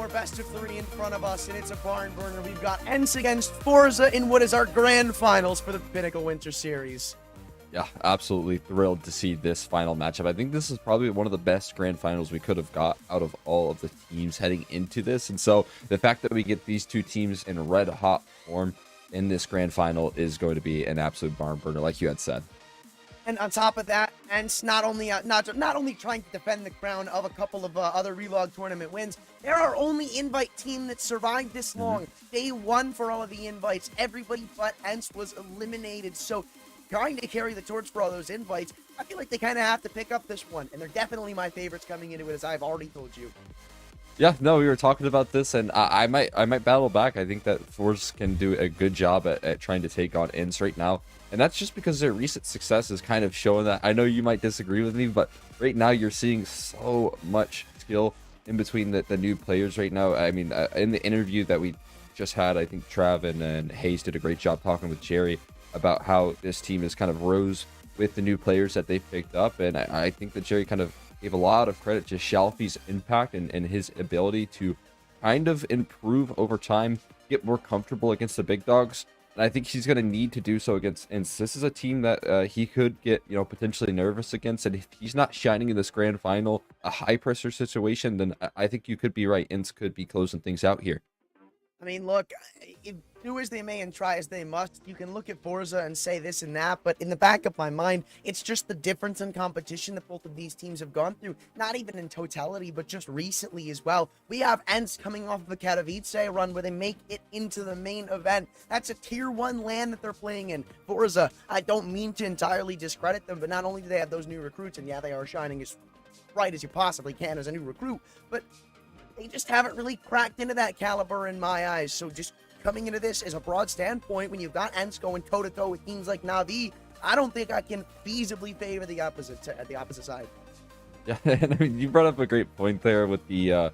more best of 3 in front of us, and it's a barn burner. We've got ENCE against forZe in what is our grand finals for the Pinnacle Winter Series. Yeah, absolutely thrilled to see this final matchup. I think this is probably one of the best grand finals we could have got out of all of the teams heading into this. And so the fact that we get these two teams in red hot form in this grand final is going to be an absolute barn burner, like you had said. And on top of that, ENCE not only trying to defend the crown of a couple of other relog tournament wins, they're our only invite team that survived this long. Day 1 for all of the invites, everybody but ENCE was eliminated. So trying to carry the torch for all those invites, I feel like they kind of have to pick up this one, and they're definitely my favorites coming into it, as I've already told you. Yeah, no, we were talking about this, and I might battle back. I think that forZe can do a good job at trying to take on ENCE right now, and that's just because their recent success is kind of showing that. I know you might disagree with me, but right now you're seeing so much skill in between the new players right now. I mean, in the interview that we just had, I think Trav and Hayes did a great job talking with Jerry about how this team is kind of rose with the new players that they've picked up, and I think that Jerry kind of gave a lot of credit to Shalfie's impact and his ability to kind of improve over time, get more comfortable against the big dogs. And I think he's going to need to do so against ENCE. This is a team that he could get, potentially nervous against. And if he's not shining in this grand final, a high pressure situation, then I think you could be right. ENCE could be closing things out here. I mean, look, do as they may and try as they must. You can look at forZe and say this and that, but in the back of my mind, it's just the difference in competition that both of these teams have gone through. Not even in totality, but just recently as well. We have ENCE coming off of a Katowice run where they make it into the main event. That's a tier 1 land that they're playing in. forZe, I don't mean to entirely discredit them, but not only do they have those new recruits, and yeah, they are shining as bright as you possibly can as a new recruit, but they just haven't really cracked into that caliber in my eyes. So just coming into this as a broad standpoint, when you've got ENCE going toe-to-toe with teams like Na'Vi, I don't think I can feasibly favor the opposite side. Yeah, and I mean, you brought up a great point there with the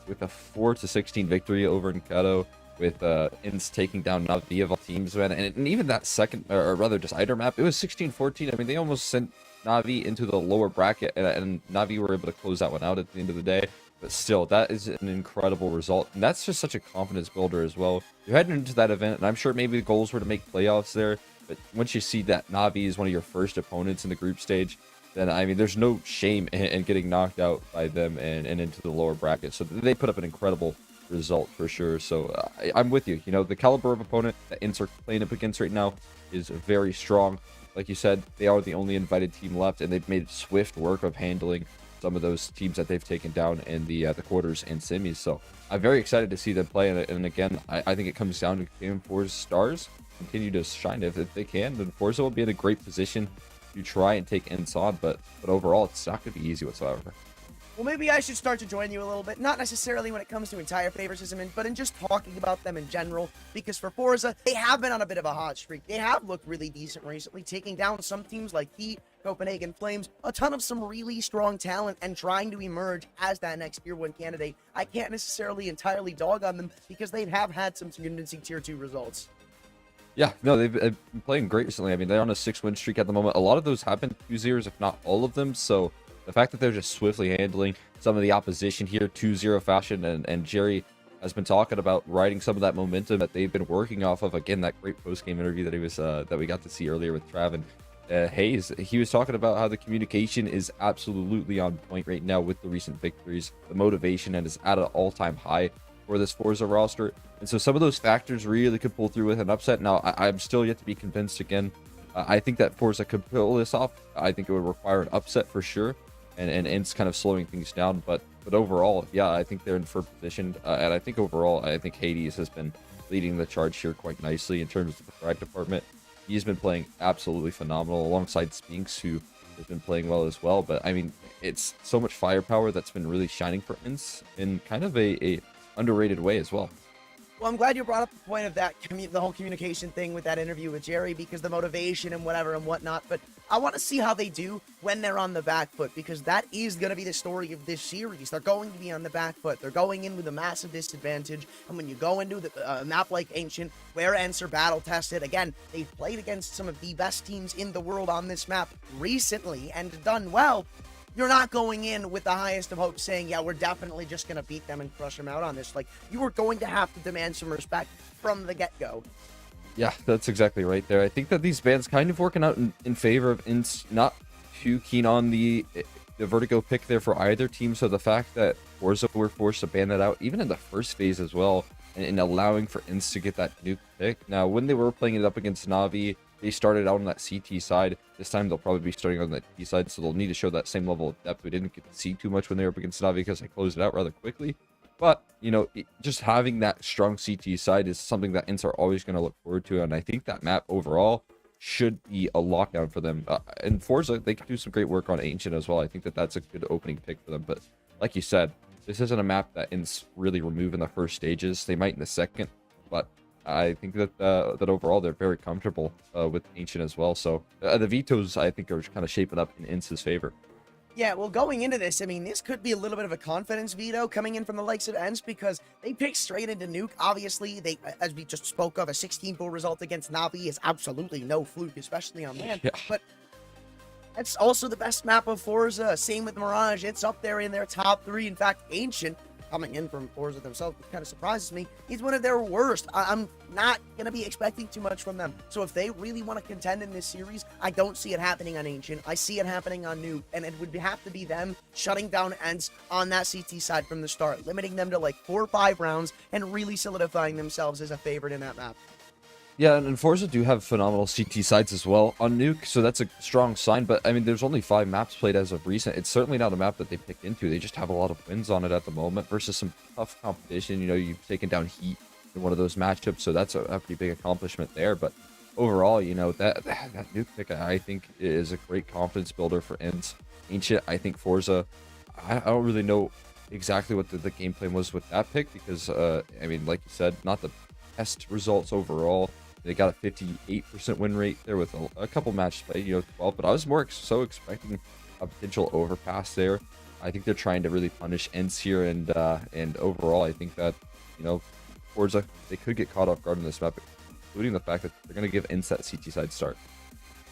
4-16 victory over in Kato, with ENCE taking down Na'Vi of all teams, man. And even that second, or rather just Eider map, it was 16-14. I mean, they almost sent Na'Vi into the lower bracket, and Na'Vi were able to close that one out at the end of the day. But still, that is an incredible result. And that's just such a confidence builder as well. You're heading into that event, and I'm sure maybe the goals were to make playoffs there. But once you see that Na'Vi is one of your first opponents in the group stage, then, I mean, there's no shame in getting knocked out by them and into the lower bracket. So they put up an incredible result for sure. So I'm with you. The caliber of opponent that ENCE are playing up against right now is very strong. Like you said, they are the only invited team left, and they've made swift work of handling some of those teams that they've taken down in the quarters and semis. So I'm very excited to see them play. And again, I think it comes down to Game 4's stars continue to shine. If they can, then forZe will be in a great position to try and take ENCE on. But overall, it's not going to be easy whatsoever. Well, maybe I should start to join you a little bit, not necessarily when it comes to entire favoritism, but in just talking about them in general, because for forZe, they have been on a bit of a hot streak. They have looked really decent recently, taking down some teams like Heat, Copenhagen Flames, a ton of some really strong talent, and trying to emerge as that next tier 1 candidate. I can't necessarily entirely dog on them because they have had some convincing tier 2 results. Yeah, no, they've been playing great recently. I mean, they're on a 6-win streak at the moment. A lot of those have been 2-0s, if not all of them. So the fact that they're just swiftly handling some of the opposition here, 2-0 fashion, and Jerry has been talking about riding some of that momentum that they've been working off of. Again, that great post-game interview that we got to see earlier with Trav and Hayes. He was talking about how the communication is absolutely on point right now with the recent victories. The motivation and is at an all-time high for this forZe roster. And so some of those factors really could pull through with an upset. Now, I'm still yet to be convinced again. I think that forZe could pull this off. I think it would require an upset for sure. And ENCE kind of slowing things down, but overall, yeah, I think they're in first position, and I think overall, I think Hades has been leading the charge here quite nicely in terms of the frag department. He's been playing absolutely phenomenal alongside Spinks, who has been playing well as well. But I mean, it's so much firepower that's been really shining for ENCE in kind of a underrated way as well. Well, I'm glad you brought up the point of that, the whole communication thing with that interview with Jerry, because the motivation and whatever and whatnot. But I want to see how they do when they're on the back foot, because that is going to be the story of this series. They're going to be on the back foot. They're going in with a massive disadvantage. And when you go into a map like Ancient, where ENCE are battle tested, again, they've played against some of the best teams in the world on this map recently and done well. you're not going in with the highest of hopes saying, yeah, we're definitely just going to beat them and crush them out on this. Like, you are going to have to demand some respect from the get-go. Yeah, that's exactly right there. I think that these bans kind of working out in favor of ENCE, not too keen on the Vertigo pick there for either team. So the fact that forZe were forced to ban that out, even in the first phase as well, and allowing for ENCE to get that Nuke pick. Now, when they were playing it up against Na'Vi, they started out on that CT side. This time they'll probably be starting on the T side, so they'll need to show that same level of depth. We didn't get to see too much when they were up against Na'Vi because they closed it out rather quickly. But, you know, just having that strong CT side is something that ENCE are always going to look forward to, and I think that map overall should be a lockdown for them. And forZe, they can do some great work on Ancient as well. I think that that's a good opening pick for them. But like you said, this isn't a map that ENCE really remove in the first stages. They might in the second, but I think that that overall they're very comfortable with Ancient as well. So the vetoes, I think, are kind of shaping up in ENCE's favor. Yeah, well, going into this, I mean, this could be a little bit of a confidence veto coming in from the likes of ENCE because they picked straight into Nuke. Obviously, they, as we just spoke of, a 16-4 result against Na'Vi is absolutely no fluke, especially on land. Yeah. But that's also the best map of forZe. Same with Mirage. It's up there in their top 3. In fact, Ancient, coming in from forZe themselves, which kind of surprises me, he's one of their worst. I'm not going to be expecting too much from them. So if they really want to contend in this series, I don't see it happening on Ancient. I see it happening on Nuke, and it would have to be them shutting down ENCE on that CT side from the start, limiting them to like 4 or 5 rounds, and really solidifying themselves as a favorite in that map. Yeah, and forZe do have phenomenal CT sides as well on Nuke, so that's a strong sign. But I mean, there's only 5 maps played as of recent. It's certainly not a map that they picked into. They just have a lot of wins on it at the moment versus some tough competition. You know, you've taken down Heat in one of those matchups, so that's a pretty big accomplishment there. But overall, you know, that Nuke pick, I think, is a great confidence builder for ENCE. Ancient, I think forZe, I don't really know exactly what the game plan was with that pick because, I mean, like you said, not the best results overall. They got a 58% win rate there with a couple matches played, you know, 12. But I was more so expecting a potential overpass there. I think they're trying to really punish ENCE here, and overall, I think that, you know, forZe, they could get caught off guard in this map, including the fact that they're going to give ENCE that CT side start.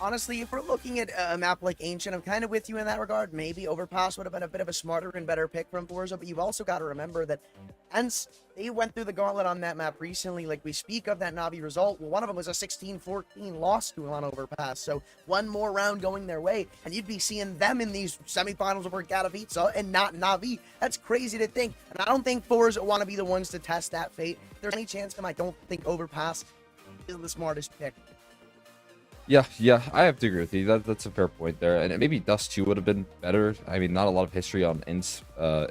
Honestly, if we're looking at a map like Ancient, I'm kind of with you in that regard. Maybe Overpass would have been a bit of a smarter and better pick from forZe, but you've also got to remember that ENCE, they went through the gauntlet on that map recently. Like, we speak of that Na'Vi result. Well, one of them was a 16-14 loss to on Overpass, so one more round going their way, and you'd be seeing them in these semifinals over Katowice and not Na'Vi. That's crazy to think, and I don't think forZe want to be the ones to test that fate. If there's any chance of them, I don't think Overpass is the smartest pick. Yeah, I have to agree with you. That's a fair point there. And maybe Dust 2 would have been better. I mean, not a lot of history on ENCE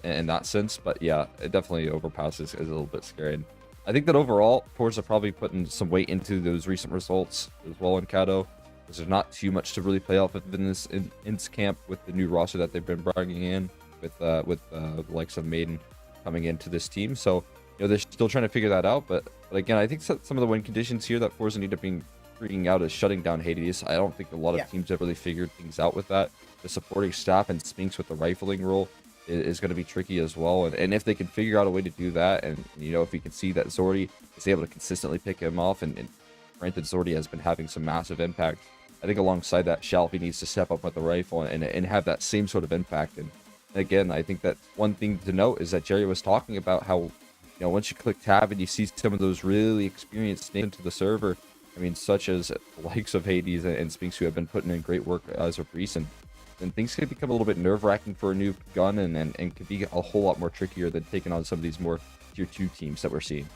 in that sense, but yeah, it definitely overpasses is a little bit scary. And I think that overall, forZe are probably putting some weight into those recent results as well in Kato, because there's not too much to really play off of in this ENCE camp with the new roster that they've been bringing in with the likes of Maiden coming into this team. So, you know, they're still trying to figure that out. But again, I think some of the win conditions here that forZe need to be freaking out is shutting down Hades. I don't think a lot of teams have really figured things out with that. The supporting staff and Spinks with the rifling role is going to be tricky as well. And if they can figure out a way to do that, and you know, if we can see that Zordi is able to consistently pick him off, and granted Zordi has been having some massive impact, I think alongside that, Shalfie needs to step up with the rifle and have that same sort of impact. And again, I think that one thing to note is that Jerry was talking about how, you know, once you click tab and you see some of those really experienced names into the server, I mean, such as the likes of Hades and Spinks, who have been putting in great work as of recent, then things could become a little bit nerve-wracking for a new gun, and could be a whole lot more trickier than taking on some of these more tier 2 teams that we're seeing.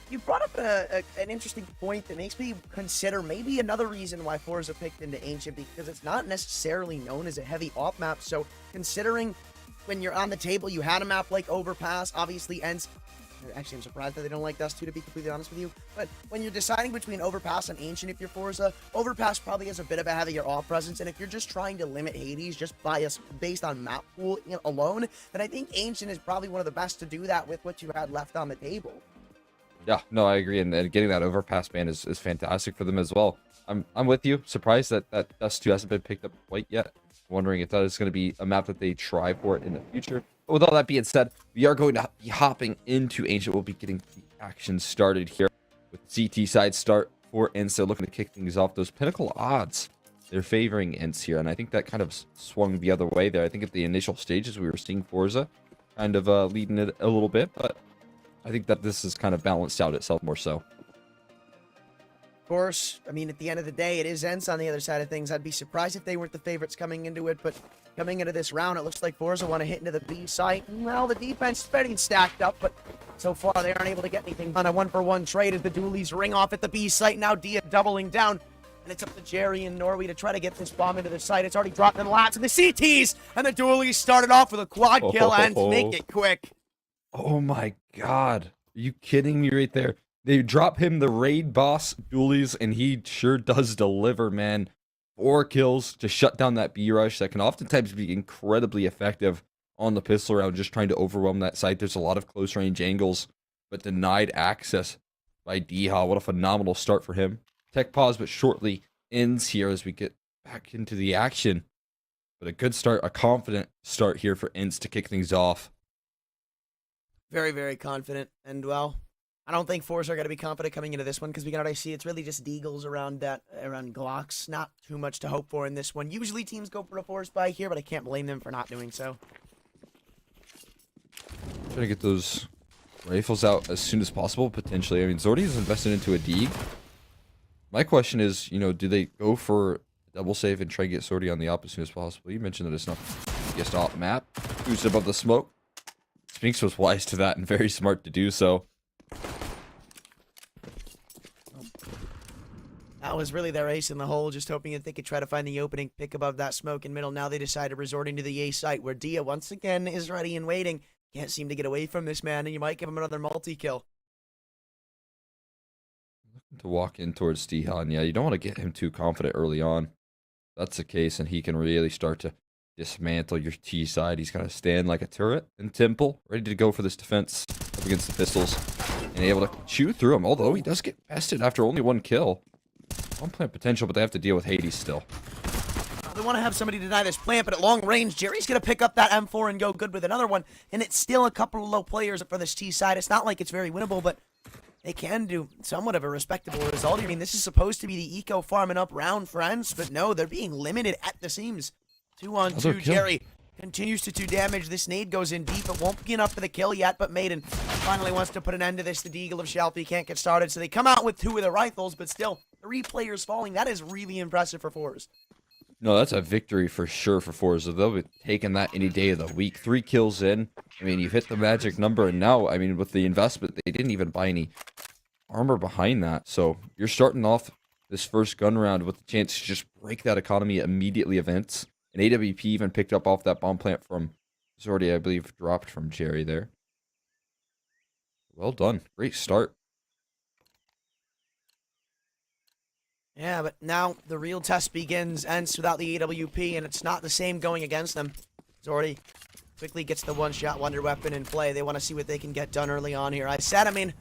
You brought up an interesting point that makes me consider maybe another reason why forZe picked into Ancient, because it's not necessarily known as a heavy op map. So considering when you're on the table, you had a map like Overpass, obviously ENCE. Actually, I'm surprised that they don't like Dust 2, to be completely honest with you. But when you're deciding between Overpass and Ancient, if you're forZe, Overpass probably has a bit of a heavier off presence. And if you're just trying to limit Hades just based on map pool alone, then I think Ancient is probably one of the best to do that with what you had left on the table. Yeah, no, I agree. And getting that Overpass ban is fantastic for them as well. I'm with you. Surprised that Dust 2 hasn't been picked up quite yet. Wondering if that is going to be a map that they try for it in the future. But with all that being said, we are going to be hopping into Ancient. We'll be getting the action started here with CT side start for ENCE. Looking to kick things off. Those Pinnacle odds, they're favoring ENCE here, and I think that kind of swung the other way there. I think at the initial stages we were seeing forZe kind of leading it a little bit, but I think that this has kind of balanced out itself more so. Of course, I mean, at the end of the day, it is ENCE on the other side of things. I'd be surprised if they weren't the favorites coming into it, but coming into this round, it looks like forZe want to hit into the B site. Well, the defense is getting stacked up, but so far they aren't able to get anything on a one-for-one trade as the dualies ring off at the B site. Now Dia doubling down, and it's up to Jerry and Norway to try to get this bomb into the site. It's already dropped in the lats, and the CTs, and the dualies started off with a quad kill and make it quick. Oh my god. Are you kidding me right there? They drop him the raid boss dualies, and he sure does deliver, man. 4 kills to shut down that B rush that can oftentimes be incredibly effective on the pistol round, just trying to overwhelm that site. There's a lot of close range angles, but denied access by Diha. What a phenomenal start for him. Tech pause, but shortly ends here as we get back into the action. But a good start, a confident start here for ENCE to kick things off. Very, very confident, and well, I don't think forZe are going to be confident coming into this one because we can already see it's really just deagles around Glocks. Not too much to hope for in this one. Usually teams go for a force buy here, but I can't blame them for not doing so. Trying to get those rifles out as soon as possible, potentially. I mean, Zordi is invested into a Deeg. My question is, you know, do they go for double save and try and get Zordi on the op as soon as possible? You mentioned that it's not the biggest op map. Who's above the smoke? Spinks was wise to that and very smart to do so. That was really their ace in the hole, just hoping that they could try to find the opening, pick above that smoke in middle. Now they decided resorting to the A site, where Dia once again is ready and waiting. Can't seem to get away from this man, and you might give him another multi-kill. Looking to walk in towards Stihan. Yeah, you don't want to get him too confident early on. That's the case, and he can really start to dismantle your T side. He's going to stand like a turret in Temple, ready to go for this defense up against the pistols, and able to chew through him, although he does get bested after only 1 kill. One plant potential, but they have to deal with Hades still. They want to have somebody deny this plant, but at long range, Jerry's going to pick up that M4 and go good with another one. And it's still a couple of low players for this T side. It's not like it's very winnable, but they can do somewhat of a respectable result. I mean, this is supposed to be the eco farming up round for ENCE, but no, they're being limited at the seams. 2-on-2, Jerry continues to do damage. This nade goes in deep. It won't be enough for the kill yet, but Maiden finally wants to put an end to this. The Deagle of Shalfie can't get started, so they come out with 2 of the rifles, but still, 3 players falling. That is really impressive for forZe. No, that's a victory for sure for forZe. They'll be taking that any day of the week. 3 kills in. I mean, you've hit the magic number, and now, I mean, with the investment, they didn't even buy any armor behind that. So you're starting off this first gun round with the chance to just break that economy immediately events. And AWP even picked up off that bomb plant from Zordi, I believe, dropped from Jerry there. Well done. Great start. Yeah, but now the real test begins. ENCE without the AWP, and it's not the same going against them. Zordi quickly gets the one-shot wonder weapon in play. They want to see what they can get done early on here. I said, I mean,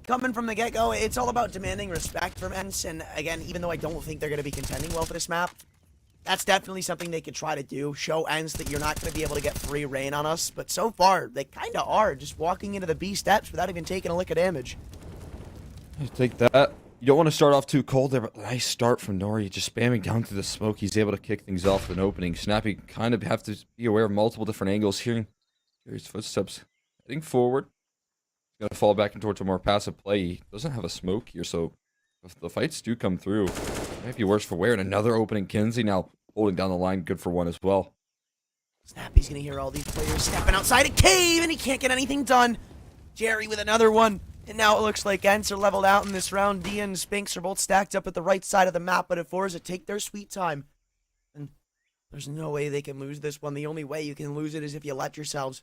coming from the get-go, it's all about demanding respect from ENCE. And again, even though I don't think they're going to be contending well for this map, that's definitely something they could try to do. Show ENCE that you're not going to be able to get free reign on us. But so far, they kind of are, just walking into the B steps without even taking a lick of damage. You take that. You don't want to start off too cold there, but nice start from Nori. Just spamming down through the smoke. He's able to kick things off with an opening. Snappy kind of have to be aware of multiple different angles. Hearing Jerry's footsteps heading forward. He's going to fall back towards a more passive play. He doesn't have a smoke here, so if the fights do come through, it might be worse for wear. And another opening. Kinsey now holding down the line. Good for 1 as well. Snappy's going to hear all these players stepping outside a cave, and he can't get anything done. Jerry with another one. And now it looks like ENCE are leveled out in this round. Dia and Spinks are both stacked up at the right side of the map, but if forZe take their sweet time, and there's no way they can lose this one. The only way you can lose it is if you let yourselves.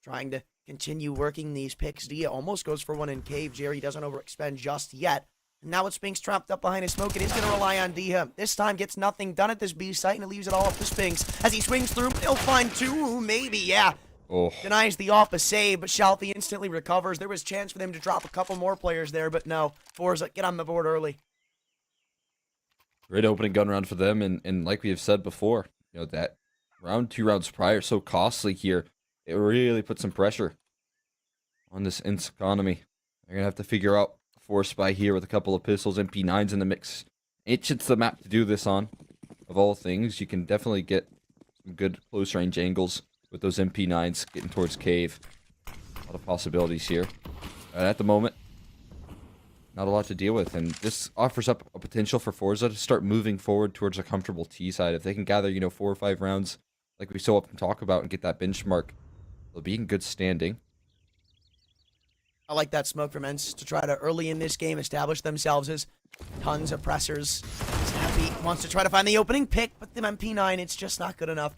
Trying to continue working these picks. Dia almost goes for 1 in cave. Jerry doesn't overexpend just yet. And now with Spinks trapped up behind his smoke, it is going to rely on Dia. This time gets nothing done at this B site, and it leaves it all up to Spinks. As he swings through, he'll find 2, maybe, yeah. Oh. Denies the off a save, but Shalfie instantly recovers. There was chance for them to drop a couple more players there, but no. forZe get on the board early. Great opening gun round for them, and like we have said before, you know, that round 2 rounds prior, so costly here. It really put some pressure on this ENCE economy. They're going to have to figure out a force buy here with a couple of pistols, MP9s in the mix, Ancient's the map to do this on. Of all things, you can definitely get some good close range angles with those MP9s getting towards cave. A lot of possibilities here. At the moment, not a lot to deal with, and this offers up a potential for forZe to start moving forward towards a comfortable T side. If they can gather, 4 or 5 rounds, like we so often talk about, and get that benchmark, they'll be in good standing. I like that smoke from ENCE to try to, early in this game, establish themselves as tons of pressers. Snappy wants to try to find the opening pick, but the MP9, it's just not good enough.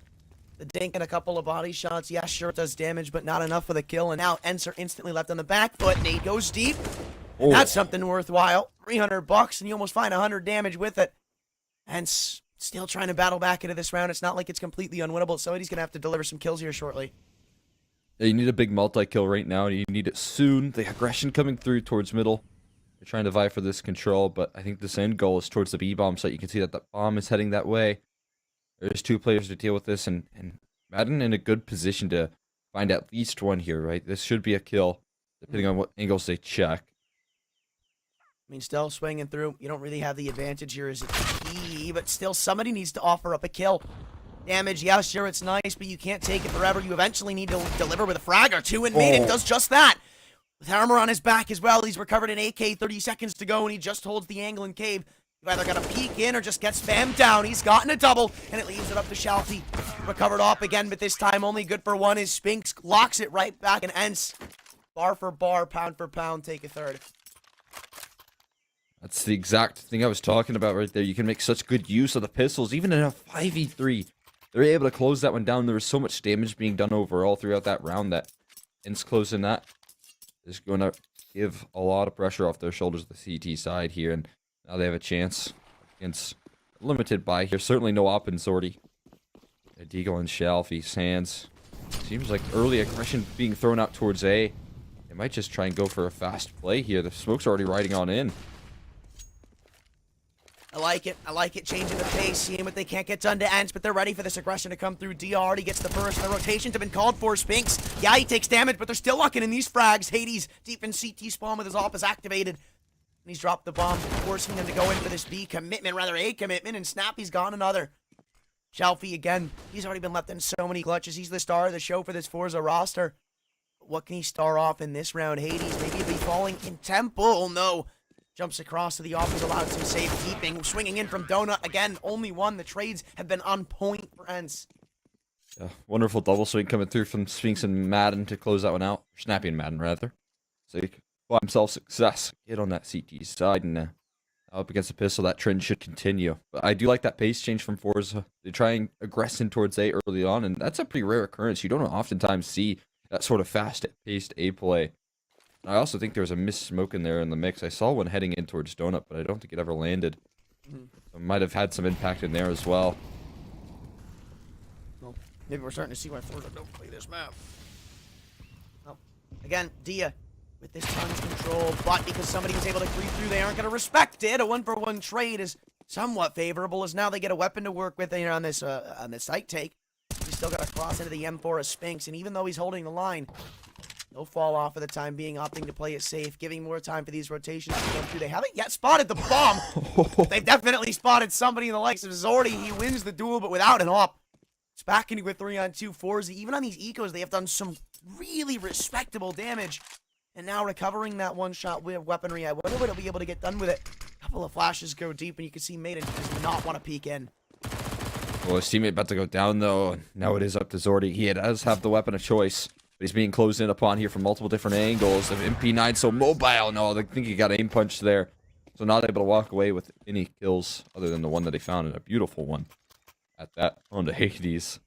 The dink and a couple of body shots, yeah, sure, it does damage, but not enough for the kill. And now ENCE are instantly left on the back foot. Nade goes deep. Oh. That's something worthwhile. $300, and you almost find 100 damage with it. ENCE still trying to battle back into this round. It's not like it's completely unwinnable. Somebody's going to have to deliver some kills here shortly. Yeah, you need a big multi-kill right now, and you need it soon. The aggression coming through towards middle. They're trying to vie for this control, but I think this end goal is towards the B-bomb site. You can see that the bomb is heading that way. There's 2 players to deal with this, and Madden in a good position to find at least one here, right? This should be a kill, depending on what angles they check. I mean, still swinging through. You don't really have the advantage here as a key, but still somebody needs to offer up a kill. Damage, yeah, sure, it's nice, but you can't take it forever. You eventually need to deliver with a frag or 2, and Maiden does just that. With armor on his back as well, he's recovered an AK, 30 seconds to go, and he just holds the angle in cave. You've either got to peek in or just get spammed down. He's gotten a double, and it leaves it up to Shalfie. Recovered off again, but this time only good for 1 is Spinks. Locks it right back, and ENCE, bar for bar, pound for pound, take a third. That's the exact thing I was talking about right there. You can make such good use of the pistols, even in a 5v3. They're able to close that one down. There was so much damage being done overall throughout that round that ENCE closing that is going to give a lot of pressure off their shoulders, the CT side here, and now they have a chance against a limited buy here. Certainly no op and sortie. Deagle and Shalfie, Sands. Seems like early aggression being thrown out towards A. They might just try and go for a fast play here. The smoke's already riding on in. I like it. I like it. Changing the pace, seeing what they can't get done to ENCE, but they're ready for this aggression to come through. DR already gets the first. The rotations have been called for. Spinks, yeah, he takes damage, but they're still locking in these frags. Hades deep in CT spawn with his op is activated. And he's dropped the bomb, forcing them to go in for this B commitment, rather A commitment, and Snappy's gone another. Shalfie again. He's already been left in so many clutches. He's the star of the show for this forZe roster. What can he star off in this round? Hades, maybe he'll be falling in tempo. Oh, no. Jumps across to the offers, allowed some safekeeping. Swinging in from Donut. Again, only 1. The trades have been on point for ENCE. Yeah, wonderful double swing coming through from Spinks and Madden to close that one out. Snappy and Madden, rather. So he can buy himself success. Get on that CT side and up against the pistol. That trend should continue. But I do like that pace change from forZe. They try and aggress in towards A early on, and that's a pretty rare occurrence. You don't oftentimes see that sort of fast-paced A play. I also think there was a missed smoke in there in the mix. I saw one heading in towards Donut, but I don't think it ever landed. So might have had some impact in there as well. Well, maybe we're starting to see why forZe don't play this map. Well, again, Dia with this tons control, but because somebody was able to creep through, they aren't going to respect it. A 1-for-1 trade is somewhat favorable, as now they get a weapon to work with on this site take. He's still got to cross into the M4 of Spinks, and even though he's holding the line, no fall off for the time being, opting to play it safe, giving more time for these rotations to come through. They haven't yet spotted the bomb. They've definitely spotted somebody in the likes of Zordy. He wins the duel, but without an op. It's back into a 3-on-2 forZe. Even on these ecos, they have done some really respectable damage. And now recovering that one-shot with weaponry, I wonder what he'll be able to get done with it. A couple of flashes go deep, and you can see Maiden does not want to peek in. Well, his teammate about to go down, though. Now it is up to Zordy. He does have the weapon of choice. But he's being closed in upon here from multiple different angles. The MP9 so mobile. No, I think he got aim punched there. So not able to walk away with any kills other than the one that he found, and a beautiful one at that on the Hades.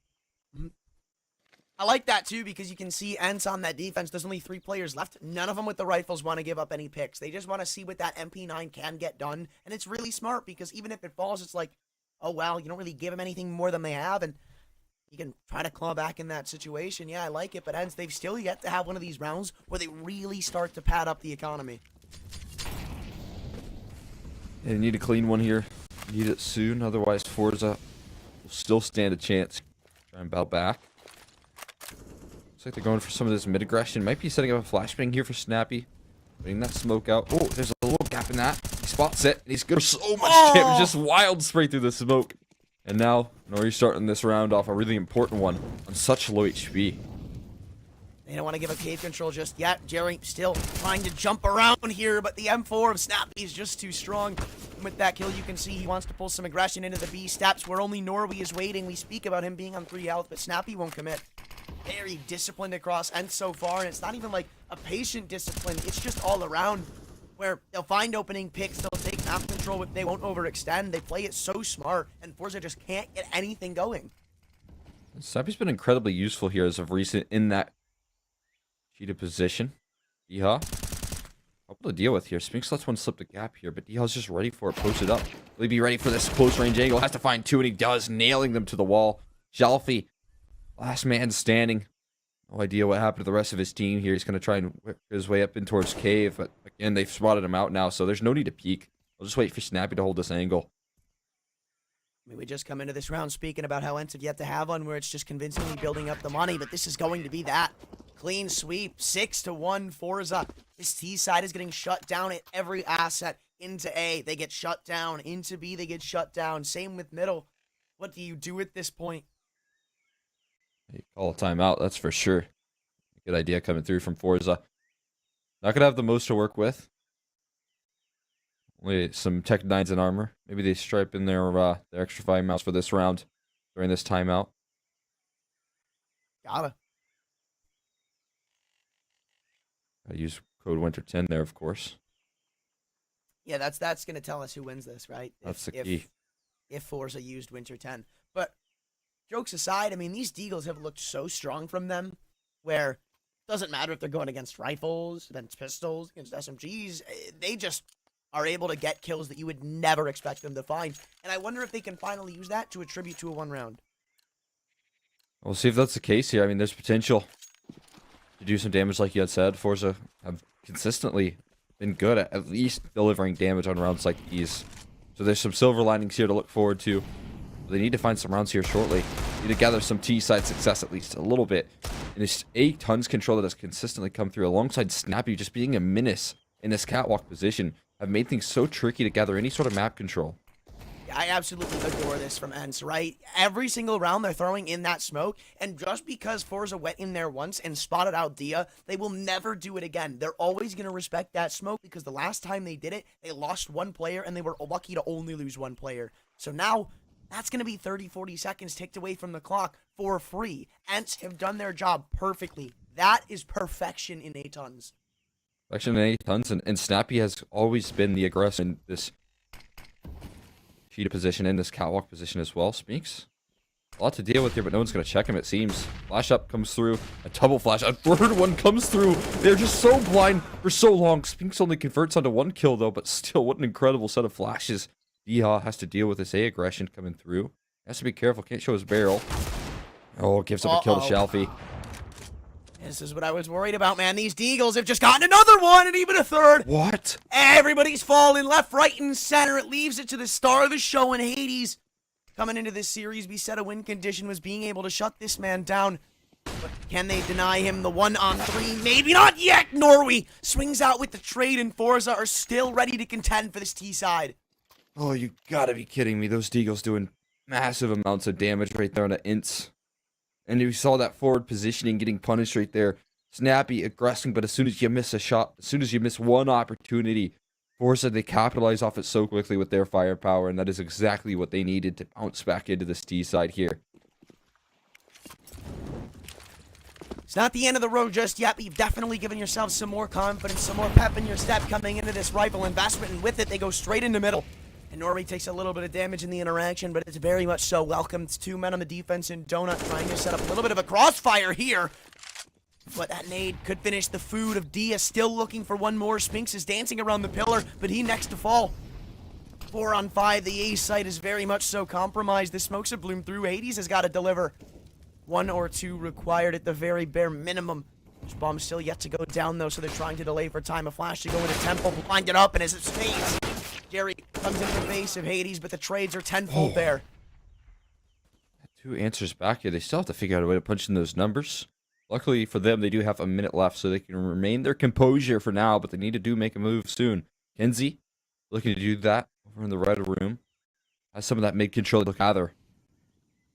I like that too, because you can see ENCE on that defense. There's only 3 players left. None of them with the rifles want to give up any picks. They just want to see what that MP9 can get done. And it's really smart, because even if it falls, it's like, oh, well, you don't really give them anything more than they have. And you can try to claw back in that situation. Yeah, I like it. But ENCE, they've still yet to have one of these rounds where they really start to pad up the economy. Yeah, you need a clean one here. Need it soon. Otherwise, forZe will still stand a chance. Try and bow back. Looks like they're going for some of this mid-aggression. Might be setting up a flashbang here for Snappy. Putting that smoke out. Oh, there's a little gap in that. spots it, and he's gonna so much Oh! damage, just wild spray through the smoke. And now, Nori's starting this round off, a really important one, on such low HP. They don't want to give up cave control just yet. Jerry still trying to jump around here, but the M4 of Snappy is just too strong. And with that kill, you can see he wants to pull some aggression into the B steps where only Norway is waiting. We speak about him being on 3 health, but Snappy won't commit. Very disciplined across ENCE so far, and it's not even like a patient discipline. It's just all around where they'll find opening picks, they'll take map control, but they won't overextend. They play it so smart, and forZe just can't get anything going. Snappy's been incredibly useful here as of recent in that cheated position. Diha, couple to deal with here. Spinks lets one slip the gap here, but Diha's just ready for it, posted up. Will he be ready for this close range angle? Has to find 2, and he does, nailing them to the wall. Jalfi, last man standing. No idea what happened to the rest of his team here. He's going to try and whip his way up in towards cave, but again, they've spotted him out now, so there's no need to peek. I'll just wait for Snappy to hold this angle. I mean, we just come into this round speaking about how ENCE have yet to have one where it's just convincingly building up the money, but this is going to be that. Clean sweep, 6-1 forZe. This T side is getting shut down at every asset. Into A, they get shut down. Into B, they get shut down. Same with middle. What do you do at this point? You call a timeout, that's for sure. Good idea coming through from forZe. Not going to have the most to work with. Only some Tech 9s in armor. Maybe they stripe in their extra 5 mounts for this round during this timeout. Gotta. I use code Winter 10 there, of course. Yeah, that's going to tell us who wins this, right? That's the key. If forZe used Winter 10. But jokes aside, I mean, these Deagles have looked so strong from them where it doesn't matter if they're going against rifles, against pistols, against SMGs. They just are able to get kills that you would never expect them to find. And I wonder if they can finally use that to attribute to a 1 round. We'll see if that's the case here. I mean, there's potential to do some damage like you had said. forZe have consistently been good at least delivering damage on rounds like these. So there's some silver linings here to look forward to. They need to find some rounds here shortly. Need to gather some T-side success at least a little bit. And it's a tons control that has consistently come through alongside Snappy just being a menace in this catwalk position have made things so tricky to gather any sort of map control. I absolutely adore this from ENCE, right? Every single round they're throwing in that smoke, and just because forZe went in there once and spotted out Dia, they will never do it again. They're always going to respect that smoke because the last time they did it, they lost 1 player and they were lucky to only lose 1 player. So now, that's going to be 30, 40 seconds ticked away from the clock for free. ENCE have done their job perfectly. That is perfection in A tons. Perfection in A tons, and Snappy has always been the aggressor in this cheetah position, in this catwalk position as well. Spinks, a lot to deal with here, but no one's going to check him, it seems. Flash up comes through, a double flash, a third one comes through. They're just so blind for so long. Spinks only converts onto 1 kill though, but still, what an incredible set of flashes. Diha has to deal with this A aggression coming through. Has to be careful, can't show his barrel. Oh, gives up a kill to Shalfie. This is what I was worried about, man. These Deagles have just gotten another one and even a third. What? Everybody's falling left, right, and center. It leaves it to the star of the show in Hades. Coming into this series, we said a win condition was being able to shut this man down. But can they deny him the 1-on-3? Maybe not yet. Norway swings out with the trade, and forZe are still ready to contend for this T side. Oh, you gotta be kidding me. Those Deagles doing massive amounts of damage right there on the ENCE. And you saw that forward positioning getting punished right there. Snappy aggressing, but as soon as you miss a shot, as soon as you miss one opportunity, forZe, they capitalize off it so quickly with their firepower, and that is exactly what they needed to bounce back into this T side here. It's not the end of the road just yet, but you've definitely given yourself some more confidence, some more pep in your step coming into this rifle investment, and with it, they go straight into middle. And Norway takes a little bit of damage in the interaction, but it's very much so welcome. It's 2 men on the defense, and Donut trying to set up a little bit of a crossfire here. But that nade could finish the food of Dia, still looking for one more. Spinks is dancing around the pillar, but he next to fall. 4-on-5, the A site is very much so compromised. The smokes have bloomed through. Hades has got to deliver. 1 or 2 required at the very bare minimum. This bomb's still yet to go down, though, so they're trying to delay for time. A flash to go into Temple, blind it up, and as it stays, Jerry comes into the base of Hades, but the trades are tenfold there. 2 answers back here. They still have to figure out a way to punch in those numbers. Luckily for them, they do have a minute left, so they can remain their composure for now, but they need to make a move soon. Kenzie looking to do that over in the red room. Has some of that mid-control to gather.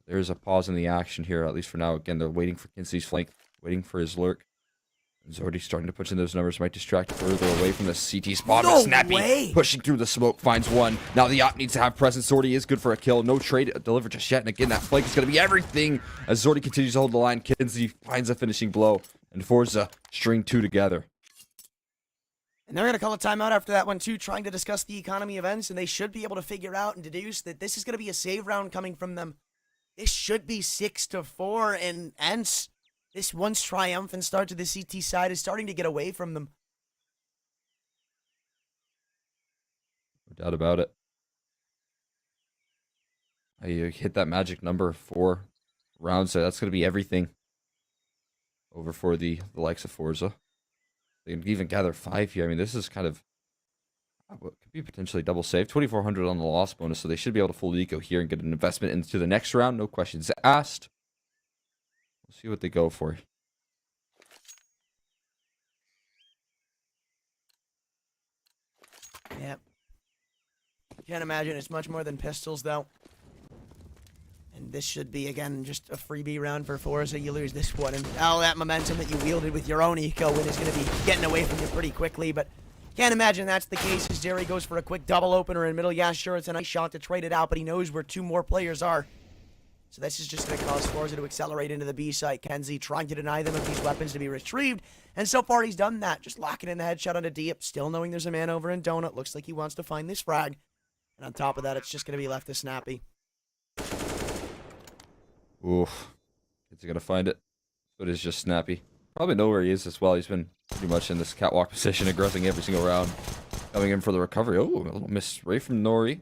There's a pause in the action here, at least for now. Again, they're waiting for Kinsey's flank, waiting for his lurk. He's already starting to push in those numbers, might distract further away from the CT spot. No Snappy way. pushing through the smoke, finds one. Now the op needs to have presence. Zordy is good for a kill. No trade delivered just yet. And again, that flank is going to be everything as Zordy continues to hold the line. Kinsey finds a finishing blow. And forZe string two together. And they're going to call a timeout after that one, too, trying to discuss the economy events. And they should be able to figure out and deduce that this is going to be a save round coming from them. This should be 6-4, and ENCE, this once triumphant start to the CT side is starting to get away from them. No doubt about it. You hit that magic number 4 rounds, so that's going to be everything over for the likes of forZe. They can even gather 5 here. I mean, this is kind of what could be potentially double save. 2,400 on the loss bonus, so they should be able to full eco here and get an investment into the next round. No questions asked. We'll see what they go for. Yep. Can't imagine it's much more than pistols, though. And this should be, again, just a freebie round for forZe. You lose this one, and all that momentum that you wielded with your own eco win is going to be getting away from you pretty quickly, but can't imagine that's the case as Jerry goes for a quick double opener in middle. Yeah, sure, it's a nice shot to trade it out, but he knows where 2 more players are. So this is just going to cause forZe to accelerate into the B site. Kenzie trying to deny them of these weapons to be retrieved, and so far he's done that. Just locking in the headshot onto Deep, still knowing there's a man over in Donut. Looks like he wants to find this frag. And on top of that, it's just going to be left to Snappy. Oof. Is he going to find it? But it's just Snappy. Probably know where he is as well. He's been pretty much in this catwalk position, aggressing every single round. Coming in for the recovery. Oh, a little miss right from Nori.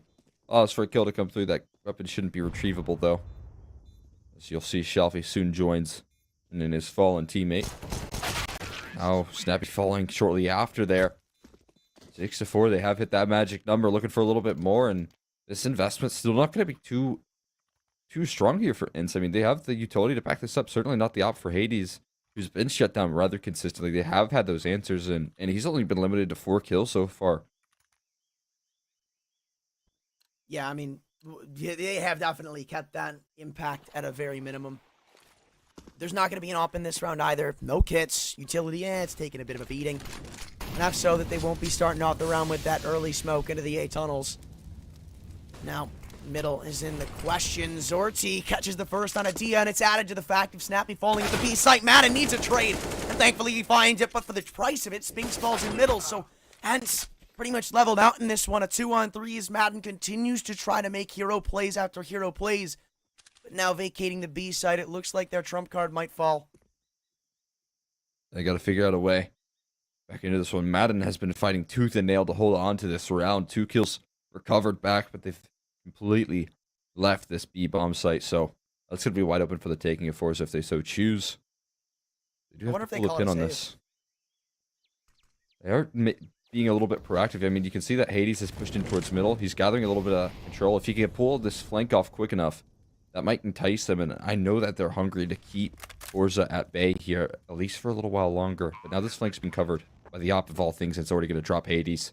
Oh, it's for a kill to come through. That weapon shouldn't be retrievable, though. As you'll see, Shelfie soon joins and in his fallen teammate. Now, Snappy falling shortly after there. 6-4, they have hit that magic number, looking for a little bit more, and this investment's still not going to be too strong here for ENCE. I mean, they have the utility to back this up. Certainly not the op for Hades, who's been shut down rather consistently. They have had those answers, and he's only been limited to 4 kills so far. Yeah, I mean, they have definitely kept that impact at a very minimum. There's not going to be an op in this round either. No kits. Utility, it's taking a bit of a beating. Enough so that they won't be starting off the round with that early smoke into the A tunnels. Now, middle is in the question. Zorti catches the first on a Dia, and it's added to the fact of Snappy falling at the B site. Madden needs a trade, and thankfully he finds it, but for the price of it, Spinks falls in middle, so ENCE pretty much leveled out in this one. A 2-on-3 as Madden continues to try to make hero plays after hero plays. But now vacating the B side, it looks like their trump card might fall. They got to figure out a way. Back into this one, Madden has been fighting tooth and nail to hold on to this round. 2 kills recovered back, but they've completely left this B bomb site, so that's going to be wide open for the taking of forZe if they so choose. They do have to pull a pin on this. They are being a little bit proactive. I mean, you can see that Hades is pushed in towards middle. He's gathering a little bit of control. If he can pull this flank off quick enough, that might entice them, and I know that they're hungry to keep forZe at bay here, at least for a little while longer. But now this flank's been covered by the op of all things. It's already going to drop Hades.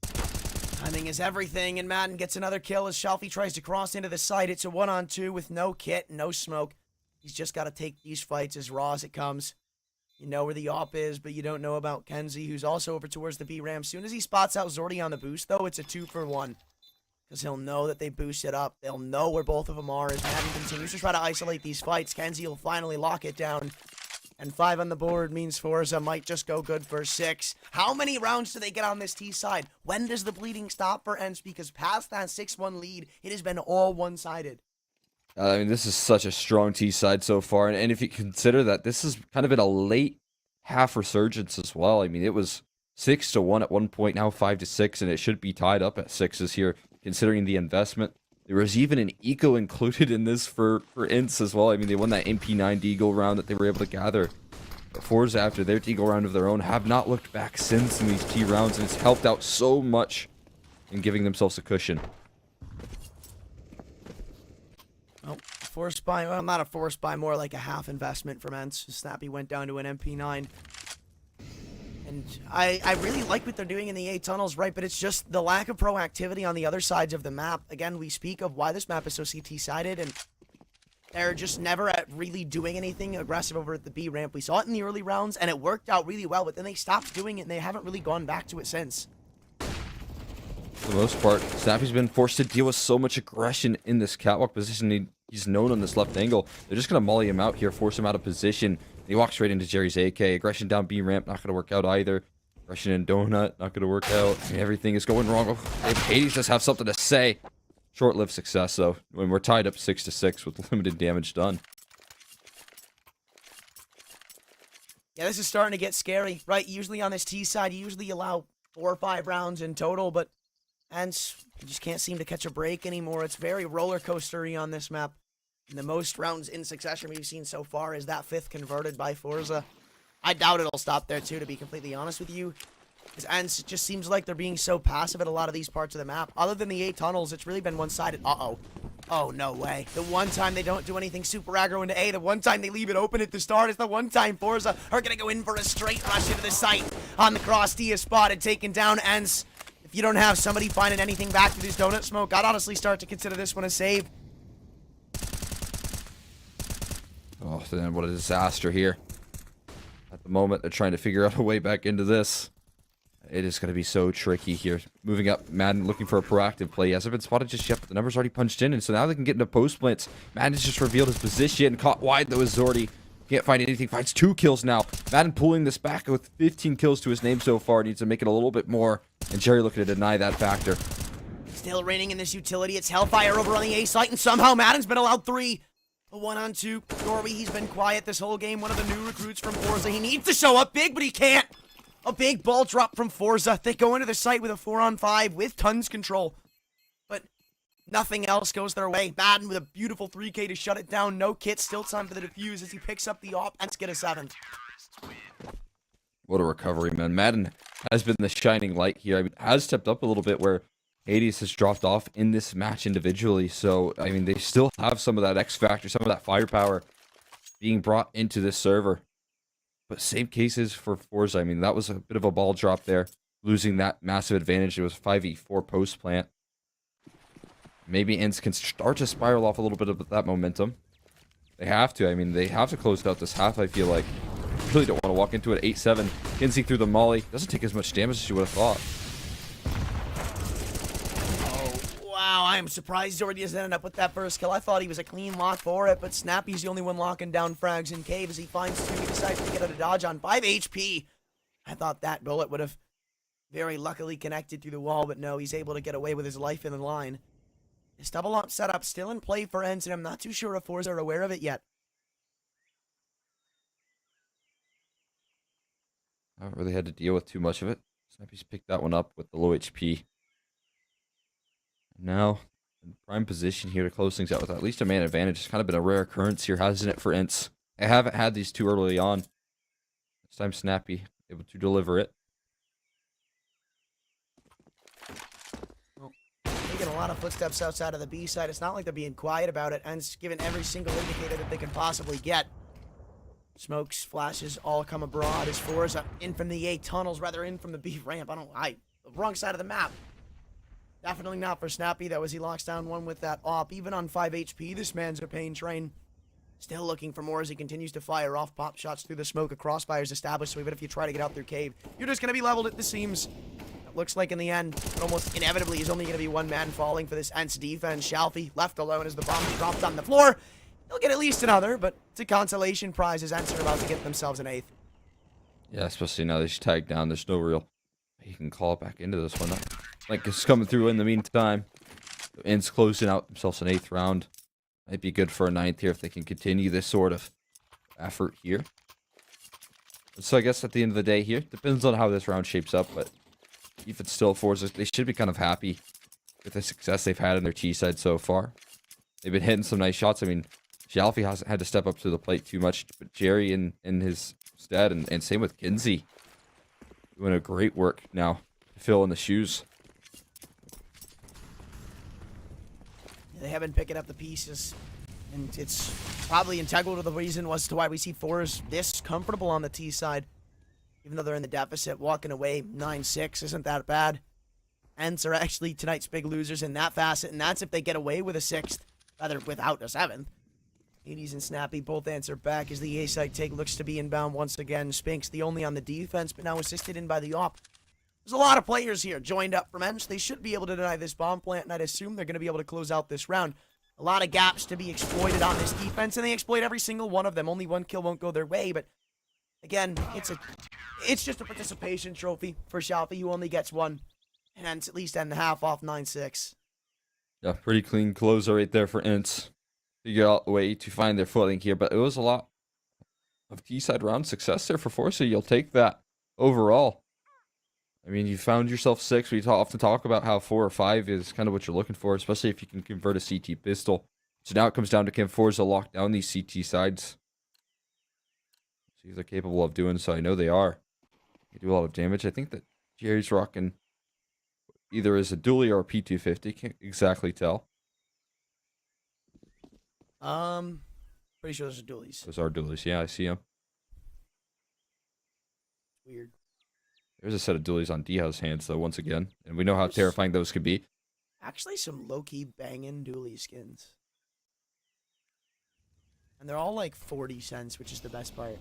Timing is everything, and Madden gets another kill as Shelfie tries to cross into the site. It's a 1-on-2 with no kit, no smoke. He's just got to take these fights as raw as it comes. You know where the op is, but you don't know about Kenzie, who's also over towards the B ramp. As soon as he spots out Zordy on the boost, though, it's a 2-for-1. Because he'll know that they boost it up. They'll know where both of them are as Madden continues to try to isolate these fights. Kenzie will finally lock it down. And 5 on the board means forZe might just go good for 6. How many rounds do they get on this T side? When does the bleeding stop for ENCE? Because past that 6-1 lead, it has been all one-sided. I mean, this is such a strong T side so far. And if you consider that this has kind of been a late half resurgence as well. I mean, it was 6-1 at one point, now 5-6, and it should be tied up at 6s here, considering the investment. There was even an eco included in this for ENCE as well. I mean, they won that MP9 Deagle round that they were able to gather. But forZe, after their Deagle round of their own, have not looked back since in these T rounds, and it's helped out so much in giving themselves a cushion. Oh, forced buy, well, not a forced buy, more like a half investment from ENCE. Snappy went down to an MP9. And I really like what they're doing in the A tunnels, right? But it's just the lack of proactivity on the other sides of the map. Again, we speak of why this map is so CT-sided, and they're just never at really doing anything aggressive over at the B ramp. We saw it in the early rounds, and it worked out really well, but then they stopped doing it, and they haven't really gone back to it since. For the most part, Snappy's been forced to deal with so much aggression in this catwalk position. He's known on this left angle. They're just going to molly him out here, force him out of position. He walks right into Jerry's AK. Aggression down B ramp, not going to work out either. Aggression in Donut, not going to work out. Everything is going wrong. If Hades does have something to say. Short-lived success, though, when we're tied up 6-6 with limited damage done. Yeah, this is starting to get scary, right? Usually on this T side, you usually allow 4 or 5 rounds in total, but ENCE, you just can't seem to catch a break anymore. It's very roller coastery on this map. And the most rounds in succession we've seen so far is that 5th converted by forZe. I doubt it'll stop there, too, to be completely honest with you. Because ENCE just seems like they're being so passive at a lot of these parts of the map. Other than the 8 tunnels, it's really been one-sided. Uh-oh. Oh, no way. The one time they don't do anything super aggro into A, the one time they leave it open at the start, is the one time forZe are going to go in for a straight rush into the site. On the cross, D is spotted, taken down ENCE. If you don't have somebody finding anything back through this donut smoke, I'd honestly start to consider this one a save. Oh, then what a disaster here. At the moment, they're trying to figure out a way back into this. It is going to be so tricky here. Moving up, Madden looking for a proactive play. He hasn't been spotted just yet, but the number's already punched in, and so now they can get into post plants. Madden has just revealed his position. Caught wide, though, is Zordy. Can't find anything. Finds 2 kills now. Madden pulling this back with 15 kills to his name so far. Needs to make it a little bit more. And Jerry looking to deny that factor. Still raining in this utility. It's Hellfire over on the A site, and somehow Madden's been allowed 3. A 1-on-2. Dorby, he's been quiet this whole game. One of the new recruits from forZe. He needs to show up big, but he can't. A big ball drop from forZe. They go into the site with a 4-on-5 with tons control. But nothing else goes their way. Madden with a beautiful 3K to shut it down. No kit. Still time for the defuse as he picks up the op and get a 7th. What a recovery, man. Madden has been the shining light here. I mean, has stepped up a little bit where Hades has dropped off in this match individually. So, I mean, they still have some of that X factor, some of that firepower being brought into this server. But same cases for forZe. I mean, that was a bit of a ball drop there. Losing that massive advantage. It was 5v4 post plant. Maybe ENCE can start to spiral off a little bit of that momentum. They have to. I mean, they have to close out this half, I feel like. Really don't want to walk into it. 8-7. Kinsey through the molly. Doesn't take as much damage as you would have thought. Wow, I am surprised Zordy has ended up with that first kill. I thought he was a clean lock for it, but Snappy's the only one locking down frags in cave as he finds 2. He decides to get out of dodge on 5 HP. I thought that bullet would have very luckily connected through the wall, but no, he's able to get away with his life in the line. This double up setup still in play for ENCE, and I'm not too sure if forZe are aware of it yet. I haven't really had to deal with too much of it. Snappy's picked that one up with the low HP. Now, in prime position here to close things out with at least a man advantage. It's kind of been a rare occurrence here, hasn't it, for ENCE? I haven't had these too early on. This time Snappy able to deliver it. Well, making a lot of footsteps outside of the B side. It's not like they're being quiet about it. ENCE given every single indicator that they can possibly get. Smokes, flashes, all come abroad as forZe in from the A tunnels, rather in from the B ramp. Wrong side of the map. Definitely not for Snappy, though, as he locks down one with that op. Even on 5 HP, this man's a pain train. Still looking for more as he continues to fire off pop shots through the smoke. A crossfire is established, so even if you try to get out through cave, you're just going to be leveled at the seams. It looks like in the end, it almost inevitably is only going to be one man falling for this ENCE defense. Shalfie left alone as the bomb is dropped on the floor. He'll get at least another, but it's a consolation prize as ENCE are about to get themselves an 8th. Yeah, especially now that she's tagged down. There's no real... He can call it back into this one. Like it's coming through in the meantime. ENCE closing out themselves an 8th round. Might be good for a 9th here if they can continue this sort of effort here. So I guess at the end of the day here, depends on how this round shapes up, but if it's still forZe, they should be kind of happy with the success they've had in their T side so far. They've been hitting some nice shots. I mean, Shalfie hasn't had to step up to the plate too much, but Jerry in his stead, and same with Kinsey. Doing a great work now to fill in the shoes. They have been picking up the pieces, and it's probably integral to the reason as to why we see forZe this comfortable on the T side. even though they're in the deficit, walking away 9-6 isn't that bad. ENCE are actually tonight's big losers in that facet, and that's if they get away with a 6th, rather without a 7th. Hades and Snappy both answer back as the A side take looks to be inbound once again. Spinks the only on the defense, but now assisted in by the op. There's a lot of players here joined up from ENCE. They should be able to deny this bomb plant, and I'd assume they're going to be able to close out this round. A lot of gaps to be exploited on this defense, and they exploit every single one of them. Only one kill won't go their way, but again, it's just a participation trophy for Shalfie, who only gets one. And ENCE at least end the half off 9-6. Yeah, pretty clean closer right there for ENCE. Figure out a way to find their footing here, but it was a lot of T-side round success there for forZe. You'll take that overall. I mean, you found yourself 6. We often talk about how 4 or 5 is kind of what you're looking for, especially if you can convert a CT pistol. So now it comes down to can forZe lock down these CT sides. See if they're capable of doing so. I know they are. They do a lot of damage. I think that Jerry's rocking either as a dually or a P250. Can't exactly tell. Pretty sure those are dualies. Those are dualies. Yeah, I see them. Weird. There's a set of dualies on D-House hands, though, once again. And we know how terrifying those could be. Actually, some low-key banging dually skins. And they're all like 40 cents, which is the best part.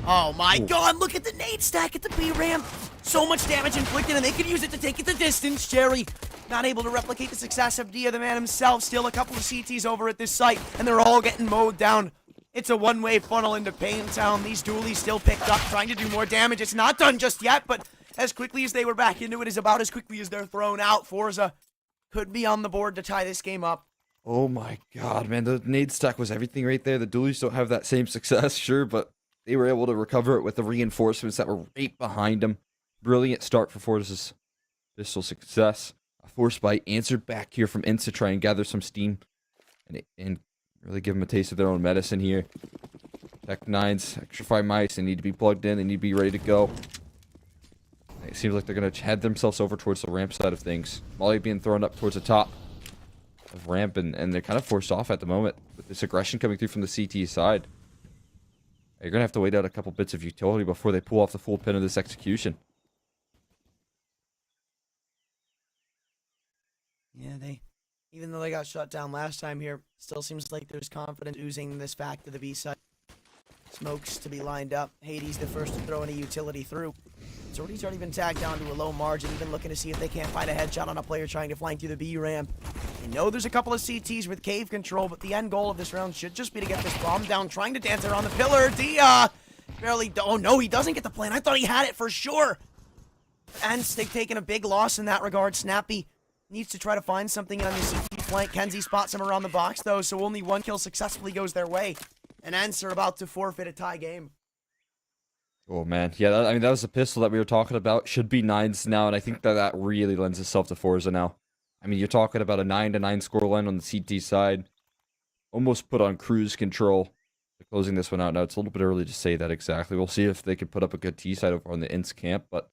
Oh my god, look at the nade stack at the B ramp. So much damage inflicted, and they could use it to take it the distance. Jerry not able to replicate the success of Dia, the man himself. Still a couple of CTs over at this site, and they're all getting mowed down. It's a one-way funnel into Pain Town. These dualies still picked up, trying to do more damage. It's not done just yet, but as quickly as they were back into it is about as quickly as they're thrown out. forZe could be on the board to tie this game up. Oh my god, man. The nade stack was everything right there. The dualies don't have that same success, sure, but they were able to recover it with the reinforcements that were right behind them. Brilliant start for forZe's pistol success. A force bite answered back here from ENCE to try and gather some steam and really give them a taste of their own medicine here. Tech 9s, extra 5 mice, they need to be plugged in, they need to be ready to go. It seems like they're going to head themselves over towards the ramp side of things. Molly being thrown up towards the top of ramp, and they're kind of forced off at the moment with this aggression coming through from the CT side. You're going to have to wait out a couple bits of utility before they pull off the full pin of this execution. Yeah, even though they got shut down last time here, still seems like there's confidence oozing this back to the B side. Smokes to be lined up. Hades the first to throw any utility through. Zordy's already been tagged down to a low margin, even looking to see if they can't find a headshot on a player trying to flank through the B ramp. They know there's a couple of CTs with cave control, but the end goal of this round should just be to get this bomb down, trying to dance around the pillar. Dia barely, oh no, he doesn't get the plan. I thought he had it for sure. And they've taken a big loss in that regard. Snappy needs to try to find something on the CT flank. Kenzie spots him around the box though, so only one kill successfully goes their way. And ENCE are about to forfeit a tie game. Oh man, yeah, I mean that was the pistol that we were talking about. Should be 9s now, and I think that really lends itself to forZe now. I mean, you're talking about a 9-9 scoreline on the CT side. Almost put on cruise control. They're closing this one out now. It's a little bit early to say that exactly. We'll see if they can put up a good T side over on the ENCE camp, but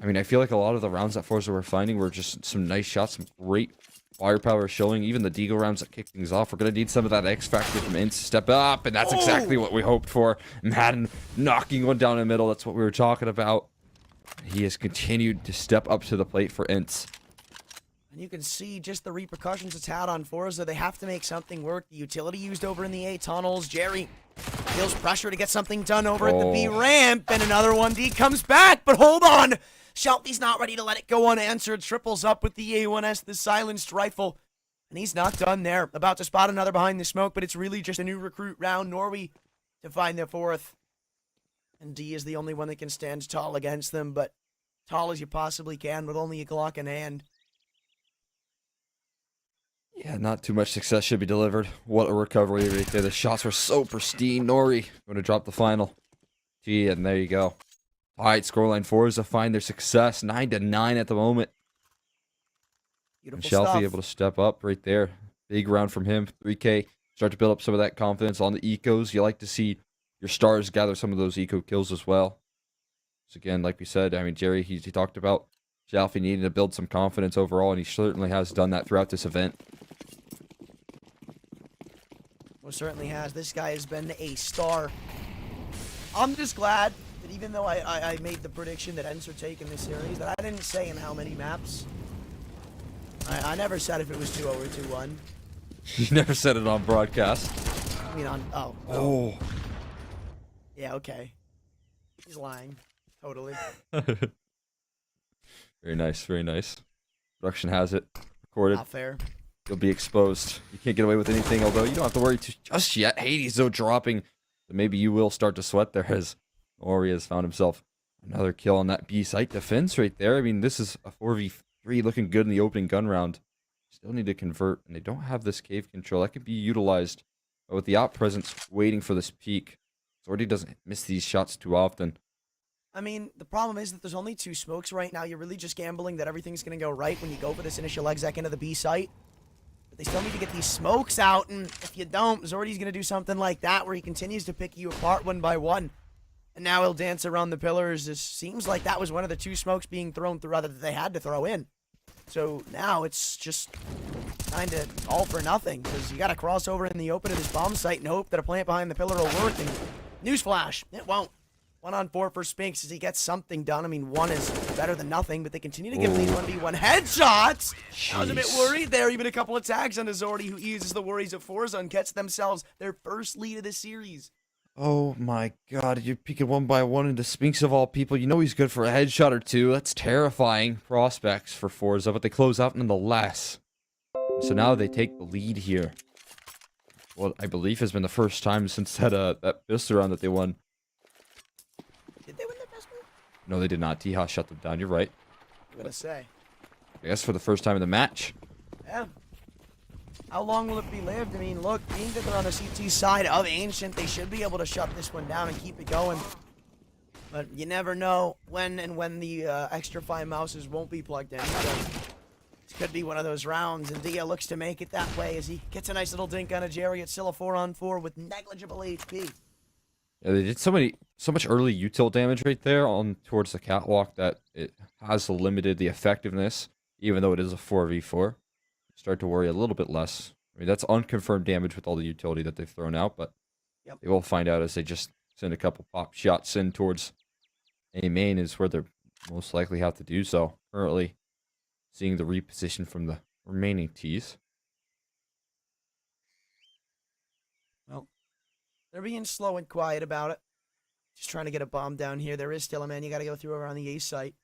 I mean, I feel like a lot of the rounds that forZe were finding were just some nice shots, some great firepower showing. Even the Deagle rounds that kick things off. We're going to need some of that X factor from ENCE to step up, and that's exactly what we hoped for. Madden knocking one down in the middle. That's what we were talking about. He has continued to step up to the plate for ENCE. And you can see just the repercussions it's had on forZe. They have to make something work. The utility used over in the A tunnels. Jerry feels pressure to get something done over at the B ramp, and another 1D comes back, but hold on! Shelby's not ready to let it go unanswered. Triples up with the A1S, the silenced rifle. And he's not done there. About to spot another behind the smoke, but it's really just a new recruit round. Norway to find the 4th. And D is the only one that can stand tall against them, but tall as you possibly can with only a Glock in hand. Yeah, not too much success should be delivered. What a recovery right there. The shots were so pristine. Nori going to drop the final. Gee, and there you go. All right, scoreline forZe find their success. 9-9 at the moment. Beautiful Shelby stuff. able to step up right there. Big round from him. 3K. Start to build up some of that confidence on the ecos. You like to see your stars gather some of those eco kills as well. So again, like we said, I mean, Jerry, he talked about Shelby needing to build some confidence overall, and he certainly has done that throughout this event. Well, certainly has. This guy has been a star I'm just glad that even though I made the prediction that ENCE are taking this series, that I didn't say in how many maps. I never said if it was 2-0 or 2-1. You never said it on broadcast. I mean, on... Oh. Oh. Yeah, okay. He's lying. Totally. Very nice, very nice. Production has it. Recorded. Not fair. You'll be exposed. You can't get away with anything, although you don't have to worry just yet. Hades, though, dropping. So maybe you will start to sweat there as Ori has found himself another kill on that B site defense right there. I mean, this is a 4v3 looking good in the opening gun round. Still need to convert, and they don't have this cave control. That could be utilized with the op presence waiting for this peak. Zordy doesn't miss these shots too often. I mean, the problem is that there's only 2 smokes right now. You're really just gambling that everything's going to go right when you go for this initial exec into the B site. But they still need to get these smokes out, and if you don't, Zordy's going to do something like that where he continues to pick you apart one by one. And now he'll dance around the pillars. It seems like that was one of the 2 smokes being thrown through, rather, that they had to throw in. So now it's just kind of all for nothing, because you got to cross over in the open of this bomb site and hope that a plant behind the pillar will work. And newsflash, it won't. 1-on-4 for Spinks as he gets something done. I mean, 1 is better than nothing, but they continue to give these 1v1 headshots. I was a bit worried there. Even a couple of tags on Zordy, who eases the worries of forZe and gets themselves their first lead of the series. Oh my god, you're peeking one by one into Spinks of all people. You know he's good for a headshot or 2. That's terrifying prospects for forZe, but they close out nonetheless. So now they take the lead here. What I believe has been the first time since that pistol round that they won. Did they win their best move? No, they did not. T-Haw shut them down. You're right. I'm gonna say. I guess for the first time in the match. Yeah. How long will it be lived? I mean, look, being that they're on the CT side of Ancient, they should be able to shut this one down and keep it going. But you never know when the extra fine mouses won't be plugged in. So this could be one of those rounds, and Dia looks to make it that way as he gets a nice little dink on a Jerry. It's still a 4-on-4 with negligible HP. Yeah, they did so much early util damage right there on towards the catwalk that it has limited the effectiveness, even though it is a 4v4. Start to worry a little bit less. I mean, that's unconfirmed damage with all the utility that they've thrown out, but they will find out as they just send a couple pop shots in towards A main is where they're most likely have to do so. Currently seeing the reposition from the remaining Ts. Well, they're being slow and quiet about it. Just trying to get a bomb down here. There is still a man you got to go through over on the A site.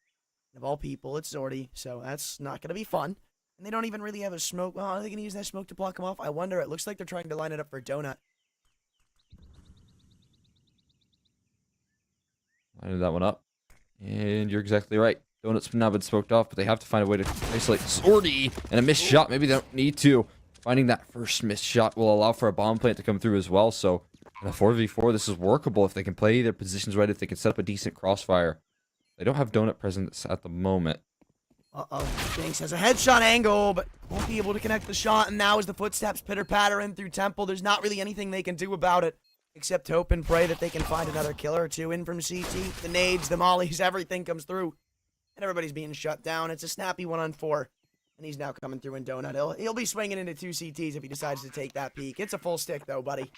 And of all people, it's Zordy, so that's not going to be fun. And they don't even really have a smoke. Oh, are they going to use that smoke to block him off? I wonder. It looks like they're trying to line it up for Donut. Lining that one up. And you're exactly right. Donut's now been smoked off, but they have to find a way to isolate Zordy. And a missed shot. Maybe they don't need to. Finding that first missed shot will allow for a bomb plant to come through as well. So in a 4v4, this is workable if they can play their positions right, if they can set up a decent crossfire. They don't have Donut presence at the moment. Uh-oh. Spinks has a headshot angle, but won't be able to connect the shot. And now as the footsteps pitter-patter in through Temple, there's not really anything they can do about it, except hope and pray that they can find another killer or 2 in from CT. The nades, the mollies, everything comes through. And everybody's being shut down. It's a snappy 1-on-4. And he's now coming through in Donut. He'll be swinging into 2 CTs if he decides to take that peek. It's a full stick, though, buddy.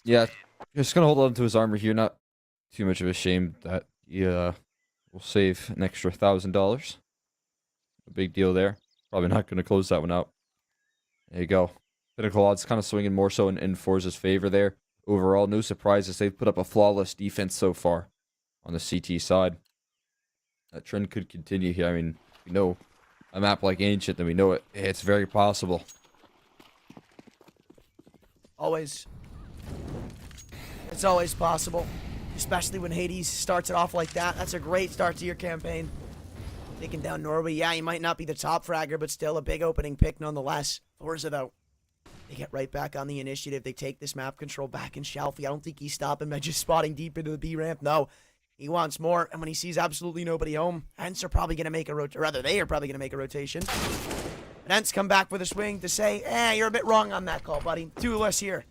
Yeah, just going to hold on to his armor here. Not too much of a shame that he will save an extra $1,000. A big deal there. Probably not going to close that one out. There you go. Pinnacle odds kind of swinging more so in forZe's favor there. Overall, no surprises. They've put up a flawless defense so far on the CT side. That trend could continue here. I mean, we know a map like Ancient, then we know it's very possible. Always. It's always possible. Especially when Hades starts it off like that. That's a great start to your campaign. Taking down Norway. Yeah, he might not be the top fragger, but still a big opening pick nonetheless. forZe, though, they get right back on the initiative. They take this map control back in Shalfie. I don't think he's stopping by just spotting deep into the B ramp. No, he wants more. And when he sees absolutely nobody home, ENCE are probably going to make a rotation. Or rather, they are probably going to make a rotation. And ENCE come back with a swing to say, you're a bit wrong on that call, buddy. 2 less here.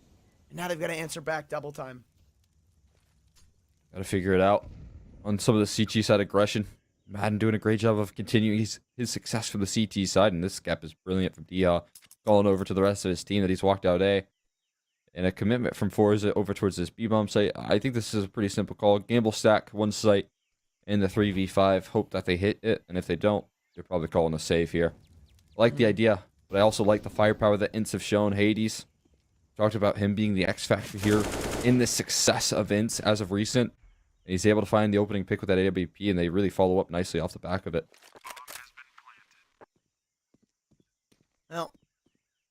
And now they've got to answer back double time. Got to figure it out on some of the CT side aggression. Madden doing a great job of continuing his success from the CT side, and this gap is brilliant from Dia, calling over to the rest of his team that he's walked out A. and a commitment from forZe over towards this B-bomb site. I think this is a pretty simple call. Gamble stack one site in the 3v5. Hope that they hit it, and if they don't, they're probably calling a save here. I like the idea, but I also like the firepower that ENCE have shown. Hades talked about him being the X factor here in the success of ENCE as of recent. And he's able to find the opening pick with that AWP, and they really follow up nicely off the back of it. Well,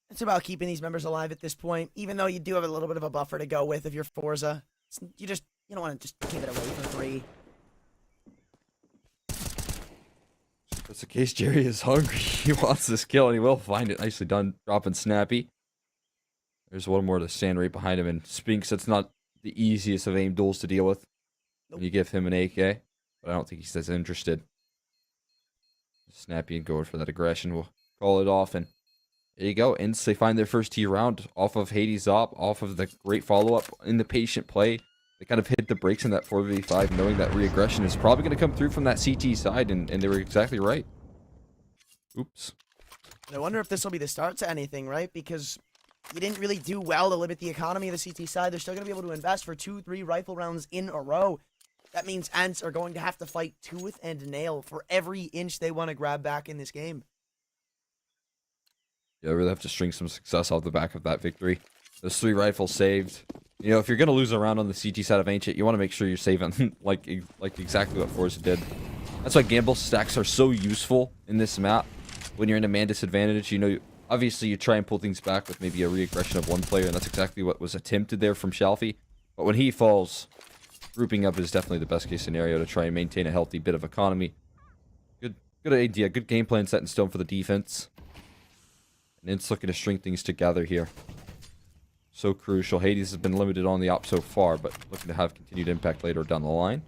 it's about keeping these members alive at this point, even though you do have a little bit of a buffer to go with if you're forZe. You don't want to just give it away for free. If that's the case, Jerry is hungry. He wants this kill, and he will find it. Nicely done, dropping Snappy. There's one more to stand right behind him, and Spinks, that's not the easiest of aim duels to deal with. Nope. When you give him an AK, but I don't think he's as interested. Snappy and going for that aggression. We'll call it off, and there you go. ENCE, they find their first T round off of Hades op, off of the great follow-up in the patient play. They kind of hit the brakes in that 4v5, knowing that re-aggression is probably going to come through from that CT side, and they were exactly right. Oops. I wonder if this will be the start to anything, right? Because you didn't really do well to limit the economy of the CT side. They're still going to be able to invest for 2-3 rifle rounds in a row. That means ENCE are going to have to fight tooth and nail for every inch they want to grab back in this game. Yeah, really have to string some success off the back of that victory. Those 3 rifles saved. You know, if you're going to lose a round on the CT side of Ancient, you want to make sure you're saving like exactly what forZe did. That's why gamble stacks are so useful in this map. When you're in a man disadvantage, you know, obviously you try and pull things back with maybe a re-aggression of one player, and that's exactly what was attempted there from Shalfie. But when he falls, grouping up is definitely the best case scenario to try and maintain a healthy bit of economy. Good idea, good game plan set in stone for the defense. And it's looking to string things together here. So crucial. Hades has been limited on the op so far, but looking to have continued impact later down the line.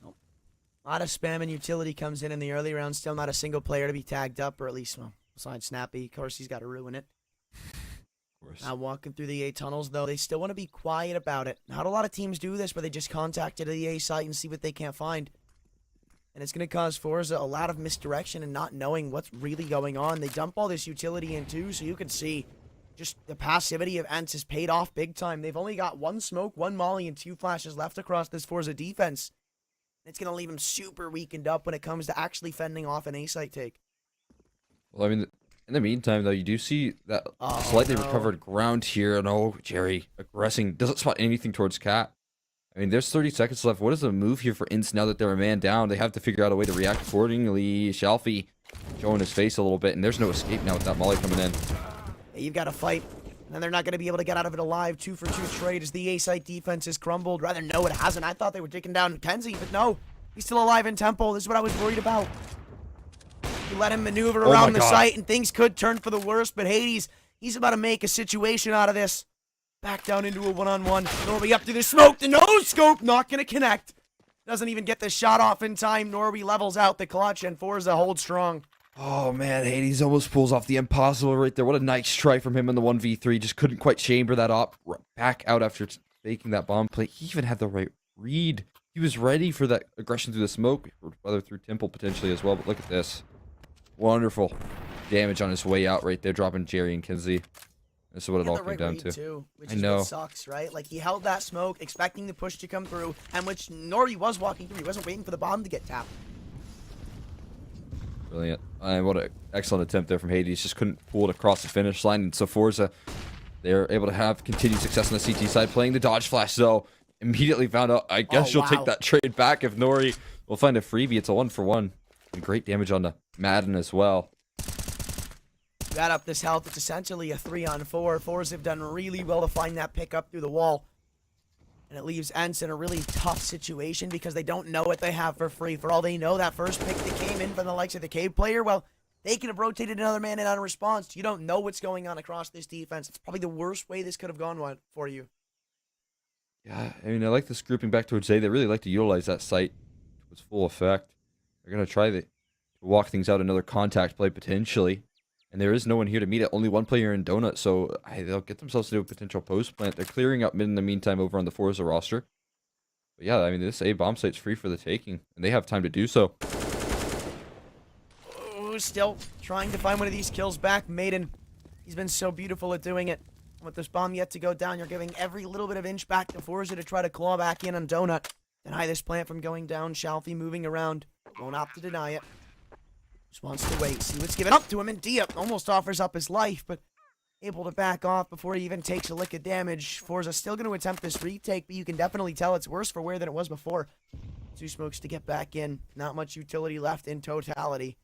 A lot of spam and utility comes in the early rounds. Still not a single player to be tagged up, or at least, well, besides Snappy. Of course, he's got to ruin it. Of course. Now walking through the A tunnels, though, they still want to be quiet about it. Not a lot of teams do this, where they just contact the A site and see what they can't find. And it's going to cause forZe a lot of misdirection and not knowing what's really going on. They dump all this utility in too, so you can see just the passivity of ENCE has paid off big time. They've only got 1 smoke, 1 molly, and 2 flashes left across this forZe defense. It's going to leave them super weakened up when it comes to actually fending off an A site take. Well, I mean, in the meantime, though, you do see that slightly recovered ground here. And oh, Jerry, aggressing. Doesn't spot anything towards Cat. I mean, there's 30 seconds left. What is the move here for ENCE now that they're a man down? They have to figure out a way to react accordingly. Shalfie showing his face a little bit, and there's no escape now with that molly coming in. Yeah, you've got to fight, and they're not going to be able to get out of it alive. 2-for-2 trade as the A-site defense has crumbled. Rather, no, it hasn't. I thought they were taking down Kenzie, but no. He's still alive in Temple. This is what I was worried about. You let him maneuver around the site, and things could turn for the worst, but Hades, he's about to make a situation out of this. Back down into a one-on-one. Norby up through the smoke. The no-scope not going to connect. Doesn't even get the shot off in time. Norby levels out the clutch, and forZe holds strong. Oh, man. Hades almost pulls off the impossible right there. What a nice try from him in the 1v3. Just couldn't quite chamber that op. Back out after making that bomb play. He even had the right read. He was ready for that aggression through the smoke, or whether through Temple potentially as well. But look at this. Wonderful damage on his way out right there, dropping Jerry and Kenzie. This is what it all came down to. Too, which is what sucks, right? Like, he held that smoke, expecting the push to come through, and which Norby was walking through. He wasn't waiting for the bomb to get tapped. Brilliant. And what an excellent attempt there from Hades. Just couldn't pull it across the finish line. And so forZe, they're able to have continued success on the CT side, playing the dodge flash. So immediately found out, I guess you'll take that trade back if Nori will find a freebie. It's a 1-for-1. And great damage on the Madden as well. You add up this health, it's essentially a 3-on-4. forZe have done really well to find that pick up through the wall. And it leaves ENCE in a really tough situation because they don't know what they have for free. For all they know, that first pick that came in from the likes of the Cave player, well, they could have rotated another man in on a response. You don't know what's going on across this defense. It's probably the worst way this could have gone for you. Yeah, I mean, I like this grouping back towards A. They really like to utilize that site to its full effect. They're going to try to walk things out, another contact play potentially. And there is no one here to meet it. Only one player in Donut, so they'll get themselves to do a potential post plant. They're clearing up mid in the meantime over on the forZe roster. But yeah, I mean, this A bomb site's free for the taking, and they have time to do so. Oh, still trying to find one of these kills back. Maiden He's been so beautiful at doing it. With this bomb yet to go down, you're giving every little bit of inch back to forZe to try to claw back in on Donut. Deny this plant from going down. Shalfie moving around. Won't opt to deny it. Just wants to wait. See what's given up to him. And Dia almost offers up his life, but able to back off before he even takes a lick of damage. forZe still going to attempt this retake, but you can definitely tell it's worse for wear than it was before. Two smokes to get back in. Not much utility left in totality.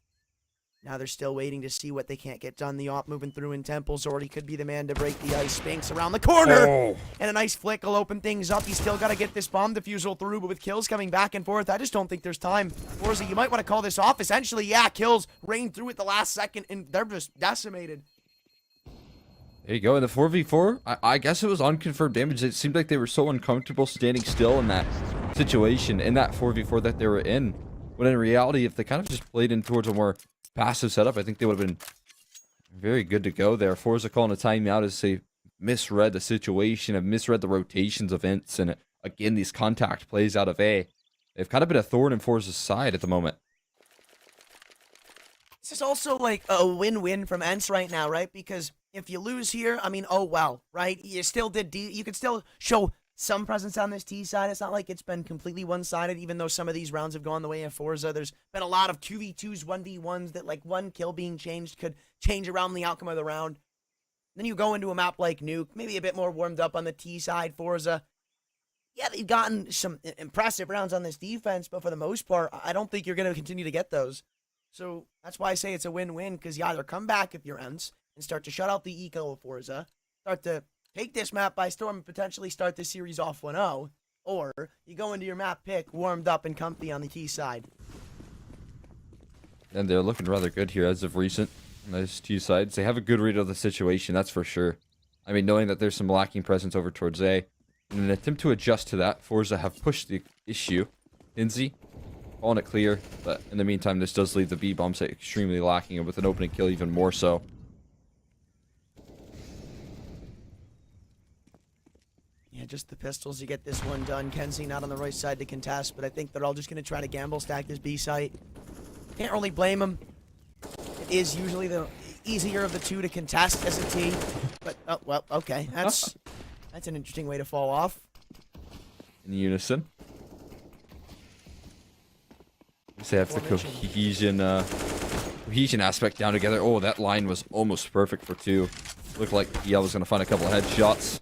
Now they're still waiting to see what they can't get done. The op moving through in Temples already could be the man to break the ice. Spinks around the corner. Oh. And a nice flick will open things up. He's still got to get this bomb defusal through, but with kills coming back and forth, I just don't think there's time. forZe, you might want to call this off. Essentially, yeah, kills rain through at the last second, and they're just decimated. There you go. In the 4v4, I guess it was unconfirmed damage. It seemed like they were so uncomfortable standing still in that situation, in that 4v4 that they were in. When in reality, if they kind of just played in towards a more passive setup, I think they would have been very good to go there. forZe calling a timeout as they misread the situation, have misread the rotations of ENCE, and again, these contact plays out of A. They've kind of been a thorn in forZe's side at the moment. This is also like a win-win from ENCE right now, right? Because if you lose here, I mean, oh well, right? You still did you could still show some presence on this T side. It's not like it's been completely one-sided, even though some of these rounds have gone the way of forZe. There's been a lot of 2v2s, 1v1s that, like, one kill being changed could change around the outcome of the round. Then you go into a map like Nuke, maybe a bit more warmed up on the T side. forZe, yeah, they've gotten some impressive rounds on this defense, but for the most part, I don't think you're going to continue to get those. So that's why I say it's a win-win, because you either come back if you're ENCE and start to shut out the eco of forZe, start to take this map by storm and potentially start this series off 1-0, or you go into your map pick warmed up and comfy on the T side. And they're looking rather good here as of recent. Those two sides, they have a good read of the situation, that's for sure. I mean, knowing that there's some lacking presence over towards A, in an attempt to adjust to that, forZe have pushed the issue. ENCE calling it clear, but in the meantime, this does leave the B bomb site extremely lacking, and with an opening kill even more so. Yeah, just the pistols. You get this one done. Kenzie not on the right side to contest, but I think they're all just going to try to gamble stack this B site. Can't really blame them. It is usually the easier of the two to contest as a T, but, oh, well, okay. That's an interesting way to fall off. In unison. They have the cohesion aspect down together. Oh, that line was almost perfect for two. Looked like EL was going to find a couple of headshots.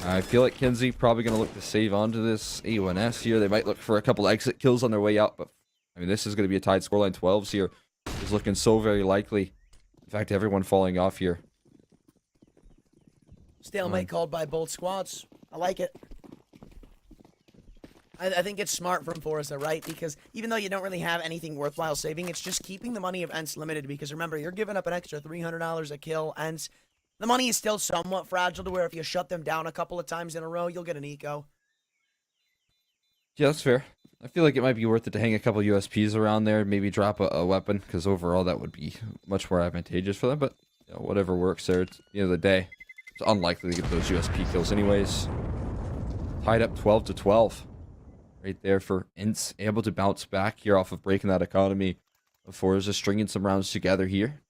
I feel like Kenzie probably going to look to save onto this A1S here. They might look for a couple exit kills on their way out, but I mean, this is going to be a tied scoreline. 12s here is looking so very likely. In fact, everyone falling off here. Stalemate called by both squads. I like it. I think it's smart from forZe, right? Because even though you don't really have anything worthwhile saving, it's just keeping the money of ENCE limited. Because remember, you're giving up an extra $300 a kill. ENCE, the money is still somewhat fragile to where if you shut them down a couple of times in a row, you'll get an eco. Yeah, that's fair. I feel like it might be worth it to hang a couple USPs around there, maybe drop a weapon, because overall that would be much more advantageous for them. But you know, whatever works there. At the end of the day, it's unlikely to get those USP kills anyways. Tied up 12-12. Right there for ENCE, able to bounce back here off of breaking that economy of forZe, stringing some rounds together here.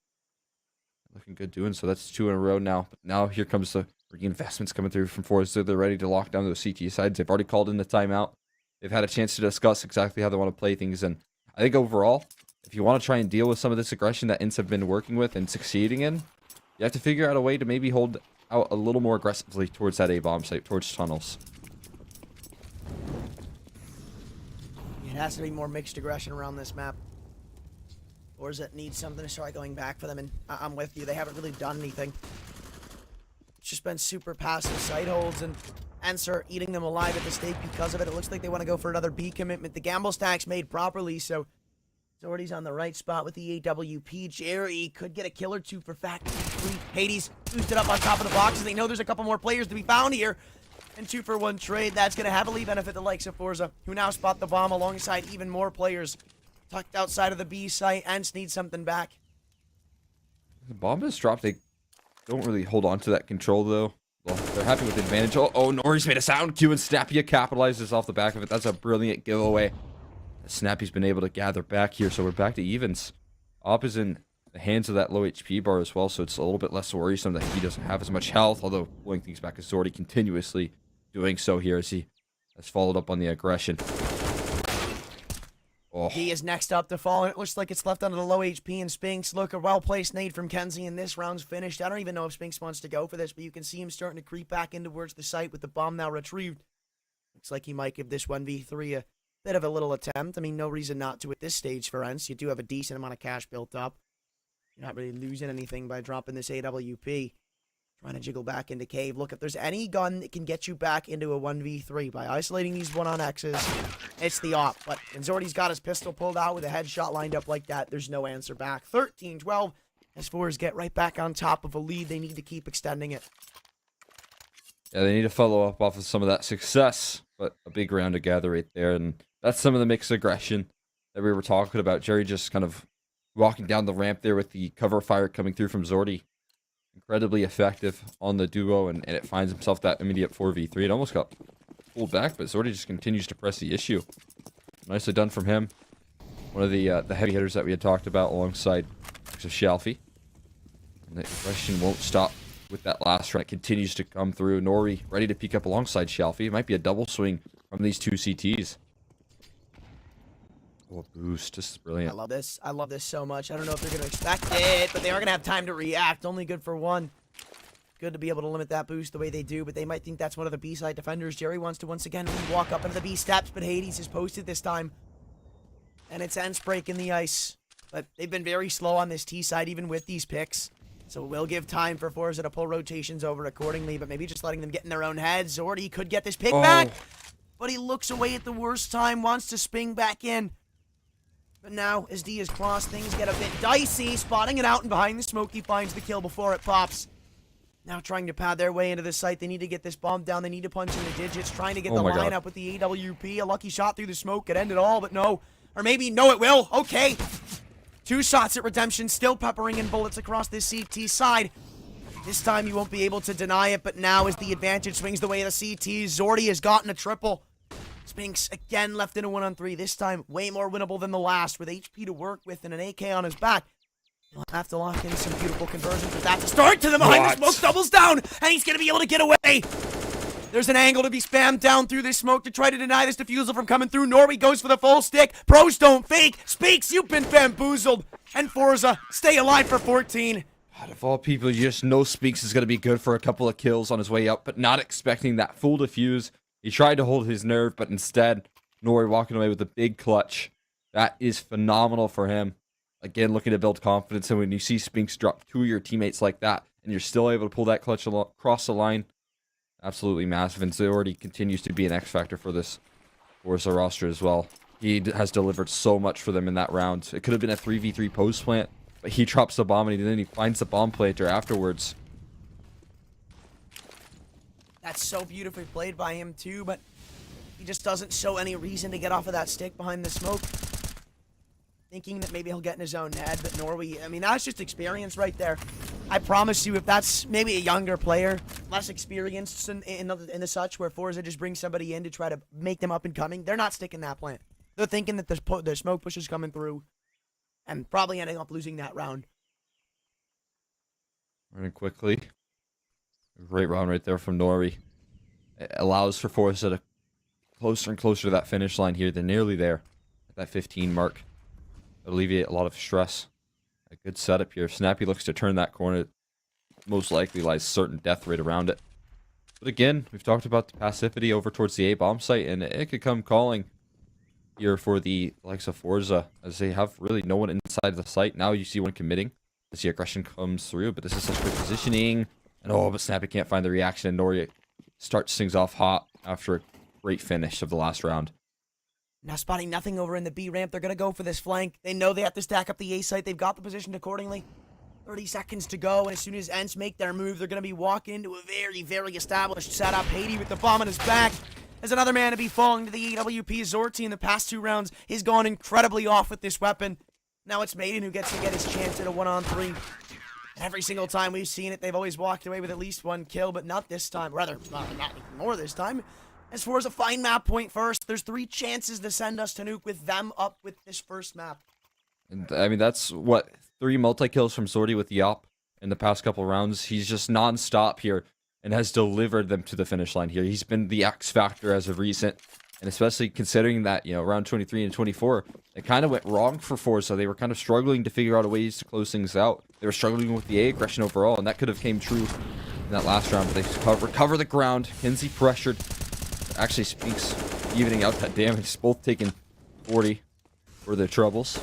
Looking good doing so. That's 2 in a row now. But now here comes the reinvestments coming through from forZe. They're ready to lock down those CT sides. They've already called in the timeout. They've had a chance to discuss exactly how they want to play things. And I think overall, if you want to try and deal with some of this aggression that ENCE have been working with and succeeding in, you have to figure out a way to maybe hold out a little more aggressively towards that A-bomb site, towards tunnels. It has to be more mixed aggression around this map. Or does it need something to start going back for them? And I'm with you. They haven't really done anything. It's just been super passive site holds, and ENCE are eating them alive at the stake because of it. It looks like they want to go for another B commitment. The gamble stack's made properly, so Doherty's on the right spot with the AWP. Jerry could get a kill or two for Factory 3. Hades boosted up on top of the boxes. They know there's a couple more players to be found here. And 2-for-1 trade, that's going to heavily benefit the likes of forZe, who now spot the bomb alongside even more players tucked outside of the B site. ENCE needs something back. The bomb is dropped. They don't really hold on to that control, though. Well, they're happy with the advantage. Oh, Nori's made a sound cue, and Snappy capitalizes off the back of it. That's a brilliant giveaway. Snappy's been able to gather back here, so we're back to evens. Op is in the hands of that low HP bar as well, so it's a little bit less worrisome that he doesn't have as much health, although pulling things back is already continuously doing so here as he has followed up on the aggression. Oh. He is next up to fall, and it looks like it's left under the low HP, and Spinks, look, a well-placed nade from Kenzie, and this round's finished. I don't even know if Spinks wants to go for this, but you can see him starting to creep back in towards the site with the bomb now retrieved. Looks like he might give this 1v3 a bit of a little attempt. I mean, no reason not to at this stage for ENCE. You do have a decent amount of cash built up. You're not really losing anything by dropping this AWP. Trying to jiggle back into cave. Look, if there's any gun that can get you back into a 1v3 by isolating these 1-on-X's, it's the op. But when Zordy's got his pistol pulled out with a headshot lined up like that, there's no answer back. 13-12. As forZe get right back on top of a lead, they need to keep extending it. Yeah, they need to follow up off of some of that success, but a big round to gather right there, and that's some of the mixed aggression that we were talking about. Jerry just kind of walking down the ramp there with the cover fire coming through from Zordy. Incredibly effective on the duo, and it finds himself that immediate 4v3. It almost got pulled back, but Zordy just continues to press the issue. Nicely done from him. One of the heavy hitters that we had talked about alongside Shalfie. And the aggression won't stop with that last round. It continues to come through. Nori ready to peek up alongside Shalfie. It might be a double swing from these two CTs. Oh, boost. This is brilliant. I love this. I love this so much. I don't know if they're going to expect it, but they are going to have time to react. Only good for one. Good to be able to limit that boost the way they do, but they might think that's one of the B-side defenders. Jerry wants to once again walk up into the B steps, but Hades is posted this time. And it's ENCE breaking the ice. But they've been very slow on this T side, even with these picks. So we'll give time for forZe to pull rotations over accordingly, but maybe just letting them get in their own heads. Zordy could get this pick back, but he looks away at the worst time, wants to spin back in. But now, as D is crossed, things get a bit dicey. Spotting it out, and behind the smoke, he finds the kill before it pops. Now trying to pad their way into the site. They need to get this bomb down. They need to punch in the digits. Trying to get the lineup with the AWP. A lucky shot through the smoke could end it all, but no. Or maybe, no, it will. Okay. 2 shots at Redemption, still peppering in bullets across this CT side. This time you won't be able to deny it, but now as the advantage swings the way of the CT, Zordy has gotten a triple. Spinks again left in a 1-on-3, this time way more winnable than the last, with HP to work with and an AK on his back. He'll have to lock in some beautiful conversions, but that's a start to the behind the smoke, doubles down, and he's going to be able to get away. There's an angle to be spammed down through this smoke to try to deny this defusal from coming through. Norby goes for the full stick. Pros don't fake. Spinks, you've been bamboozled. And forZe, stay alive for 14. God, of all people, you just know Spinks is going to be good for a couple of kills on his way up, but not expecting that full defuse. He tried to hold his nerve, but instead, Nori walking away with a big clutch. That is phenomenal for him. Again, looking to build confidence, and when you see Spinks drop 2 of your teammates like that, and you're still able to pull that clutch across the line, absolutely massive, and Zordy continues to be an X factor for this forZe roster as well. He has delivered so much for them in that round. It could have been a 3v3 post plant, but he drops the bomb, and then he finds the bomb planter afterwards. That's so beautifully played by him too, but he just doesn't show any reason to get off of that stick behind the smoke. Thinking that maybe he'll get in his own head, but Norway, I mean, that's just experience right there. I promise you, if that's maybe a younger player, less experienced in the such, where forZe just brings somebody in to try to make them up and coming, they're not sticking that plant. They're thinking that the smoke push is coming through, and probably ending up losing that round. Running quickly. Great round right there from Nori. It allows for forZe to closer and closer to that finish line here. They're nearly there at that 15 mark. Alleviate a lot of stress. A good setup here. Snappy looks to turn that corner. Most likely lies certain death rate around it. But again, we've talked about the passivity over towards the A bomb site, and it could come calling here for the likes of forZe, as they have really no one inside the site. Now you see one committing as the aggression comes through, but this is such good positioning. And oh, but Snappy can't find the reaction, and Nori starts things off hot after a great finish of the last round. Now spotting nothing over in the B ramp, they're going to go for this flank. They know they have to stack up the A site. They've got the position accordingly. 30 seconds to go, and as soon as ENCE make their move, they're going to be walking into a very, very established setup. Hades with the bomb on his back. As another man to be falling to the AWP, Zorty in the past 2 rounds has gone incredibly off with this weapon. Now it's Maiden who gets to get his chance at a 1-on-3. Every single time we've seen it, they've always walked away with at least 1 kill, but not this time. Rather, not even more this time. As far as a fine map point first, there's 3 chances to send us to Nuke with them up with this first map. And I mean, that's what 3 multi-kills from Sorty with the op in the past couple rounds. He's just non-stop here and has delivered them to the finish line here. He's been the X factor as of recent, and especially considering that, you know, round 23 and 24, it kind of went wrong for forZe. They were kind of struggling to figure out ways to close things out. They were struggling with the A aggression overall, and that could have came true in that last round, but they recover the ground. Kinsey pressured. Actually speaks evening out that damage. Both taking 40 for their troubles.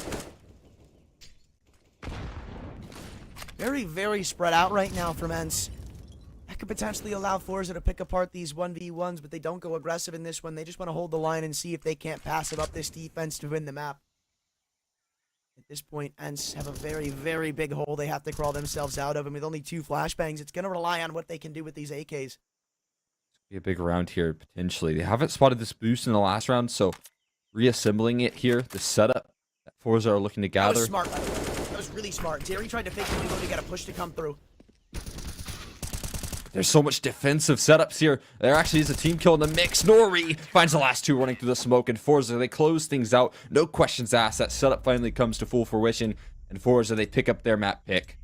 Very, very spread out right now from ENCE. That could potentially allow forZe to pick apart these 1v1s, but they don't go aggressive in this one. They just want to hold the line and see if they can't pass it up this defense to win the map. At this point, ENCE have a very, very big hole they have to crawl themselves out of, and with only 2 flashbangs, it's going to rely on what they can do with these AKs. Be a big round here, potentially. They haven't spotted this boost in the last round, so reassembling it here, the setup that forZe are looking to gather. That was smart, by the way. That was really smart. Jerry tried to fake the reload to get a push to come through. There's so much defensive setups here. There actually is a team kill in the mix. Nori finds the last 2 running through the smoke, and forZe, they close things out. No questions asked. That setup finally comes to full fruition, and forZe, they pick up their map pick.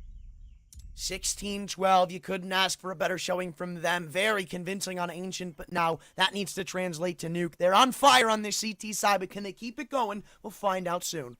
16-12. You couldn't ask for a better showing from them. Very convincing on Ancient, but now that needs to translate to Nuke. They're on fire on this CT side, but can they keep it going? We'll find out soon.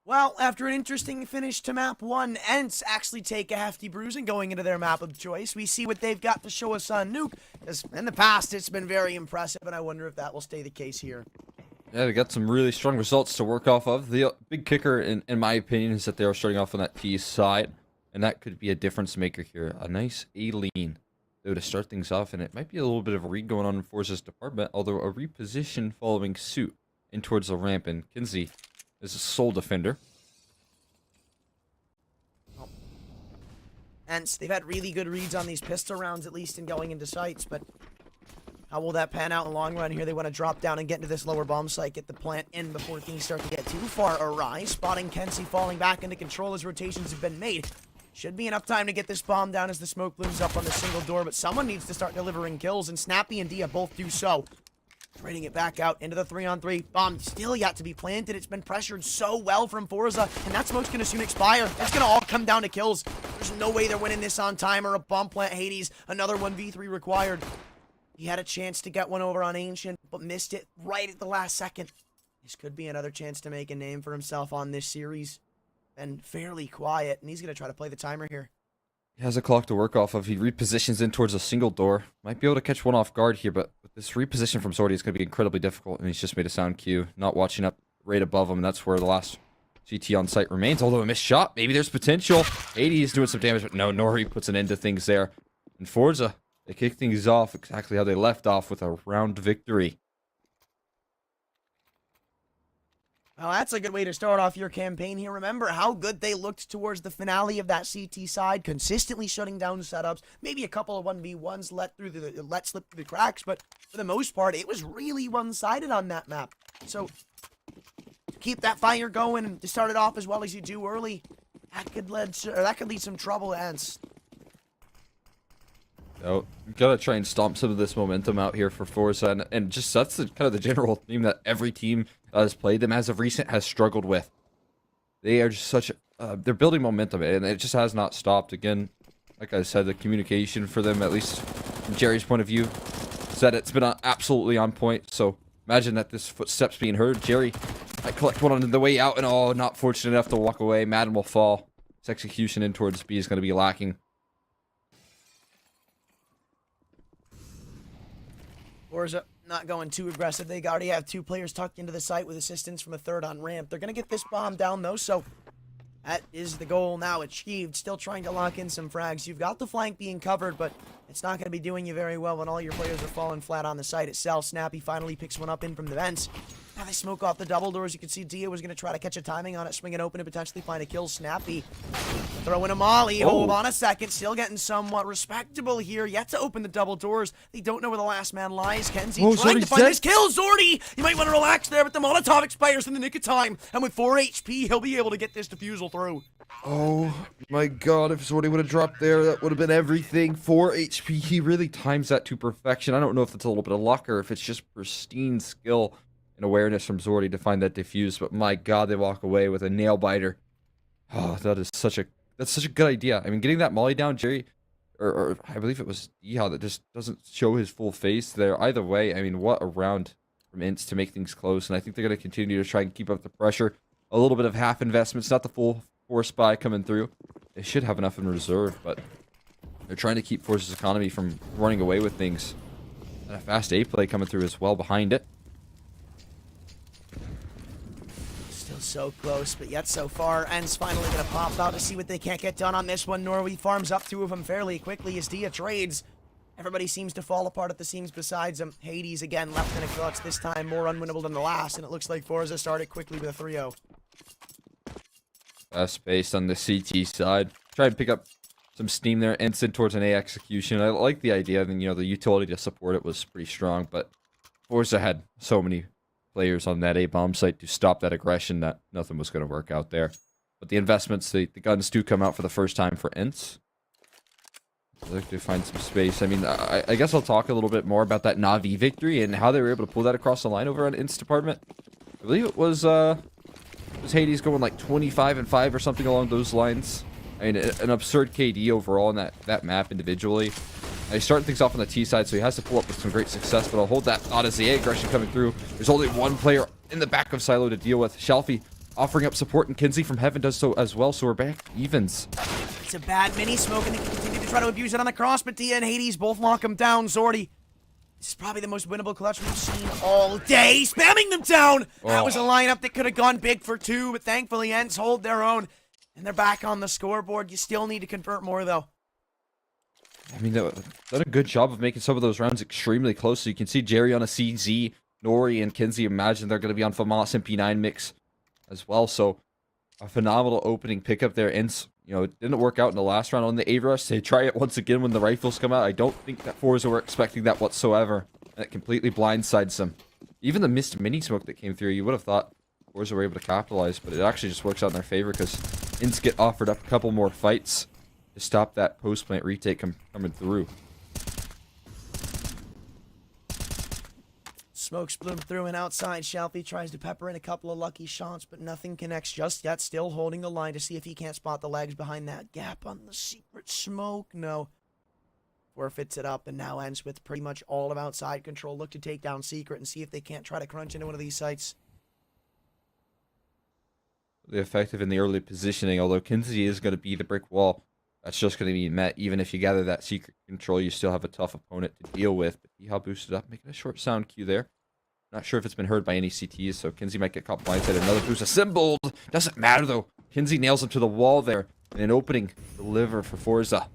Well, after an interesting finish to map 1, ENCE actually take a hefty bruising going into their map of choice. We see what they've got to show us on Nuke, because in the past it's been very impressive, and I wonder if that will stay the case here. Yeah, they got some really strong results to work off of. The big kicker, in my opinion, is that they are starting off on that T side, and that could be a difference maker here. A nice A lean, though, to start things off, and it might be a little bit of a read going on in forZe's department, although a reposition following suit in towards the ramp, and Kinsey is a sole defender. ENCE, they've had really good reads on these pistol rounds, at least in going into sites, but how will that pan out in the long run here? They want to drop down and get into this lower bomb site, get the plant in before things start to get too far awry. Spotting Kinsey falling back into control as rotations have been made. Should be enough time to get this bomb down as the smoke blooms up on the single door, but someone needs to start delivering kills, and Snappy and Dia both do so. Trading it back out into the 3-on-3. Bomb still yet to be planted. It's been pressured so well from forZe, and that smoke's going to soon expire. It's going to all come down to kills. There's no way they're winning this on time or a bomb plant. Hades, another 1v3 required. He had a chance to get one over on Ancient, but missed it right at the last second. This could be another chance to make a name for himself on this series. And fairly quiet, and he's going to try to play the timer here. He has a clock to work off of. He repositions in towards a single door. Might be able to catch one off guard here, but with this reposition from zordi, it's going to be incredibly difficult. And he's just made a sound cue, not watching up right above him. And that's where the last CT on site remains. Although a missed shot, maybe there's potential. 80 is doing some damage, but no, Nori puts an end to things there. And forZe, they kick things off exactly how they left off with a round victory. Well, that's a good way to start off your campaign here. Remember how good they looked towards the finale of that CT side, consistently shutting down setups. Maybe a couple of 1v1s let slip through the cracks, but for the most part, it was really one-sided on that map. So keep that fire going and to start it off as well as you do early. That could lead some trouble to ENCE. Oh, gotta try and stomp some of this momentum out here for forZe, and just that's kind of the general theme that every team that has played them as of recent has struggled with. They are just such they're building momentum, and it just has not stopped. Again, like I said, the communication for them, at least from Jerry's point of view, said it's been absolutely on point. So imagine that this footsteps being heard. Jerry might collect one on the way out, and oh, not fortunate enough to walk away. Madden will fall. His execution in towards B is going to be lacking. forZe not going too aggressive. They already have 2 players tucked into the site with assistance from a third on ramp. They're going to get this bomb down, though, so that is the goal now achieved. Still trying to lock in some frags. You've got the flank being covered, but it's not going to be doing you very well when all your players are falling flat on the site itself. Snappy finally picks one up in from the vents. Now they smoke off the double doors. You can see Dia was going to try to catch a timing on it, swing it open, and potentially find a kill. Snappy throw in a molly. Hold on a second. Still getting somewhat respectable here. Yet to open the double doors. They don't know where the last man lies. Kenzie trying to find this kill. zordi! You might want to relax there, but the Molotov expires in the nick of time. And with 4 HP, he'll be able to get this defusal through. Oh my god, if zordi would have dropped there, that would have been everything. 4 HP. He really times that to perfection. I don't know if it's a little bit of luck or if it's just pristine skill and awareness from zordi to find that defuse, but my god, they walk away with a nail biter. Oh, that's such a good idea. I mean, getting that molly down, Jerry, or I believe it was Yeehaw that just doesn't show his full face there. Either way, I mean, what a round from ENCE to make things close, and I think they're going to continue to try and keep up the pressure. A little bit of half investments, not the full force buy coming through. They should have enough in reserve, but they're trying to keep forZe's economy from running away with things. And a fast A play coming through as well behind it. So close, but yet so far. ENCE finally gonna pop out to see what they can't get done on this one. Norway farms up 2 of them fairly quickly as Dia trades. Everybody seems to fall apart at the seams besides him. Hades again left in a clutch, this time more unwinnable than the last, and it looks like forZe started quickly with a 3-0. Fast pace on the CT side. Try and pick up some steam there. ENCE towards an A execution. I like the idea, and you know, the utility to support it was pretty strong, but forZe had so many players on that A bomb site to stop that aggression that nothing was going to work out there. But the investments, the guns do come out for the first time for ENCE. I'd like to find some space. I mean, I guess I'll talk a little bit more about that Na'Vi victory and how they were able to pull that across the line over on ENCE department. I believe it was Hades going like 25-5 or something along those lines. I mean, an absurd KD overall in that map individually. He's starting things off on the T side, so he has to pull up with some great success, but I'll hold that thought as the A aggression coming through. There's only one player in the back of Silo to deal with. Shalfie offering up support, and Kinsey from Heaven does so as well, so we're back evens. It's a bad mini smoke, and they can continue to try to abuse it on the cross, but Dia and Hades both lock him down. Zordy, this is probably the most winnable clutch we've seen all day. Spamming them down! That was a lineup that could have gone big for 2, but thankfully ENCE hold their own, and they're back on the scoreboard. You still need to convert more, though. I mean, they've done a good job of making some of those rounds extremely close. So you can see Jerry on a CZ, Nori and Kinsey, imagine they're going to be on FAMAS and P9 mix as well. So a phenomenal opening pickup there. ENCE, it didn't work out in the last round on the A-Rush. They try it once again when the rifles come out. I don't think that forZe were expecting that whatsoever. And it completely blindsides them. Even the missed mini smoke that came through, you would have thought forZe were able to capitalize, but it actually just works out in their favor because ENCE get offered up a couple more fights to stop that post-plant retake coming through. Smokes bloom through and outside. Shelfie tries to pepper in a couple of lucky shots, but nothing connects just yet. Still holding the line to see if he can't spot the legs behind that gap on the secret smoke. No. Forfeits it up, and now ENCE with pretty much all of outside control. Look to take down Secret and see if they can't try to crunch into one of these sites. Really effective in the early positioning, although Kinsey is going to be the brick wall. That's just going to be met. Even if you gather that secret control, you still have a tough opponent to deal with. But Ehal boosted up, making a short sound cue there. Not sure if it's been heard by any CTs, so Kinsey might get caught blindsided. Another boost assembled. Doesn't matter, though. Kinsey nails him to the wall there. And an opening deliver for forZe.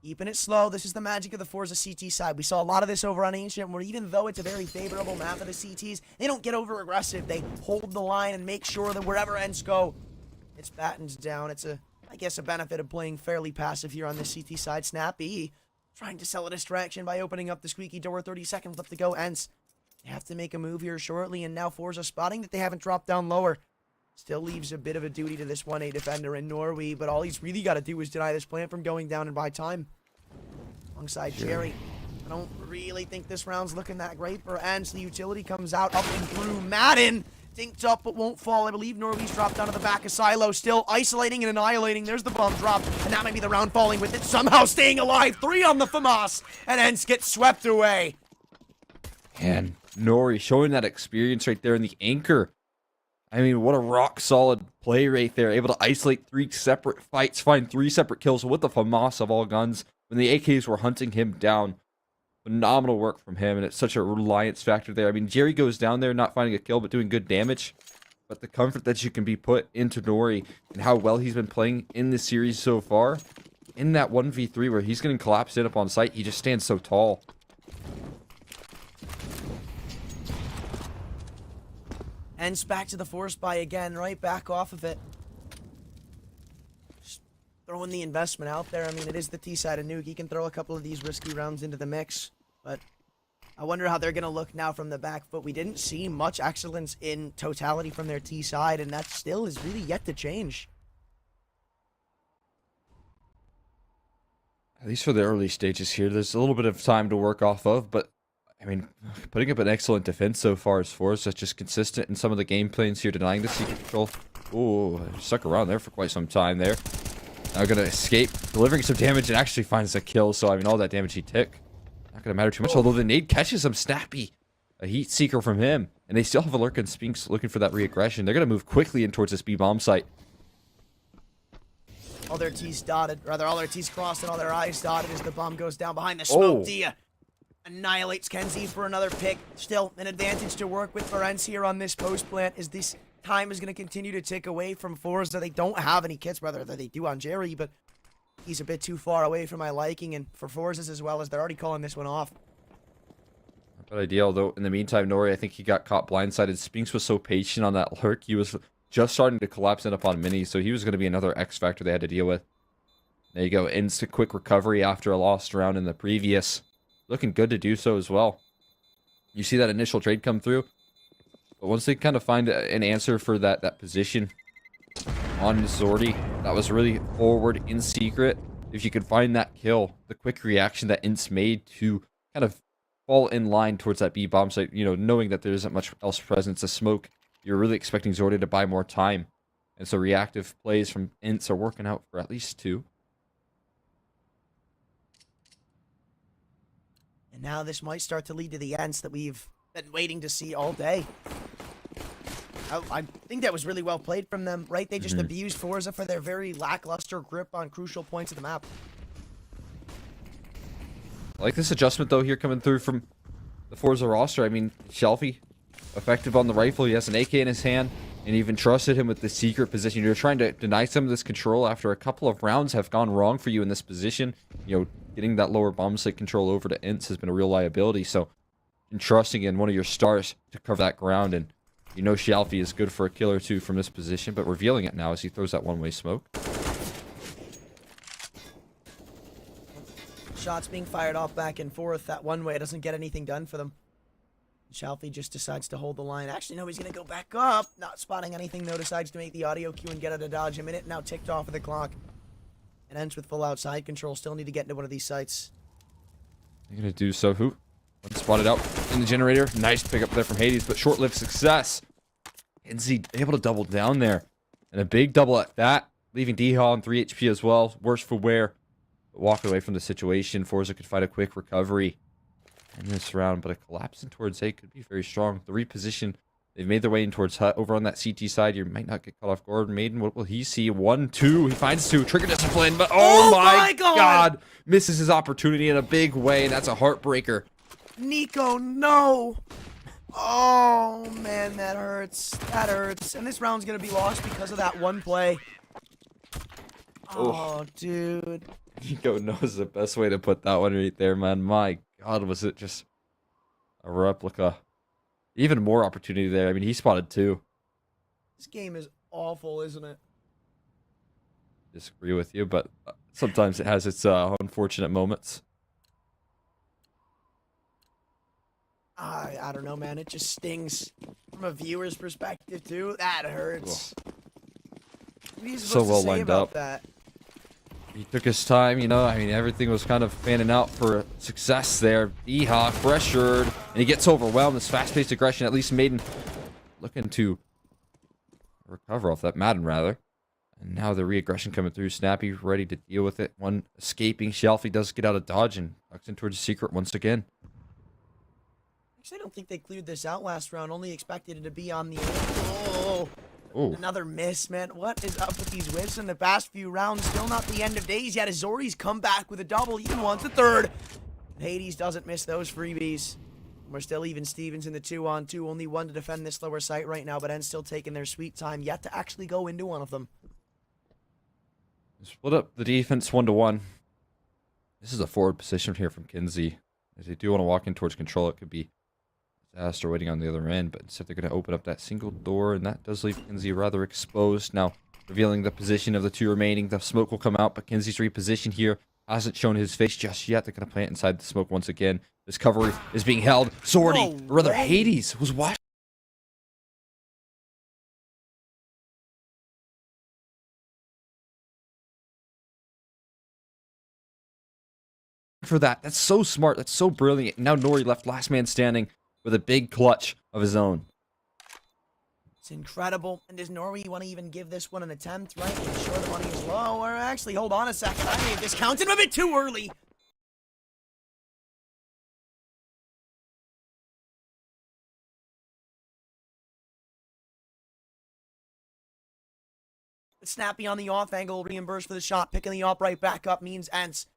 Keeping it slow. This is the magic of the forZe CT side. We saw a lot of this over on Ancient, where even though it's a very favorable map for the CTs, they don't get over aggressive. They hold the line and make sure that wherever ENCE go, it's battened down. It's I guess, a benefit of playing fairly passive here on the CT side. Snappy trying to sell a distraction by opening up the squeaky door. 30 seconds left to go. ENCE, they have to make a move here shortly, and now forZe spotting that they haven't dropped down lower. Still leaves a bit of a duty to this 1A defender in Norway, but all he's really got to do is deny this plant from going down and buy time. Alongside Jerry. I don't really think this round's looking that great for ENCE. The utility comes out up and through. Madden dinked up but won't fall. I believe Norway's dropped down to the back of Silo, still isolating and annihilating. There's the bomb drop, and that might be the round falling with it. Somehow staying alive. 3 on the FAMAS, and ENCE gets swept away. And Nori showing that experience right there in the anchor. I mean, what a rock-solid play right there. Able to isolate 3 separate fights, find 3 separate kills with the FAMAS of all guns when the AKs were hunting him down. Phenomenal work from him, and it's such a reliance factor there. I mean, Jerry goes down there not finding a kill, but doing good damage. But the comfort that you can be put into Nori and how well he's been playing in this series so far, in that 1v3 where he's getting collapsed in up on site, he just stands so tall. ENCE back to the force buy again, right back off of it. Just throwing the investment out there. I mean, it is the T side of Nuke. He can throw a couple of these risky rounds into the mix, but I wonder how they're going to look now from the back foot. We didn't see much excellence in totality from their T side, and that still is really yet to change. At least for the early stages here, there's a little bit of time to work off of, but I mean, putting up an excellent defense so far as forZe. That's just consistent in some of the game plans here, denying the secret control. Ooh, stuck around there for quite some time there. Now gonna escape, delivering some damage, and actually finds a kill. So, I mean, all that damage he took, not gonna matter too much. Although the nade catches him, Snappy. A heat seeker from him. And they still have a lurk and Spinks looking for that re-aggression. They're gonna move quickly in towards this B-bomb site. All their T's dotted, rather all their T's crossed and all their I's dotted as the bomb goes down behind the smoke. Dia annihilates Kenzie for another pick. Still an advantage to work with for ENCE here on this post plant, as this time is going to continue to tick away from forZe. They don't have any kits, rather that they do on Jerry, but he's a bit too far away for my liking, and for forZe as well, as they're already calling this one off. Not bad idea, although in the meantime, Nori, I think he got caught blindsided. Spinks was so patient on that lurk. He was just starting to collapse in upon Mini, so he was going to be another X factor they had to deal with. There you go, instant quick recovery after a lost round in the previous. Looking good to do so as well. You see that initial trade come through, but once they kind of find an answer for that position on Zordy, that was really forward in secret. If you could find that kill, the quick reaction that ENCE made to kind of fall in line towards that B bomb site, you know, knowing that there isn't much else present to smoke, you're really expecting Zordy to buy more time. And so reactive plays from ENCE are working out for at least 2. And now this might start to lead to the ENCE that we've been waiting to see all day. I think that was really well played from them, right? They just abused forZe for their very lackluster grip on crucial points of the map. I like this adjustment, though, here coming through from the forZe roster. I mean, Shelfie, effective on the rifle. He has an AK in his hand, and even trusted him with the secret position. You're trying to deny some of this control after a couple of rounds have gone wrong for you in this position. You know, getting that lower bomb site control over to ENCE has been a real liability. So, entrusting in one of your stars to cover that ground, and you know Shelfie is good for a kill or two from this position, but revealing it now as he throws that one-way smoke. Shots being fired off back and forth. That one way doesn't get anything done for them. Shelfie just decides to hold the line. Actually, no, he's going to go back up. Not spotting anything, though. Decides to make the audio cue and get out of dodge. A minute now ticked off of the clock. It ends with full outside control. Still need to get into one of these sites. They're going to do so. Who? One spotted out in the generator. Nice pickup there from Hades, but short-lived success. ENCE able to double down there. And a big double at that, leaving D-Hall on 3 HP as well. Worse for wear. But walking away from the situation, forZe could find a quick recovery in this round, but a collapse in towards A could be very strong. The reposition, they've made their way in towards Hut. Over on that CT side, you might not get caught off guard. Maiden, what will he see? 1, 2, he finds 2. Trigger discipline, but oh my God! Misses his opportunity in a big way. That's a heartbreaker. Nico, no! Oh, man, that hurts. That hurts. And this round's gonna be lost because of that one play. Oh, dude. Nico knows the best way to put that one right there, man. My God, was it just a replica? Even more opportunity there. I mean, he spotted 2. This game is awful, isn't it? Disagree with you, but sometimes it has its unfortunate moments. I don't know, man. It just stings from a viewer's perspective, too. That hurts. What are you supposed So well to say lined about up. that? He took his time, you know. I mean, everything was kind of fanning out for success there. E-Hawk pressured, and he gets overwhelmed. This fast-paced aggression, at least Maiden looking to recover off that. Madden, rather. And now the re-aggression coming through. Snappy ready to deal with it. One escaping. Shelfie does get out of dodge and ducks in towards the secret once again. Actually, I don't think they cleared this out last round. Only expected it to be on the... Oh! Ooh. Another miss, man. What is up with these whiffs in the past few rounds? Still not the end of days yet. Azori's come back with a double. Even wants a third. Hades doesn't miss those freebies. We're still even Stevens in the 2-on-2. Only one to defend this lower site right now, but ENCE still taking their sweet time yet to actually go into one of them. Split up the defense 1-to-1. This is a forward position here from Kinsey. If they do want to walk in towards control, it could be disaster waiting on the other end, but instead they're going to open up that single door, and that does leave Kinsey rather exposed. Now, revealing the position of the 2 remaining. The smoke will come out, but Kinsey's repositioned here. Hasn't shown his face just yet. They're going to plant inside the smoke once again. This cover is being held. Sortie, or rather Hades, was watching for that. That's so smart. That's so brilliant. Now Nori left last man standing with a big clutch of his own. It's incredible. And does Norway want to even give this one an attempt, right? Make sure the money is low. Or actually, hold on a second. I may have discounted him a bit too early. Snappy on the off angle, reimbursed for the shot. Picking the op right back up means ENCE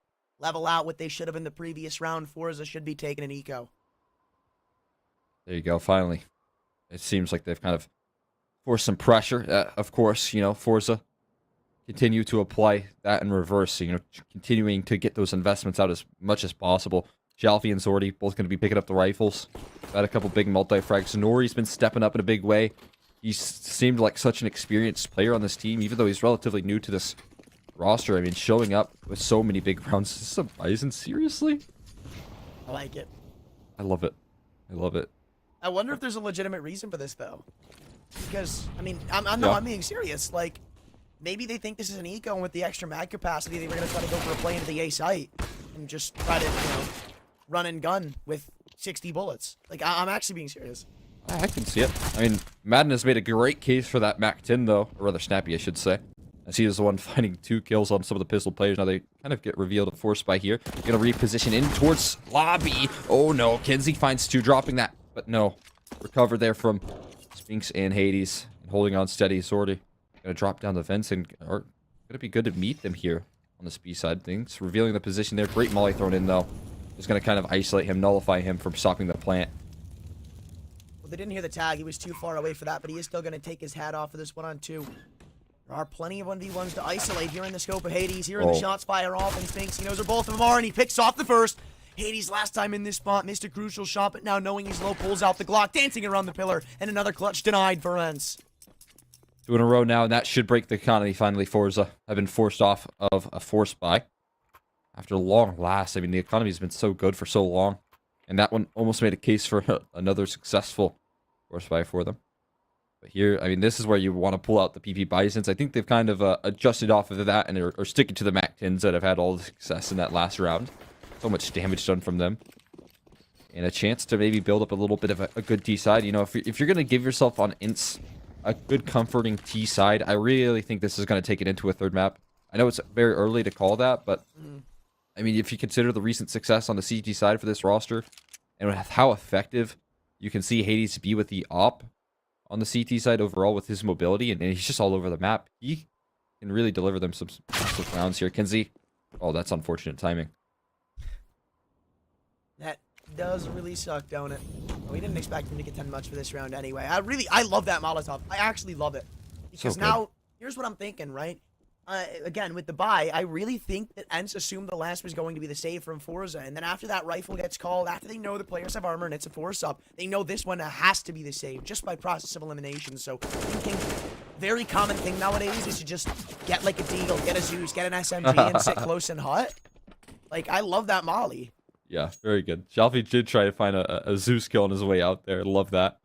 level out what they should have in the previous round. forZe should be taking an eco. There you go, finally. It seems like they've kind of forced some pressure. Of course, you know, forZe continue to apply that in reverse. You know, continuing to get those investments out as much as possible. Shelfie and Zordy both going to be picking up the rifles. Got a couple big multi-frags. Nori's been stepping up in a big way. He seemed like such an experienced player on this team, even though he's relatively new to this roster. I mean, showing up with so many big rounds. Is this a Bison? Seriously? I like it. I love it. I love it. I wonder if there's a legitimate reason for this, though. Because, I mean, I'm being serious. Like, maybe they think this is an eco, and with the extra mag capacity, they were going to try to go for a play into the A site and just try to, you know, run and gun with 60 bullets. Like, I'm actually being serious. I can see it. I mean, Madden has made a great case for that MAC-10, though. Or rather, Snappy, I should say. As he is the one finding 2 kills on some of the pistol players. Now they kind of get revealed a force by here. Gonna reposition in towards lobby. Oh no, Kinsey finds 2, dropping that but no. Recover there from Spinks and Hades. And holding on steady. Sorty gonna drop down the fence and are gonna be good to meet them here on the speed side of things. Revealing the position there. Great molly thrown in though. Just gonna kind of isolate him, nullify him from stopping the plant. Well, they didn't hear the tag. He was too far away for that, but he is still going to take his hat off for this 1-on-2. There are plenty of 1v1s to isolate here in the scope of Hades. Here are the shots fire off, and Spinks, he knows where both of them are, and he picks off the first. Hades last time in this spot missed a crucial shot, but now knowing he's low, pulls out the Glock, dancing around the pillar, and another clutch denied for ENCE. 2 in a row now, and that should break the economy finally. forZe have been forced off of a force buy. After long last, I mean, the economy's been so good for so long. And that one almost made a case for another successful force buy for them. But here, I mean, this is where you want to pull out the PP Bisons. I think they've kind of adjusted off of that and are sticking to the MAC-10s that have had all the success in that last round. So much damage done from them. And a chance to maybe build up a little bit of a good T side. You know, if you're going to give yourself on ENCE a good comforting T side, I really think this is going to take it into a third map. I know it's very early to call that, but... I mean, if you consider the recent success on the CG side for this roster, and how effective you can see Hades be with the op on the CT side overall with his mobility, and he's just all over the map, he can really deliver them some rounds here. Kenzie, oh, that's unfortunate timing. That does really suck, don't it? We didn't expect him to get 10 much for this round anyway. I love that Molotov. I actually love it. Because now, here's what I'm thinking, right? Again, with the buy, I really think that ENCE assumed the last was going to be the save from forZe, and then after that rifle gets called, after they know the players have armor and it's a force up, they know this one has to be the save, just by process of elimination. So, thinking, very common thing nowadays is to just get like a Deagle, get a Zeus, get an SMG, and sit close and hot. Like, I love that molly. Yeah, very good. Shalfie did try to find a Zeus kill on his way out there. Love that.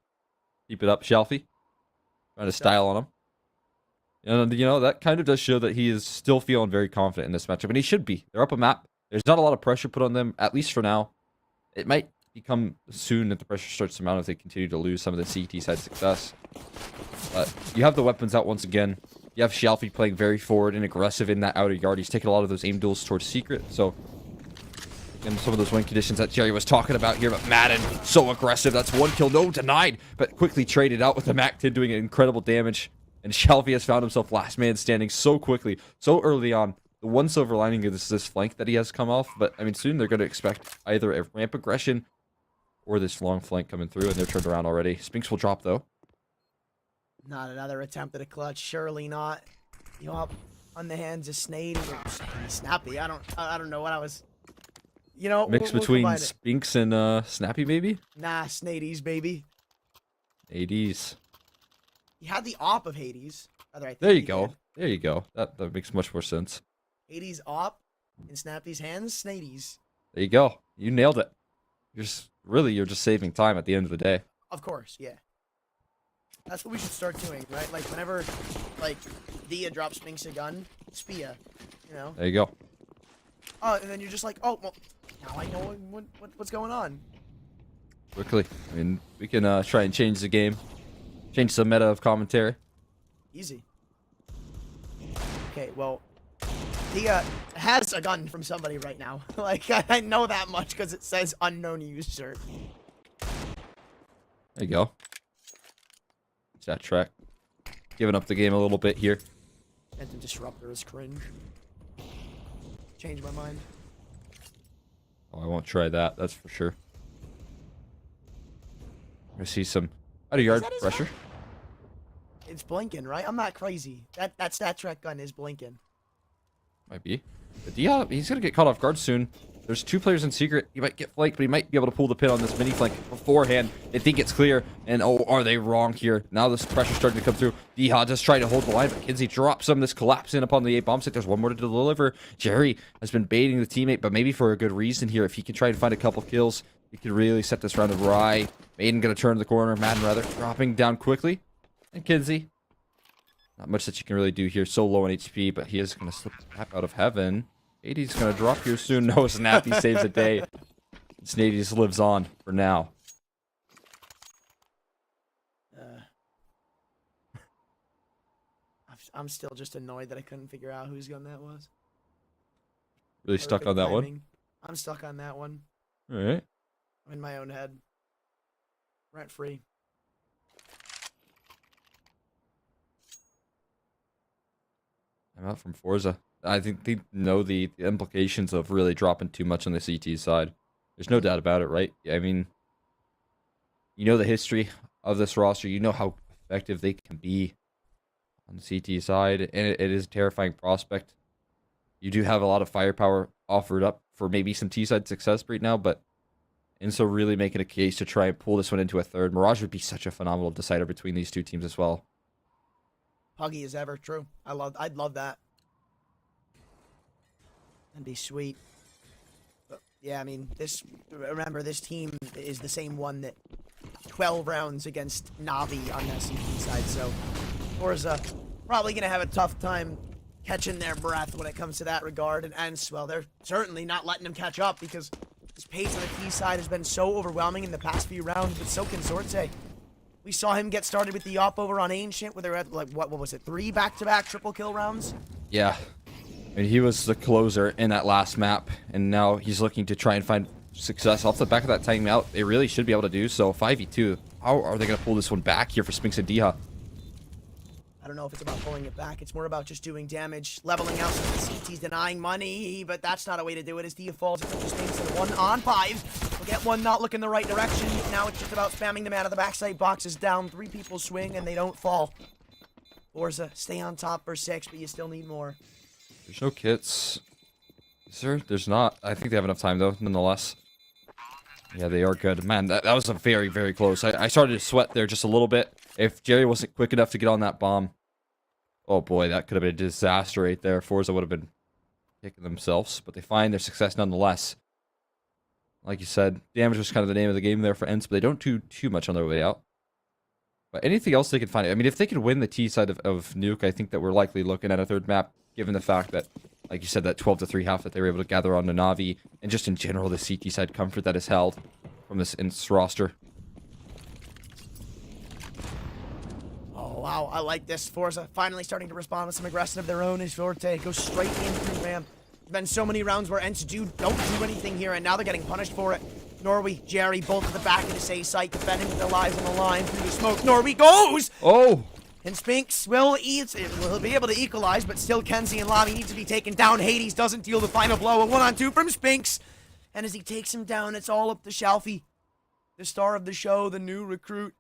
Keep it up, Shalfie. Trying to style on him. And, you know, that kind of does show that he is still feeling very confident in this matchup. And he should be. They're up a map. There's not a lot of pressure put on them, at least for now. It might become soon that the pressure starts to mount if they continue to lose some of the CT side success. But you have the weapons out once again. You have Shalfie playing very forward and aggressive in that outer yard. He's taking a lot of those aim duels towards Secret. So, and some of those win conditions that Jerry was talking about here. But Madden, so aggressive. That's 1 kill. No, denied. But quickly traded out with the MAC-10 doing incredible damage. And Shalfie has found himself last man standing so quickly, so early on. The one silver lining is this flank that he has come off. But, I mean, soon they're going to expect either a ramp aggression or this long flank coming through. And they're turned around already. Spinks will drop, though. Not another attempt at a clutch. Surely not. You know, on the hands of Snade or Snappy. I don't know what I was... You know, Mix between Spinks and Snappy, maybe? Nah, Snades, baby. ADs. He had the op of Hades. There you go. There you go. That makes much more sense. Hades op in Snappy's hands, Snades. There you go. You nailed it. You're just saving time at the end of the day. Of course, yeah. That's what we should start doing, right? Like whenever, like, Dia drops Spinks a gun, Spia, you know. There you go. Oh, and then you're just like, oh, well, now I know what's going on. Quickly. I mean, we can try and change the game. Change the meta of commentary. Easy. Okay, well, Dia has a gun from somebody right now. Like, I know that much because it says unknown user. There you go. That track. Giving up the game a little bit here. Phantom Disruptor is cringe. Change my mind. Oh, I won't try that. That's for sure. I see some out of yard pressure. It's blinking, right? I'm not crazy. That stat track gun is blinking. Might be. But yeah, he's gonna get caught off guard soon. There's 2 players in secret. He might get flanked, but he might be able to pull the pin on this mini flank beforehand. They think it's clear, and oh, are they wrong here? Now this pressure's starting to come through. Diha just trying to hold the line, but Kinsey drops some. This collapse in upon the 8 bomb site. There's one more to deliver. Jerry has been baiting the teammate, but maybe for a good reason here. If he can try and find a couple kills, he could really set this round awry. Maiden gonna turn the corner. Madden rather dropping down quickly, and Kinsey. Not much that you can really do here. So low on HP, but he is gonna slip out of heaven. 80's gonna drop here soon. No, Snappy saves the day. Snady lives on for now. I'm still just annoyed that I couldn't figure out whose gun that was. Really stuck on that one? I'm stuck on that one. Alright. I'm in my own head. Rent free. I'm out from forZe. I think they know the implications of really dropping too much on the CT side. There's no doubt about it, right? I mean, you know the history of this roster. You know how effective they can be on the CT side, and it is a terrifying prospect. You do have a lot of firepower offered up for maybe some T-side success right now, but ENCE really making a case to try and pull this one into a third. Mirage would be such a phenomenal decider between these two teams as well. Huggy as ever, true. I'd love that. That'd be sweet. But yeah, I mean, remember, this team is the same one that 12 rounds against Navi on the CT side, so forZe probably going to have a tough time catching their breath when it comes to that regard. And ENCE, well, they're certainly not letting them catch up because this pace on the T side has been so overwhelming in the past few rounds, but so can forZe. We saw him get started with the op over on Ancient, where they're at, like, what was it, 3 back-to-back triple kill rounds? Yeah. I mean, he was the closer in that last map, and now he's looking to try and find success off the back of that timeout. They really should be able to do so. 5v2. How are they going to pull this one back here for Spinks and Diha? I don't know if it's about pulling it back. It's more about just doing damage, leveling out some of the CTs, denying money, but that's not a way to do it as Diha falls. It pushes things to the 1-on-5. We'll get one not looking the right direction. Now it's just about spamming them out of the backside boxes down. 3 people swing, and they don't fall. forZe, stay on top for 6, but you still need more. There's no kits. Is there? There's not. I think they have enough time, though, nonetheless. Yeah, they are good. Man, that was a very, very close. I started to sweat there just a little bit. If Jerry wasn't quick enough to get on that bomb, oh boy, that could have been a disaster right there. forZe would have been kicking themselves, but they find their success nonetheless. Like you said, damage was kind of the name of the game there for ENCE, but they don't do too much on their way out. But anything else they can find, I mean, if they could win the T side of Nuke, I think that we're likely looking at a third map, given the fact that, like you said, that 12-3 half that they were able to gather on the Navi, and just in general, the CT side comfort that is held from this ENCE roster. Oh, wow, I like this. forZe finally starting to respond with some aggression of their own as forte goes straight in through, man. There's been so many rounds where ENCE don't do anything here, and now they're getting punished for it. Norway, Jerry, both at the back of the A site, defending with their lives on the line through the smoke. Norway goes! Oh! And Spinks will be able to equalize, but still Kenzie and Lobby need to be taken down. Hades doesn't deal the final blow. A 1-on-2 from Spinks. And as he takes him down, it's all up to Shalfie, the star of the show, the new recruit.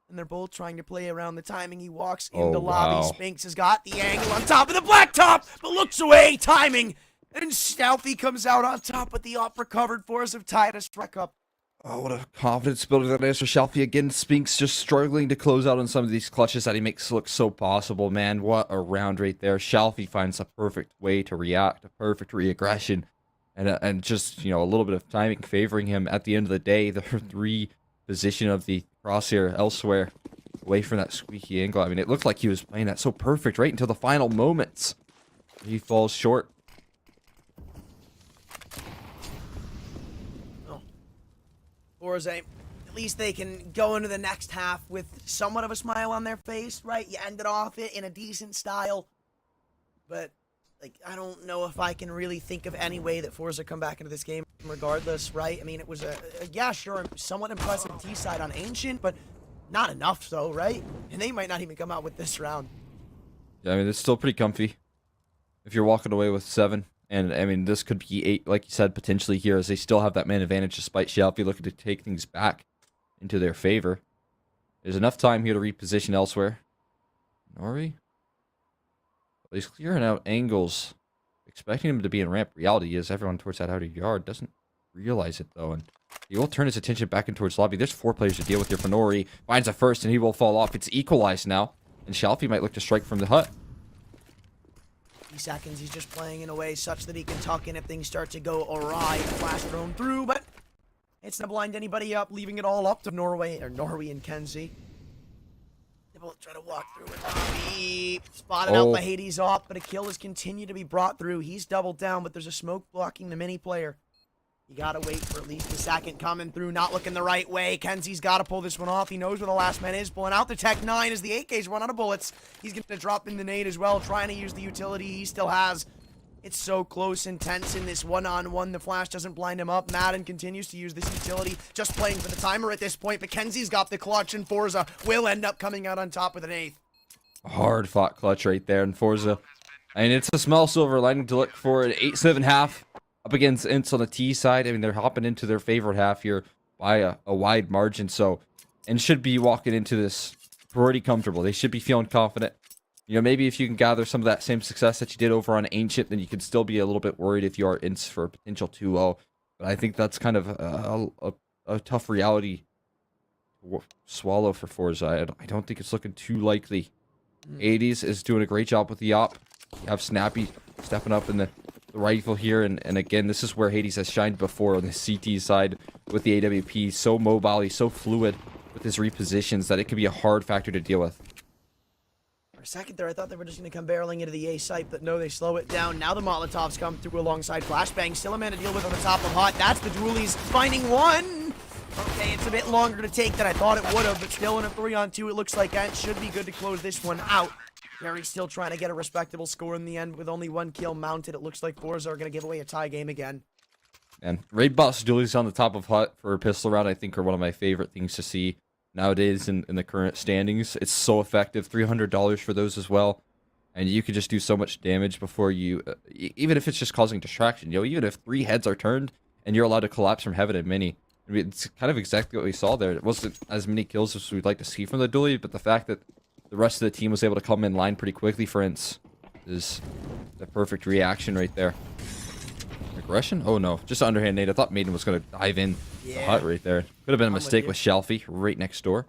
And they're both trying to play around the timing. He walks into lobby. Wow. Spinks has got the angle on top of the blacktop, but looks away. Timing. And Shalfie comes out on top with the op recovered. forZe have tied us back up. Oh, what a confidence builder that is for Shalfie. Again, Spinks just struggling to close out on some of these clutches that he makes look so possible. Man, what a round right there. Shalfie finds a perfect way to react, a perfect re-aggression, and just, you know, a little bit of timing favoring him. At the end of the day, the reposition of the crosshair elsewhere, away from that squeaky angle. I mean, it looked like he was playing that so perfect right until the final moments. He falls short. forZe, at least they can go into the next half with somewhat of a smile on their face, right? You ended off it in a decent style. But, like, I don't know if I can really think of any way that forZe come back into this game regardless, right? I mean, it was yeah, sure, somewhat impressive T-side on Ancient, but not enough so, right? And they might not even come out with this round. Yeah, I mean, it's still pretty comfy if you're walking away with 7. And, I mean, this could be 8, like you said, potentially here, as they still have that man advantage despite Shalfie looking to take things back into their favor. There's enough time here to reposition elsewhere. Nori? Well, he's clearing out angles, expecting him to be in ramp. Reality is everyone towards that outer yard doesn't realize it, though. And he will turn his attention back in towards lobby. There's 4 players to deal with here for Nori. Finds a first, and he will fall off. It's equalized now. And Shalfie might look to strike from the hut. Seconds, he's just playing in a way such that he can tuck in if things start to go awry. Flash thrown through, but it's not blind anybody up, leaving it all up to Norway and Kenzie. They both try to walk through it. Spotted out by Hades off, but a kill has continued to be brought through. He's doubled down, but there's a smoke blocking the mini player. You gotta wait for at least a second coming through, not looking the right way. Kenzie's gotta pull this one off. He knows where the last man is. Pulling out the Tech 9 as the AK's run out of bullets. He's gonna drop in the nade as well, trying to use the utility he still has It's so close and tense in this one-on-one. The flash doesn't blind him up. Madden continues to use this utility, just playing for the timer at this point. Mackenzie's got the clutch, and forZe will end up coming out on top with an 8th. Hard fought clutch right there in forZe. I mean, it's a small silver lining to look for an 8-7 half up against ENCE on the T side. I mean, they're hopping into their favorite half here by a wide margin, so, and should be walking into this pretty comfortable. They should be feeling confident. You know, maybe if you can gather some of that same success that you did over on Ancient, then you could still be a little bit worried if you are ENCE for a potential 2-0. But I think that's kind of a tough reality to swallow for forZe. I don't think it's looking too likely. 80s is doing a great job with the op. You have Snappy stepping up in the rifle here. And again, this is where Hades has shined before on the CT side with the AWP. So mobile, he's so fluid with his repositions that it can be a hard factor to deal with. For a second there, I thought they were just going to come barreling into the A site, but no, they slow it down. Now the Molotovs come through alongside Flashbang. Still a man to deal with on the top of Hot. That's the Dualies finding one. Okay, it's a bit longer to take than I thought it would have, but still in a 3-on-2, it looks like ENCE should be good to close this one out. Gary's still trying to get a respectable score in the end with only 1 kill mounted. It looks like forZe are going to give away a tie game again. And raid boss dualies on the top of Hut for a pistol round, I think, are one of my favorite things to see nowadays in the current standings. It's so effective. $300 for those as well. And you could just do so much damage before you, even if it's just causing distraction. You know, even if 3 heads are turned and you're allowed to collapse from heaven and mini. I mean, it's kind of exactly what we saw there. It wasn't as many kills as we'd like to see from the dually, but the fact that the rest of the team was able to come in line pretty quickly for ENCE is the perfect reaction right there. Aggression? Oh no, just underhand nade. I thought Maiden was going to dive in the Hut right there. Could have been a mistake with Shelfie right next door.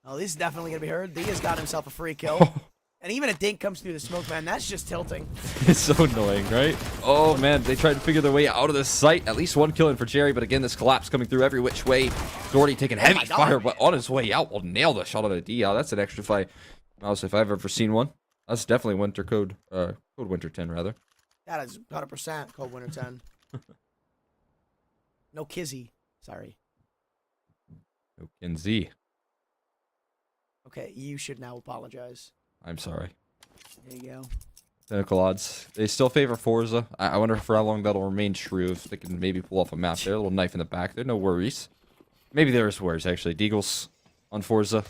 Oh, this is definitely going to be heard. Dia's got himself a free kill. And even a dink comes through the smoke, man. That's just tilting. It's so annoying, right? Oh, man. They tried to figure their way out of this site. At least 1 kill in for Jerry, but again, this collapse coming through every which way. Doherty taking heavy fire, but on his way out will nail the shot on a D. That's an extra fight. Mouse, if I've ever seen one. That's definitely Winter Code Winter 10, rather. That is 100% Code Winter 10. No Kizzy. Sorry. No Kenzie. Okay, you should now apologize. I'm sorry. There you go. Pinnacle odds. They still favor forZe. I wonder for how long that'll remain true. If they can maybe pull off a map there. A little knife in the back there. No worries. Maybe there's worries, actually. Deagles on forZe.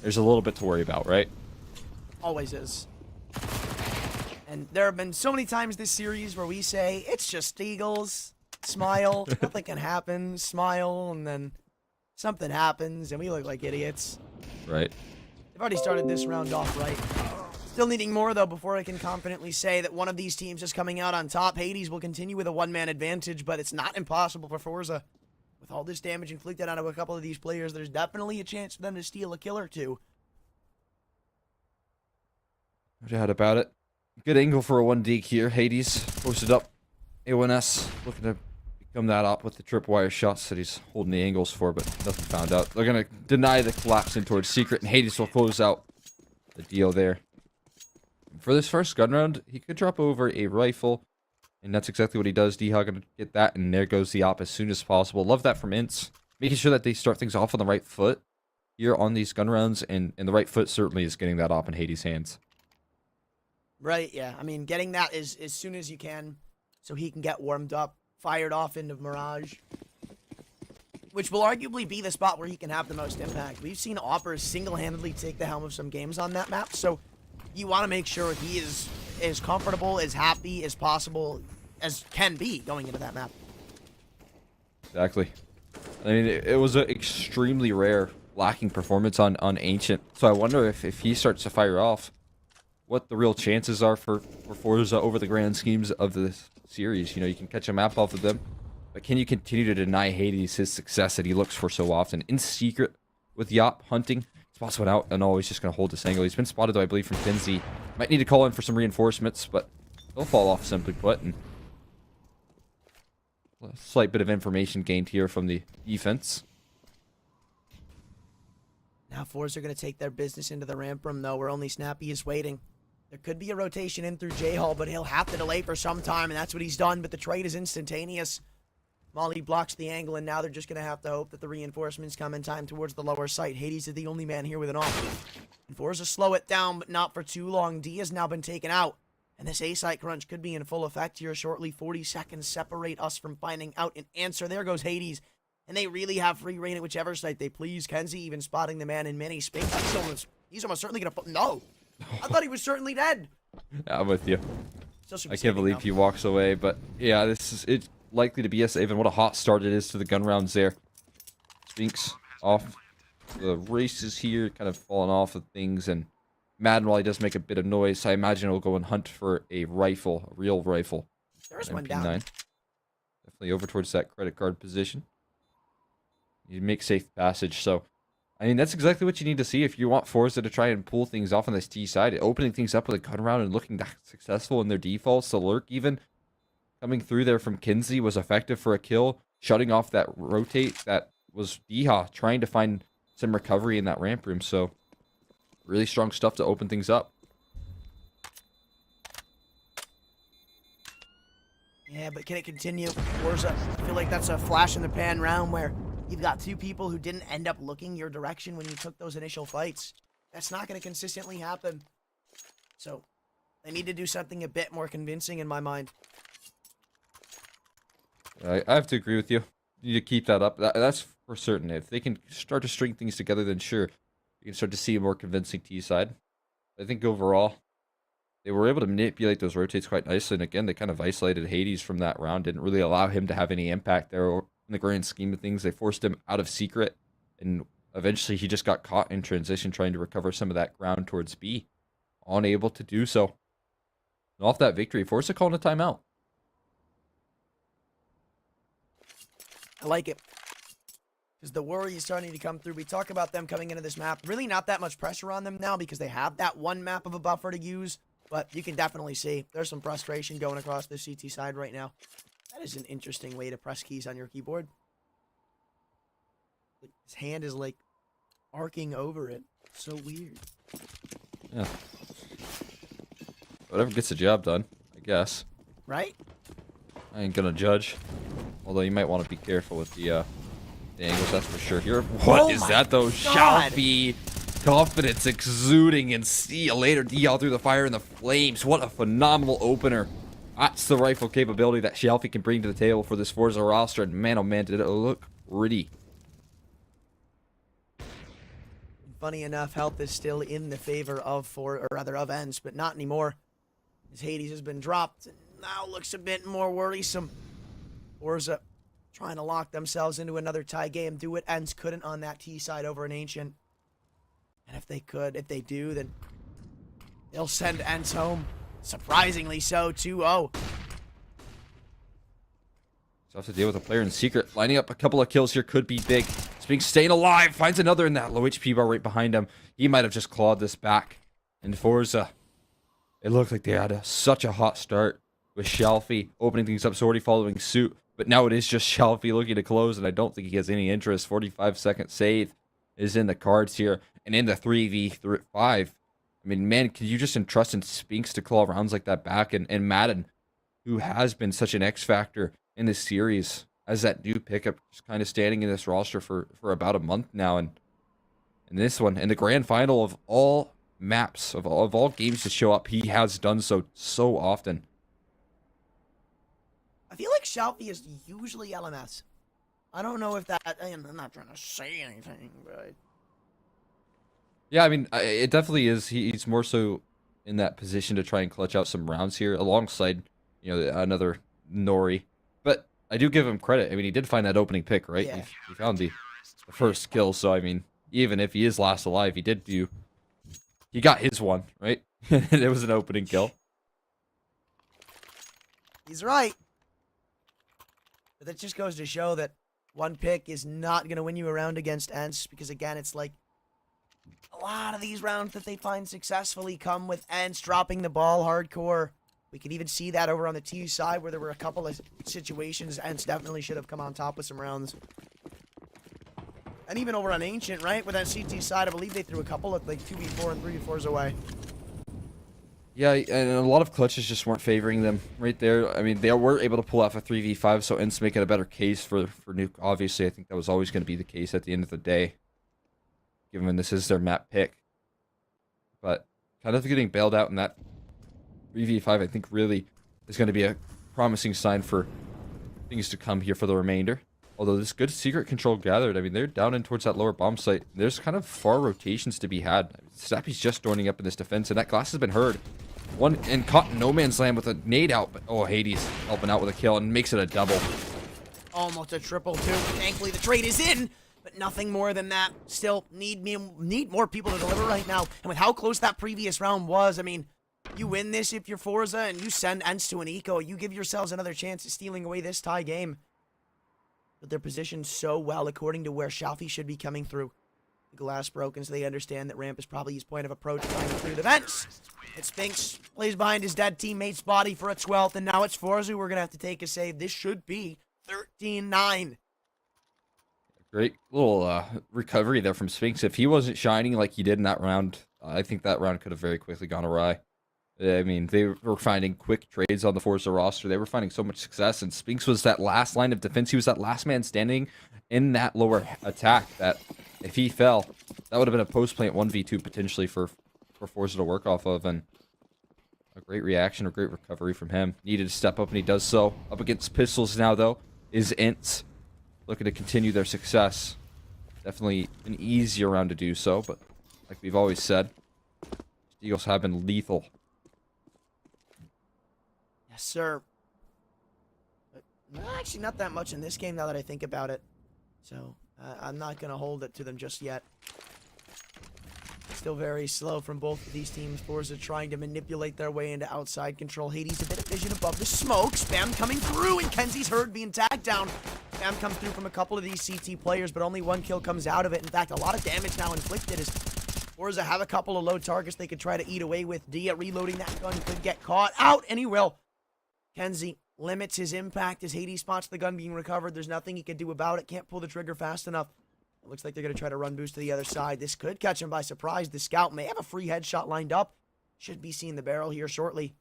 There's a little bit to worry about, right? Always is. And there have been so many times this series where we say, it's just Deagles. Smile. Nothing can happen. Smile. And then something happens and we look like idiots. Right. They've already started this round off right. Still needing more, though, before I can confidently say that one of these teams is coming out on top. Hades will continue with a one-man advantage, but it's not impossible for forZe. With all this damage inflicted onto a couple of these players, there's definitely a chance for them to steal a kill or two. No doubt about it. Good angle for a 1D here. Hades posted up. A1S looking to become that up with the tripwire shots that he's holding the angles for, but nothing found out. They're going to deny the collapse in towards Secret, and Hades will close out the deal there. For this first gun round, he could drop over a rifle, and that's exactly what he does. D-Hog going to get that, and there goes the op as soon as possible. Love that from ENCE. Making sure that they start things off on the right foot here on these gun rounds, and the right foot certainly is getting that op in Hades' hands. Right, yeah. I mean, getting that as soon as you can so he can get warmed up. Fired off into Mirage, which will arguably be the spot where he can have the most impact. We've seen Oppers single-handedly take the helm of some games on that map, so you want to make sure he is as comfortable, as happy as possible as can be going into that map. Exactly. I mean, it was an extremely rare lacking performance on Ancient, so I wonder if he starts to fire off, what the real chances are for forZe over the grand schemes of this series. You know, you can catch a map off of them, but can you continue to deny Hades his success that he looks for so often? In secret with Yop hunting, spots one out, and always just going to hold this angle. He's been spotted, though, I believe, from Finzi. Might need to call in for some reinforcements, but he'll fall off, simply put. And a slight bit of information gained here from the defense. Now forZe are going to take their business into the ramp room, though, where only Snappy is waiting. There could be a rotation in through J-Hall, but he'll have to delay for some time, and that's what he's done, but the trade is instantaneous. Molly blocks the angle, and now they're just going to have to hope that the reinforcements come in time towards the lower site. Hades is the only man here with an off. And forZe slow it down, but not for too long. D has now been taken out. And this A-site crunch could be in full effect here shortly. 40 seconds separate us from finding out an answer. There goes Hades. And they really have free reign at whichever site they please. kenzie even spotting the man in mini space. He's almost certainly going to... No! I thought he was certainly dead. I'm with you. I can't believe now. he walks away, but yeah, it's likely to be a save, and what a hot start it is to the gun rounds there. Spinks off the races here, kind of falling off of things, and Madden, while he does make a bit of noise, I imagine he'll go and hunt for a rifle, a real rifle. There's one MP9. down. Definitely over towards that credit card position. You make safe passage, so I mean that's exactly what you need to see if you want forZe to try and pull things off on this T side, opening things up with a gun round and looking that successful in their defaults. The lurk even coming through there from kenzie was effective for a kill, shutting off that rotate that was Diha trying to find some recovery in that ramp room. So really strong stuff to open things up. Yeah, but can it continue? forZe, I feel like that's a flash in the pan round where you've got two people who didn't end up looking your direction when you took those initial fights. That's not going to consistently happen. So they need to do something a bit more convincing in my mind. I have to agree with you. You need to keep that up. That's for certain. If they can start to string things together, then sure, you can start to see a more convincing T side. I think overall, they were able to manipulate those rotates quite nicely. And again, they kind of isolated Hades from that round. Didn't really allow him to have any impact there in the grand scheme of things. They forced him out of secret. And eventually he just got caught in transition trying to recover some of that ground towards B. Unable to do so. And off that victory, forZe calling a timeout. I like it. Because the worry is starting to come through. We talk about them coming into this map. Really not that much pressure on them now because they have that one map of a buffer to use. But you can definitely see there's some frustration going across the CT side right now. That is an interesting way to press keys on your keyboard. His hand is like arcing over it. So weird. Yeah. Whatever gets the job done, I guess. Right? I ain't gonna judge. Although you might want to be careful with the angles, that's for sure. Here, what is that though? Shalfie, confidence exuding, and see you later. DL through the fire and the flames. What a phenomenal opener. That's the rifle capability that Shalfie can bring to the table for this forZe roster. And man, oh man, did it look pretty. Funny enough, health is still in the favor of ENCE, but not anymore. As Hades has been dropped, and now looks a bit more worrisome. forZe trying to lock themselves into another tie game. Do what ENCE couldn't on that T side over an Ancient. And if they do, then they'll send ENCE home. Surprisingly so, 2-0. So have to deal with a player in secret. Lining up a couple of kills here could be big. Spinks staying alive. Finds another in that low HP bar right behind him. He might have just clawed this back. And forZe, it looked like they had such a hot start with Shalfie opening things up, so already following suit. But now it is just Shalfie looking to close, and I don't think he has any interest. 45-second save is in the cards here. And in the 3v5, I mean, man, can you just entrust in Spinks to claw rounds like that back? And Madden, who has been such an X factor in this series, as that new pickup, just kind of standing in this roster for about a month now. And in this one, in the grand final of all maps, of all games to show up, he has done so often. I feel like Shalfie is usually LMS. I don't know if that... I'm not trying to say anything, but... Yeah, I mean, it definitely is. He's more so in that position to try and clutch out some rounds here, alongside, you know, another Nori. But I do give him credit. I mean, he did find that opening pick, right? Yeah. He found the first kill, so I mean, even if he is last alive, he got his one, right? And it was an opening kill. He's right. But that just goes to show that one pick is not going to win you a round against ENCE, because again, it's like a lot of these rounds that they find successfully come with ENCE dropping the ball hardcore. We can even see that over on the T side where there were a couple of situations ENCE definitely should have come on top with some rounds. And even over on Ancient, right? With that CT side, I believe they threw a couple of like 2v4 and 3v4s away. Yeah, and a lot of clutches just weren't favoring them right there. I mean, they were able to pull off a 3v5, so ENCE making a better case for Nuke. Obviously, I think that was always going to be the case at the end of the day, given this is their map pick. But kind of getting bailed out in that 3v5, I think, really is going to be a promising sign for things to come here for the remainder. Although this good secret control gathered, I mean, they're down in towards that lower bomb site. There's kind of far rotations to be had. Snappy's just joining up in this defense, and that glass has been heard. One and caught in no man's land with a nade out, but oh, Hades helping out with a kill and makes it a double. Almost a triple, too. Thankfully, the trade is in, but nothing more than that. Still need more people to deliver right now. And with how close that previous round was, I mean, you win this if you're forZe and you send ENCE to an eco, you give yourselves another chance at stealing away this tie game. But they're positioned so well according to where Shalfie should be coming through. The glass broken, so they understand that ramp is probably his point of approach coming through the vents. It's Spinks, plays behind his dead teammate's body for a 12th, and now it's forZe. We're going to have to take a save. This should be 13-9. Great little recovery there from Spinks. If he wasn't shining like he did in that round, I think that round could have very quickly gone awry. I mean, they were finding quick trades on the forZe roster. They were finding so much success, and Spinks was that last line of defense. He was that last man standing in that lower attack that if he fell, that would have been a post-plant 1v2 potentially for forZe to work off of, and a great reaction, a great recovery from him. Needed to step up, and he does so. Up against pistols now, though, is ENCE. Looking to continue their success. Definitely an easier round to do so, but like we've always said, Eagles have been lethal. Yes, sir. But actually, not that much in this game now that I think about it. So, I'm not going to hold it to them just yet. Still very slow from both of these teams. forZe trying to manipulate their way into outside control. Hades a bit of vision above the smoke. Spam coming through, and Kenzie's Herd being tagged down. Spam comes through from a couple of these CT players, but only one kill comes out of it. In fact, a lot of damage now inflicted as forZe have a couple of low targets they could try to eat away with. Dia reloading that gun could get caught out, and he will. Kenzie limits his impact as Hades spots the gun being recovered. There's nothing he can do about it. Can't pull the trigger fast enough. It looks like they're going to try to run boost to the other side. This could catch him by surprise. The scout may have a free headshot lined up. Should be seeing the barrel here shortly.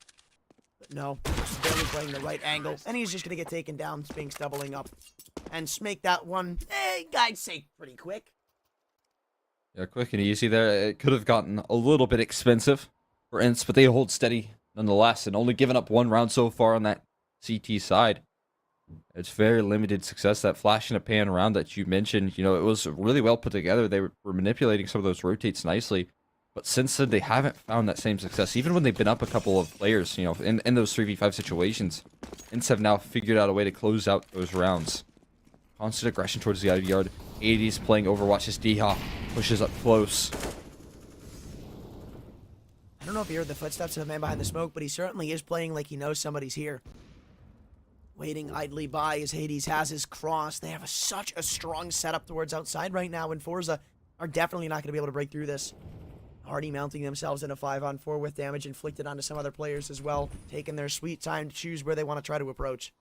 But no, just barely playing the right angle. And he's just going to get taken down. Spinks doubling up. And make that one, I'd say, pretty quick. Yeah, quick and easy there. It could have gotten a little bit expensive for ENCE, but they hold steady nonetheless, and only given up one round so far on that CT side. It's very limited success. That flash in a pan round that you mentioned, you know, it was really well put together. They were manipulating some of those rotates nicely, but since then they haven't found that same success. Even when they've been up a couple of players, you know, in those 3v5 situations, ENCE have now figured out a way to close out those rounds. Constant aggression towards the outer yard. 80s playing Overwatch as Diha pushes up close. I don't know if you heard the footsteps of the man behind the smoke, but he certainly is playing like he knows somebody's here. Waiting idly by as Hades has his cross. They have such a strong setup towards outside right now, and forZe are definitely not going to be able to break through this. Hardy mounting themselves in a 5-on-4 with damage inflicted onto some other players as well, taking their sweet time to choose where they want to try to approach.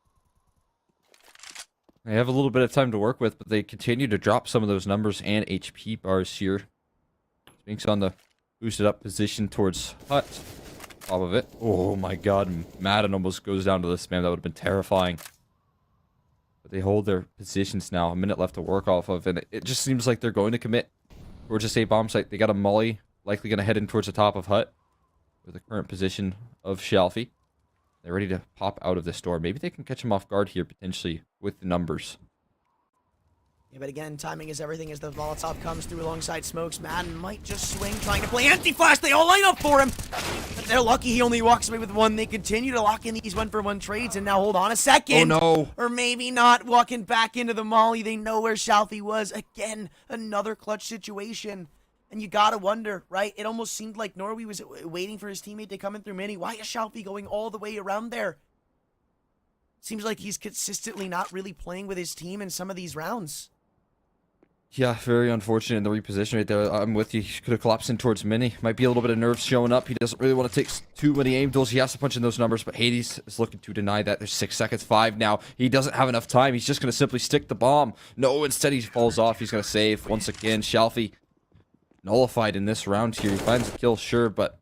They have a little bit of time to work with, but they continue to drop some of those numbers and HP bars here. Spinks on the boosted up position towards Hut. Top of it. Oh my god, Madden almost goes down to the spam. That would have been terrifying. But they hold their positions now. A minute left to work off of, and it just seems like they're going to commit towards this A bomb site. They got a molly, likely going to head in towards the top of Hut with the current position of Shalfie. They're ready to pop out of this door. Maybe they can catch him off guard here, potentially, with the numbers. Yeah, but again, timing is everything as the Molotov comes through alongside Smokes. Madden might just swing, trying to play anti-flash. They all line up for him. But they're lucky he only walks away with one. They continue to lock in these one-for-one trades, and now hold on a second. Oh, no. Or maybe not, walking back into the molly. They know where Shalfie was. Again, another clutch situation. And you gotta wonder, right? It almost seemed like Norway was waiting for his teammate to come in through mini. Why is Shalfie going all the way around there? Seems like he's consistently not really playing with his team in some of these rounds. Yeah, very unfortunate in the reposition right there. I'm with you. He could have collapsed in towards Mini. Might be a little bit of nerves showing up. He doesn't really want to take too many aim duels. He has to punch in those numbers, but Hades is looking to deny that. There's 6 seconds, 5 now. He doesn't have enough time. He's just going to simply stick the bomb. No, instead he falls off. He's going to save once again. Shalfie nullified in this round here. He finds the kill, sure, but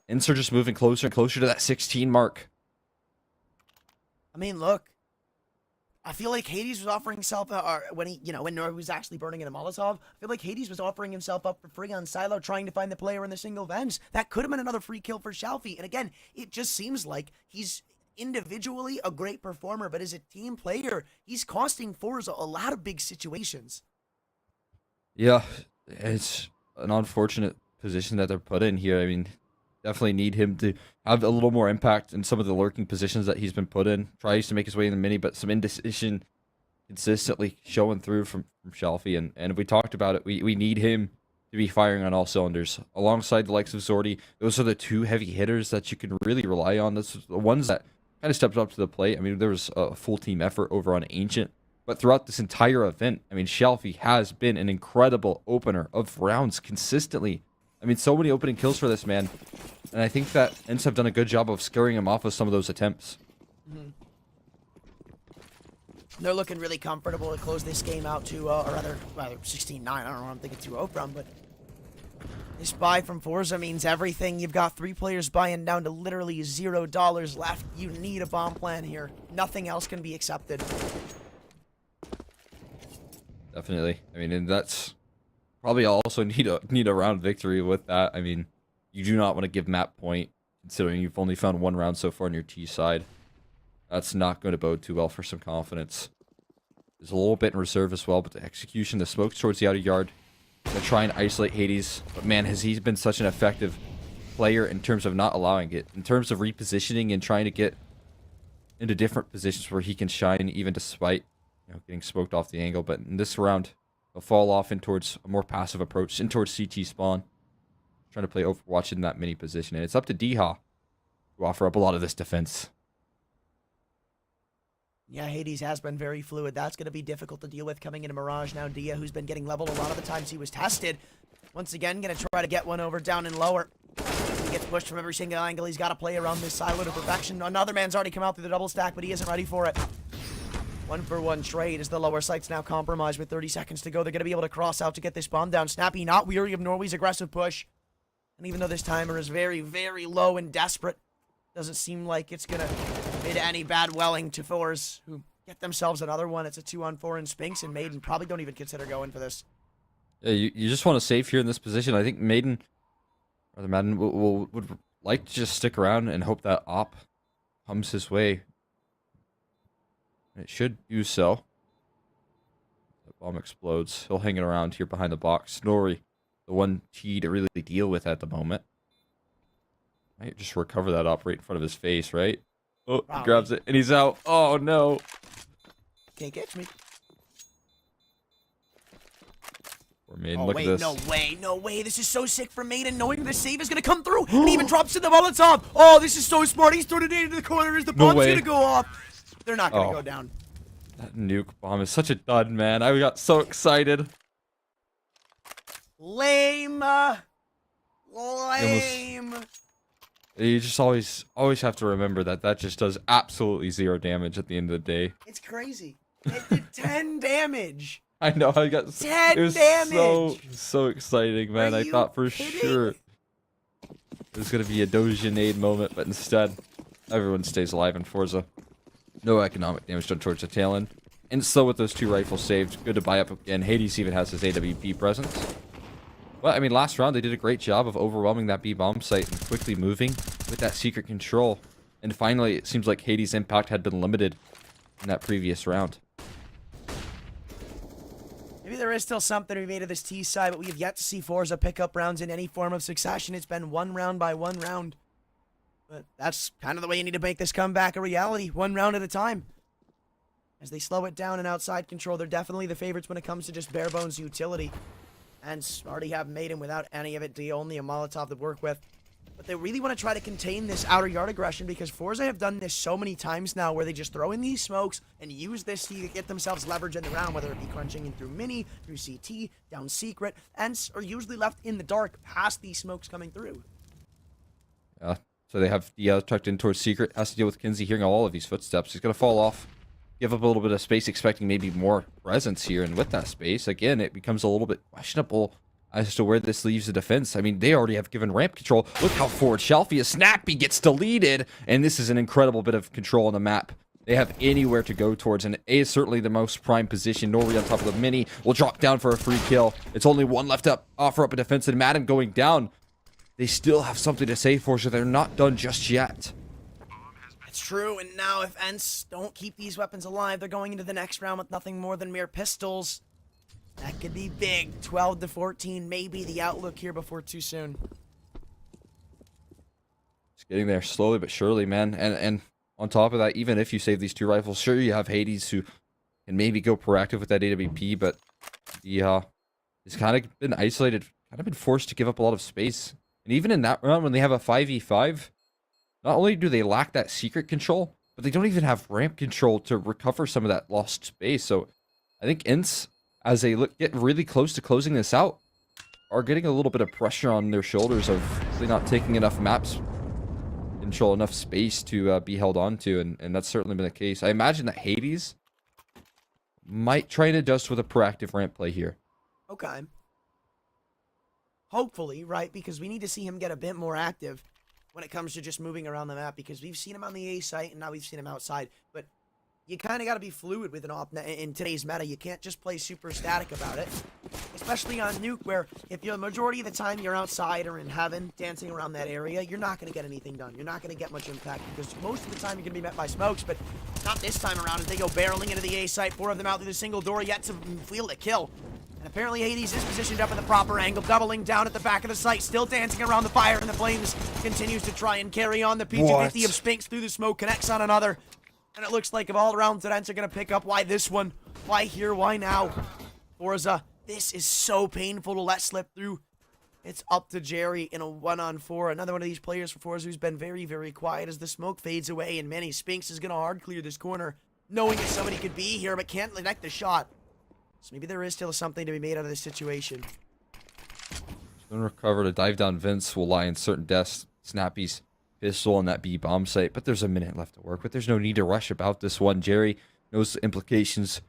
ENCE are just moving closer and closer to that 16 mark. I mean, look. I feel like Hades was offering himself, or when when Norby was actually burning in a Molotov, I feel like Hades was offering himself up for free on Silo, trying to find the player in the single vents. That could have been another free kill for Shelfie. And again, it just seems like he's individually a great performer, but as a team player, he's costing forZe a lot of big situations. Yeah, it's an unfortunate position that they're put in here. I mean, definitely need him to have a little more impact in some of the lurking positions that he's been put in. Tries to make his way in the mini, but some indecision consistently showing through from Shelfie. And we talked about it. We need him to be firing on all cylinders. Alongside the likes of Zordy, those are the two heavy hitters that you can really rely on. Those are the ones that kind of stepped up to the plate. I mean, there was a full team effort over on Ancient. But throughout this entire event, I mean, Shelfie has been an incredible opener of rounds consistently. I mean, so many opening kills for this man. And I think that ENCE have done a good job of scaring him off of some of those attempts. Mm-hmm. They're looking really comfortable to close this game out to, or rather 16-9. I don't know what I'm thinking 2-0 from, but this buy from forZe means everything. You've got 3 players buying down to literally $0 left. You need a bomb plan here. Nothing else can be accepted. Definitely. I mean, and that's probably also need a round victory with that. I mean, you do not want to give map point, considering you've only found 1 round so far on your T side. That's not going to bode too well for some confidence. There's a little bit in reserve as well, but the execution, the smokes towards the outer yard, going to try and isolate Hades. But man, has he been such an effective player in terms of not allowing it, in terms of repositioning and trying to get into different positions where he can shine, even despite getting smoked off the angle. But in this round, he'll fall off in towards a more passive approach, in towards CT spawn, trying to play Overwatch in that mini position. And it's up to Diha to offer up a lot of this defense. Yeah, Hades has been very fluid. That's going to be difficult to deal with coming into Mirage now. Dia, who's been getting leveled a lot of the times he was tested, once again going to try to get one over down and lower. He gets pushed from every single angle. He's got to play around this silo to perfection. Another man's already come out through the double stack, but he isn't ready for it. 1-for-1 trade as the lower site's now compromised with 30 seconds to go. They're going to be able to cross out to get this bomb down. Snappy not weary of Norway's aggressive push. And even though this timer is very, very low and desperate, doesn't seem like it's going to bid any bad welling to forZe, who get themselves another one. It's a 2-on-4 in Spinks, and Maiden probably don't even consider going for this. Yeah, you just want to save here in this position. I think Madden would like to just stick around and hope that op comes his way. It should do so. The bomb explodes. He'll hang it around here behind the box. Snorri, the one T to really deal with at the moment. Might just recover that op right in front of his face, right? Oh, he grabs it and he's out. Oh no. Can't catch me. Poor Maiden, Oh, look wait, at this. no way, no way. This is so sick for Maiden, knowing the save is going to come through. And he even drops in the Molotov. Oh, this is so smart. He's thrown it into the corner as the bomb's going to go off. They're not going to go down. That nuke bomb is such a dud, man. I got so excited. Lame. Lame. You just always have to remember that just does absolutely 0 damage at the end of the day. It's crazy. It did 10 damage. I know. I got 10 it was damage. so exciting, man. I thought for sure it was gonna be a Dojanade moment, but instead, everyone stays alive in forZe. No economic damage done towards the tail end. And so with those 2 rifles saved, good to buy up again. Hades even has his AWP presence. Well, I mean, last round they did a great job of overwhelming that B bomb site and quickly moving with that secret control. And finally, it seems like Hades' impact had been limited in that previous round. Maybe there is still something to be made of this T side, but we have yet to see forZe pick up rounds in any form of succession. It's been 1 round by 1 round. But that's kind of the way you need to make this comeback a reality, 1 round at a time. As they slow it down and outside control, they're definitely the favorites when it comes to just bare bones utility. And already have Maiden without any of it, D, only a Molotov to work with. But they really want to try to contain this outer yard aggression, because forZe have done this so many times now where they just throw in these smokes and use this to get themselves leverage in the round, whether it be crunching in through mini, through CT, down secret, and are usually left in the dark past these smokes coming through. Yeah. So they have Dia tucked in towards secret. Has to deal with Kinsey hearing all of these footsteps. He's going to fall off. Give up a little bit of space, expecting maybe more presence here. And with that space, again, it becomes a little bit questionable as to where this leaves the defense. I mean, they already have given ramp control. Look how forward Shelfie is. Snappy gets deleted. And this is an incredible bit of control on the map they have anywhere to go towards, and A is certainly the most prime position. Nori on top of the mini will drop down for a free kill. It's only one left up. Offer up a defense, and Madden going down. They still have something to say for, so they're not done just yet. It's true, and now if ENCE don't keep these weapons alive, they're going into the next round with nothing more than mere pistols. That could be big. 12 to 14, maybe the outlook here before too soon. It's getting there slowly but surely, man. And on top of that, even if you save these 2 rifles, sure, you have Hades who can maybe go proactive with that AWP, but he he's kind of been isolated, kind of been forced to give up a lot of space. And even in that round, when they have a 5v5, not only do they lack that secret control, but they don't even have ramp control to recover some of that lost space. So I think ENCE, as they get really close to closing this out, are getting a little bit of pressure on their shoulders of they not taking enough maps control, enough space to be held on to, and that's certainly been the case. I imagine that Hades might try and adjust with a proactive ramp play here. Okay. Hopefully, right? Because we need to see him get a bit more active when it comes to just moving around the map, because we've seen him on the A site and now we've seen him outside. But you kind of got to be fluid with an op in today's meta. You can't just play super static about it, especially on Nuke, where if you're the majority of the time you're outside or in heaven dancing around that area, you're not going to get anything done. You're not going to get much impact because most of the time you're going to be met by smokes, but not this time around as they go barreling into the A site. 4 of them out through the single door, yet to field a kill. And apparently Hades is positioned up at the proper angle, doubling down at the back of the site, still dancing around the fire, and the flames continues to try and carry on. The P250 of Spinks through the smoke connects on another. And it looks like if all rounds that ENCE are going to pick up, why this one? Why here? Why now? forZe, this is so painful to let slip through. It's up to Jerry in a 1-on-4. Another one of these players for forZe who's been very, very quiet as the smoke fades away, and Manny Spinks is going to hard clear this corner, knowing that somebody could be here, but can't connect the shot. So maybe there is still something to be made out of this situation. Then recover to dive down. Vince will lie in certain deaths. Snappy's pistol on that B bomb site, but there's a minute left to work with. There's no need to rush about this one. Jerry knows the implications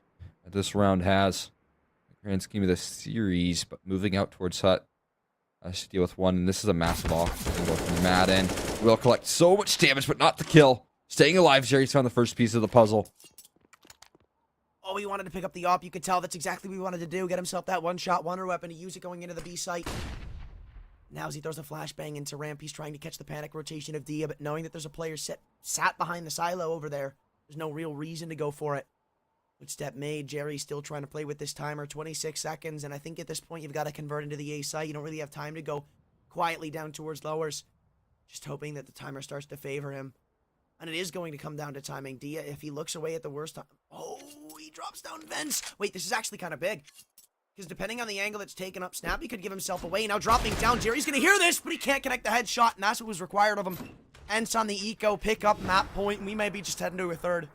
that this round has. The grand scheme of the series, but moving out towards Hut. Has to deal with one, and this is a massive off. From Madden will collect so much damage, but not the kill. Staying alive, Jerry's found the first piece of the puzzle. Oh, he wanted to pick up the op. You could tell that's exactly what he wanted to do. Get himself that one-shot wonder weapon to use it going into the B site. Now as he throws a flashbang into ramp, he's trying to catch the panic rotation of Dia, but knowing that there's a player sat behind the silo over there, there's no real reason to go for it. Good step made. Jerry's still trying to play with this timer. 26 seconds, and I think at this point you've got to convert into the A site. You don't really have time to go quietly down towards lowers. Just hoping that the timer starts to favor him. And it is going to come down to timing. Dia, if he looks away at the worst time... Oh, he drops down Vince. Wait, this is actually kind of big. Because depending on the angle that's taken up, Snappy could give himself away. Now dropping down. Jerry's going to hear this, but he can't connect the headshot, and that's what was required of him. ENCE on the eco, pick up map point, and we might be just heading to a third.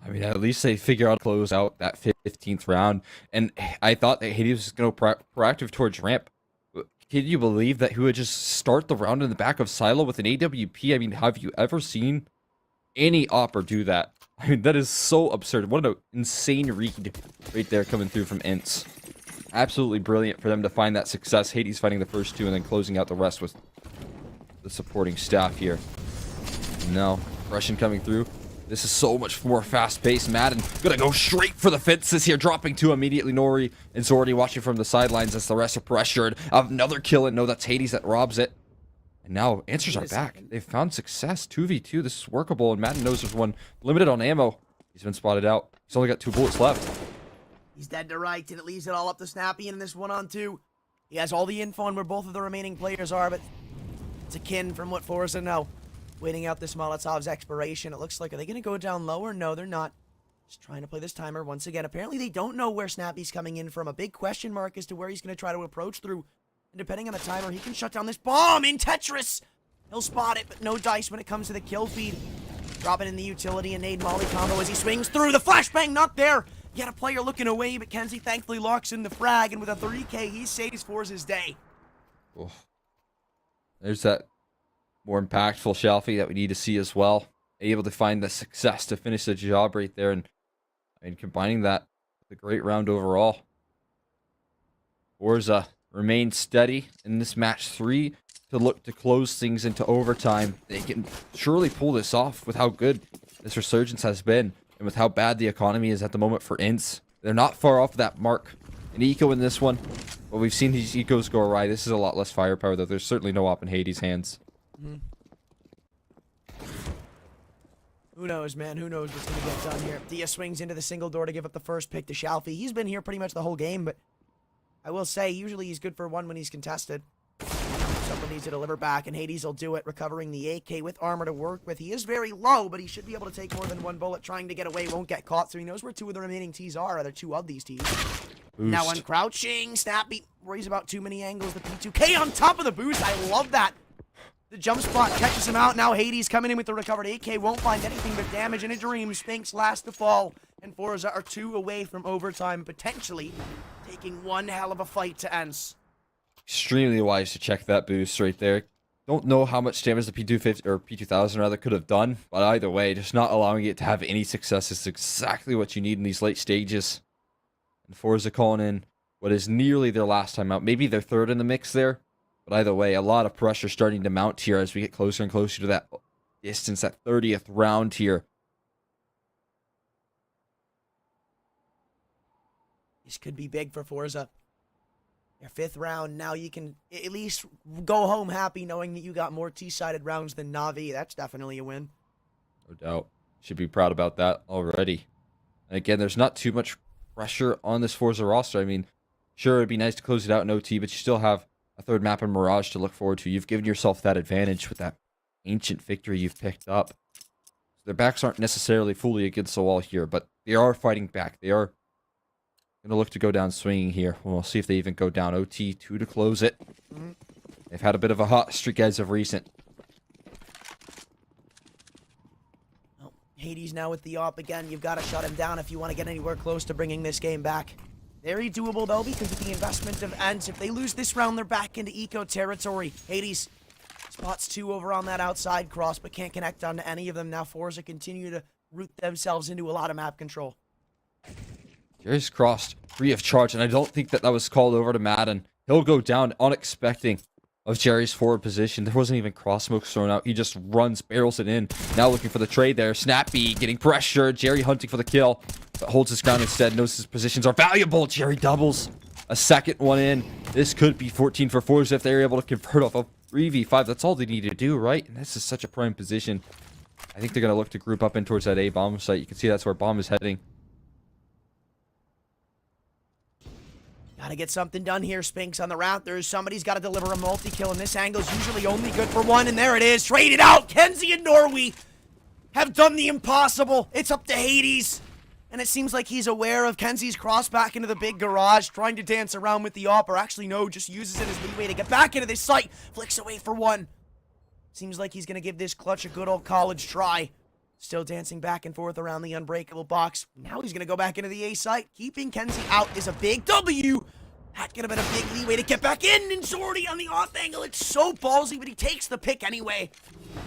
I mean, at least they figure out close out that 15th round. And I thought that Hades was going to go proactive towards ramp. Can you believe that he would just start the round in the back of Silo with an AWP? I mean, have you ever seen any opper do that? I mean, that is so absurd. What an insane read right there coming through from ENCE. Absolutely brilliant for them to find that success. Hades fighting the first 2 and then closing out the rest with the supporting staff here. No, Russian coming through. This is so much more fast-paced. Madden gonna go straight for the fences here, dropping 2 immediately. Nori and Zordy watching from the sidelines as the rest are pressured. Another kill, and no, that's Hades that robs it. And now answers are back. They've found success. 2v2. This is workable, and Madden knows there's one limited on ammo. He's been spotted out. He's only got 2 bullets left. He's dead to right, and it leaves it all up to Snappy in this 1-on-2. He has all the info on where both of the remaining players are, but it's akin from what forZe know. Waiting out this Molotov's expiration. It looks like, are they going to go down lower? No, they're not. Just trying to play this timer once again. Apparently, they don't know where Snappy's coming in from. A big question mark as to where he's going to try to approach through. And depending on the timer, he can shut down this bomb in Tetris. He'll spot it, but no dice when it comes to the kill feed. Dropping in the utility and nade molly combo as he swings through. The flashbang not there. Yet a player looking away, but Kenzie thankfully locks in the frag. And with a 3K, he saves forZe's day. Oh. There's that more impactful Shelfie that we need to see as well. Able to find the success to finish the job right there, and I mean, combining that with a great round overall. forZe remains steady in this match 3 to look to close things into overtime. They can surely pull this off with how good this resurgence has been, and with how bad the economy is at the moment for ENCE, they're not far off that mark. An eco in this one, but we've seen these ecos go awry. This is a lot less firepower, though. There's certainly no op in Hades' hands. Who knows, man? Who knows what's going to get done here? Dia swings into the single door to give up the first pick to Shalfie. He's been here pretty much the whole game, but I will say, usually he's good for one when he's contested. Someone needs to deliver back, and Hades will do it, recovering the AK with armor to work with. He is very low, but he should be able to take more than one bullet. Trying to get away, won't get caught, so he knows where two of the remaining T's are, rather two of these T's. Boost. Now uncrouching, Snappy worries about too many angles. The P2K on top of the boost, I love that. The jump spot catches him out. Now Hades coming in with the recovered AK. Won't find anything but damage in a dream. Spinks last to fall. And forZe are 2 away from overtime, potentially taking one hell of a fight to ENCE. Extremely wise to check that boost right there. Don't know how much damage the P250 or P2000 rather could have done, but either way, just not allowing it to have any success is exactly what you need in these late stages. And forZe calling in what is nearly their last time out. Maybe their third in the mix there. But either way, a lot of pressure starting to mount here as we get closer and closer to that distance, that 30th round here. This could be big for forZe. Your 5th round, now you can at least go home happy knowing that you got more T-sided rounds than Na'Vi. That's definitely a win. No doubt. Should be proud about that already. And again, there's not too much pressure on this forZe roster. I mean, sure, it'd be nice to close it out in OT, but you still have a third map in Mirage to look forward to. You've given yourself that advantage with that ancient victory you've picked up. Their backs aren't necessarily fully against the wall here, but they are fighting back. They are going to look to go down swinging here. We'll see if they even go down OT 2 to close it. They've had a bit of a hot streak as of recent. Oh, Hades now with the op again. You've got to shut him down if you want to get anywhere close to bringing this game back. Very doable, though, because of the investment of ENCE. If they lose this round, they're back into eco territory. Hades spots 2 over on that outside cross, but can't connect onto any of them. Now forZe continue to root themselves into a lot of map control. Jerry's crossed free of charge, and I don't think that was called over to Madden. He'll go down unexpecting of Jerry's forward position. There wasn't even cross smokes thrown out. He just runs, barrels it in. Now looking for the trade there. Snappy getting pressure. Jerry hunting for the kill, but holds his ground instead. Knows his positions are valuable. Jerry doubles a second one in. This could be 14 for forZe if they're able to convert off a 3v5. That's all they need to do, right? And this is such a prime position. I think they're going to look to group up in towards that A bomb site. You can see that's where bomb is heading. Gotta get something done here, Spinks on the Raptors. Somebody's got to deliver a multi-kill, and this angle's usually only good for one, and there it is. Traded out. Kenzie and Norway have done the impossible. It's up to Hades. And it seems like he's aware of Kenzie's cross back into the big garage, trying to dance around with the op, or actually no, just uses it as leeway to get back into this site. Flicks away for one. Seems like he's going to give this clutch a good old college try. Still dancing back and forth around the unbreakable box. Now he's going to go back into the A site. Keeping Kenzie out is a big W. That could have been a big leeway to get back in. And Zordy on the off angle. It's so ballsy, but he takes the pick anyway.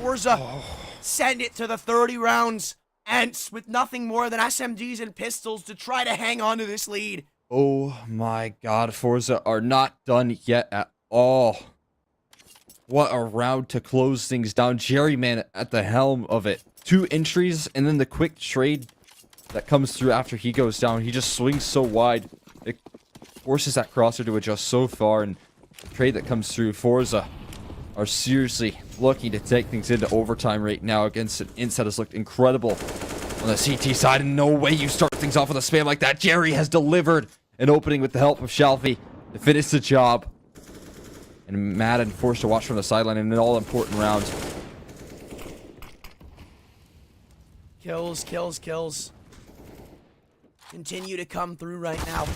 forZe send it to the 30 rounds. ENCE with nothing more than SMGs and pistols to try to hang on to this lead. Oh my god, forZe are not done yet at all. What a round to close things down. Jerry, man, at the helm of it. 2 entries, and then the quick trade that comes through after he goes down. He just swings so wide. It forces that crosser to adjust so far, and the trade that comes through, forZe are seriously looking to take things into overtime right now against an ENCE that has looked incredible on the CT side. And no way you start things off with a spam like that. Jerry has delivered an opening with the help of Shalfie to finish the job. And Madden forced to watch from the sideline in an all-important round. Kills, kills, kills. Continue to come through right now.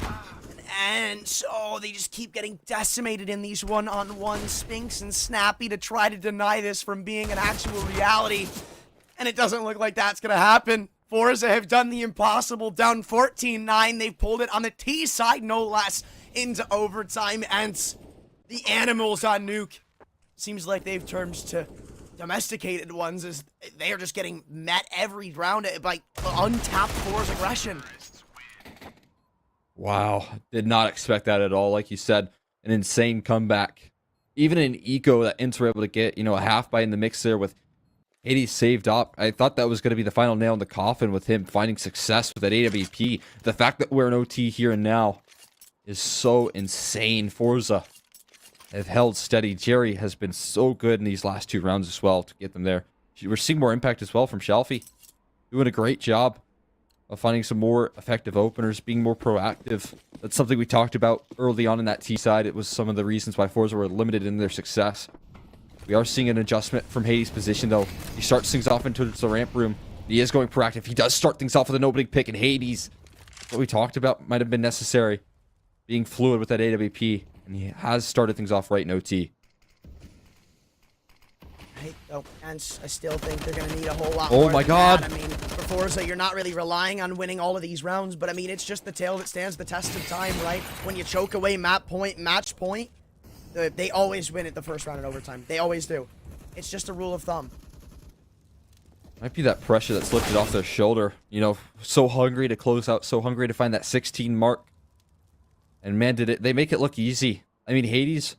And so they just keep getting decimated in these one-on-one. Spinks and Snappy to try to deny this from being an actual reality. And it doesn't look like that's going to happen. forZe have done the impossible. Down 14-9. They've pulled it on the T side, no less, into overtime. And the animals on Nuke. Seems like they've turned to domesticated ones as they are just getting met every round by untapped force aggression. Wow, did not expect that at all. Like you said, an insane comeback. Even in eco that ENCE were able to get, you know, a half buy in the mix there with Hades saved up. I thought that was going to be the final nail in the coffin with him finding success with that AWP. The fact that we're in OT here and now is so insane. forZe have held steady. Jerry has been so good in these last 2 rounds as well to get them there. We're seeing more impact as well from Shelfie. Doing a great job of finding some more effective openers, being more proactive. That's something we talked about early on in that T side. It was some of the reasons why forZe were limited in their success. We are seeing an adjustment from Hades' position, though. He starts things off into the ramp room. He is going proactive. He does start things off with an opening pick, and Hades, what we talked about, might have been necessary. Being fluid with that AWP, and he has started things off right in OT. ENCE, I still think they're going to need a whole lot more. Oh my god. That. I mean, for forZe, you're not really relying on winning all of these rounds, but I mean, it's just the tale that stands the test of time, right? When you choke away match point, they always win at the first round in overtime. They always do. It's just a rule of thumb. Might be that pressure that's lifted off their shoulder. You know, so hungry to close out, so hungry to find that 16 mark. And man, they make it look easy. I mean, Hades,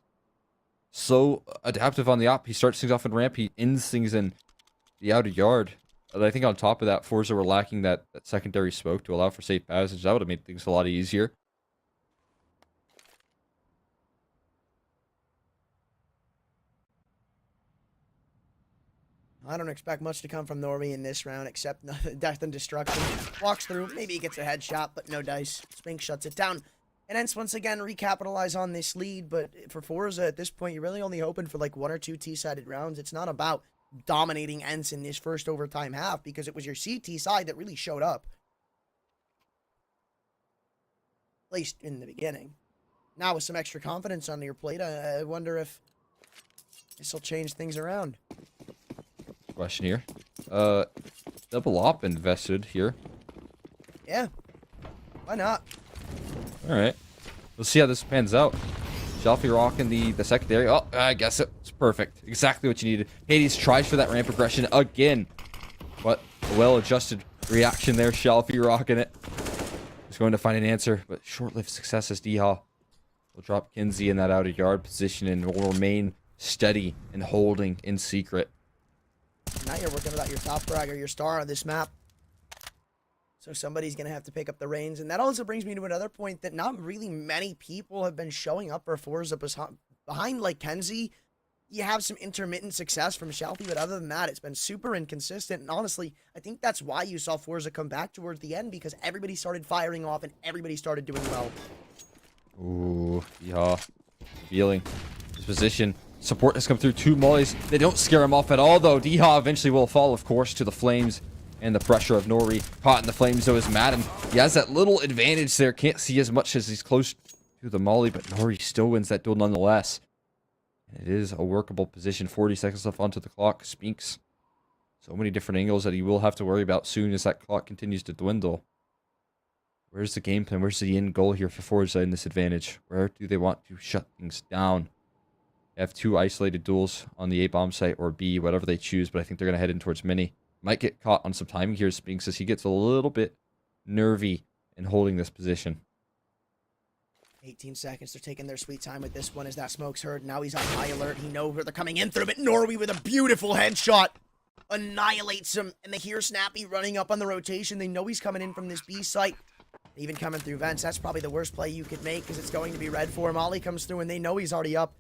so adaptive on the op. He starts things off in ramp. He ends things in the outer yard. But I think on top of that, forZe were lacking that secondary smoke to allow for safe passage. That would have made things a lot easier. I don't expect much to come from Norby in this round, except death and destruction. Walks through, maybe he gets a headshot, but no dice. Spink shuts it down. And ENCE once again recapitalize on this lead, but for forZe at this point, you're really only hoping for like 1 or 2 T-sided rounds. It's not about dominating ENCE in this first overtime half, because it was your CT side that really showed up. At least in the beginning. Now with some extra confidence on your plate, I wonder if this will change things around. Question here. Double op invested here. Yeah. Why not? Alright. Let's see how this pans out. Shelfie rocking the secondary. Oh, I guess it's perfect. Exactly what you needed. Hades tries for that ramp progression again. But a well-adjusted reaction there. Shelfie rocking it. He's going to find an answer, but short-lived success as Deha will drop Kinsey in that outer yard position and will remain steady and holding in secret. Now you're working without your top frag or your star on this map. So somebody's going to have to pick up the reins. And that also brings me to another point that not really many people have been showing up for forZe behind like Kenzie. You have some intermittent success from Shelfie, but other than that, it's been super inconsistent. And honestly, I think that's why you saw forZe come back towards the end, because everybody started firing off and everybody started doing well. Ooh, yeah. Feeling his position. Support has come through 2 mollies. They don't scare him off at all, though. Deha eventually will fall, of course, to the flames and the pressure of Nori. Caught in the flames, though, is Madden. He has that little advantage there. Can't see as much as he's close to the molly, but Nori still wins that duel nonetheless. And it is a workable position. 40 seconds left onto the clock. Spinks. So many different angles that he will have to worry about soon as that clock continues to dwindle. Where's the game plan? Where's the end goal here for forZe in this advantage? Where do they want to shut things down? They have 2 isolated duels on the A bomb site or B, whatever they choose, but I think they're going to head in towards mini. Might get caught on some timing here. Spinks as he gets a little bit nervy in holding this position. 18 seconds. They're taking their sweet time with this one as that smoke's heard. Now he's on high alert. He knows where they're coming in through, but Norby with a beautiful headshot annihilates him, and they hear Snappy running up on the rotation. They know he's coming in from this B site. Even coming through vents, that's probably the worst play you could make because it's going to be red for him. Ollie comes through, and they know he's already up.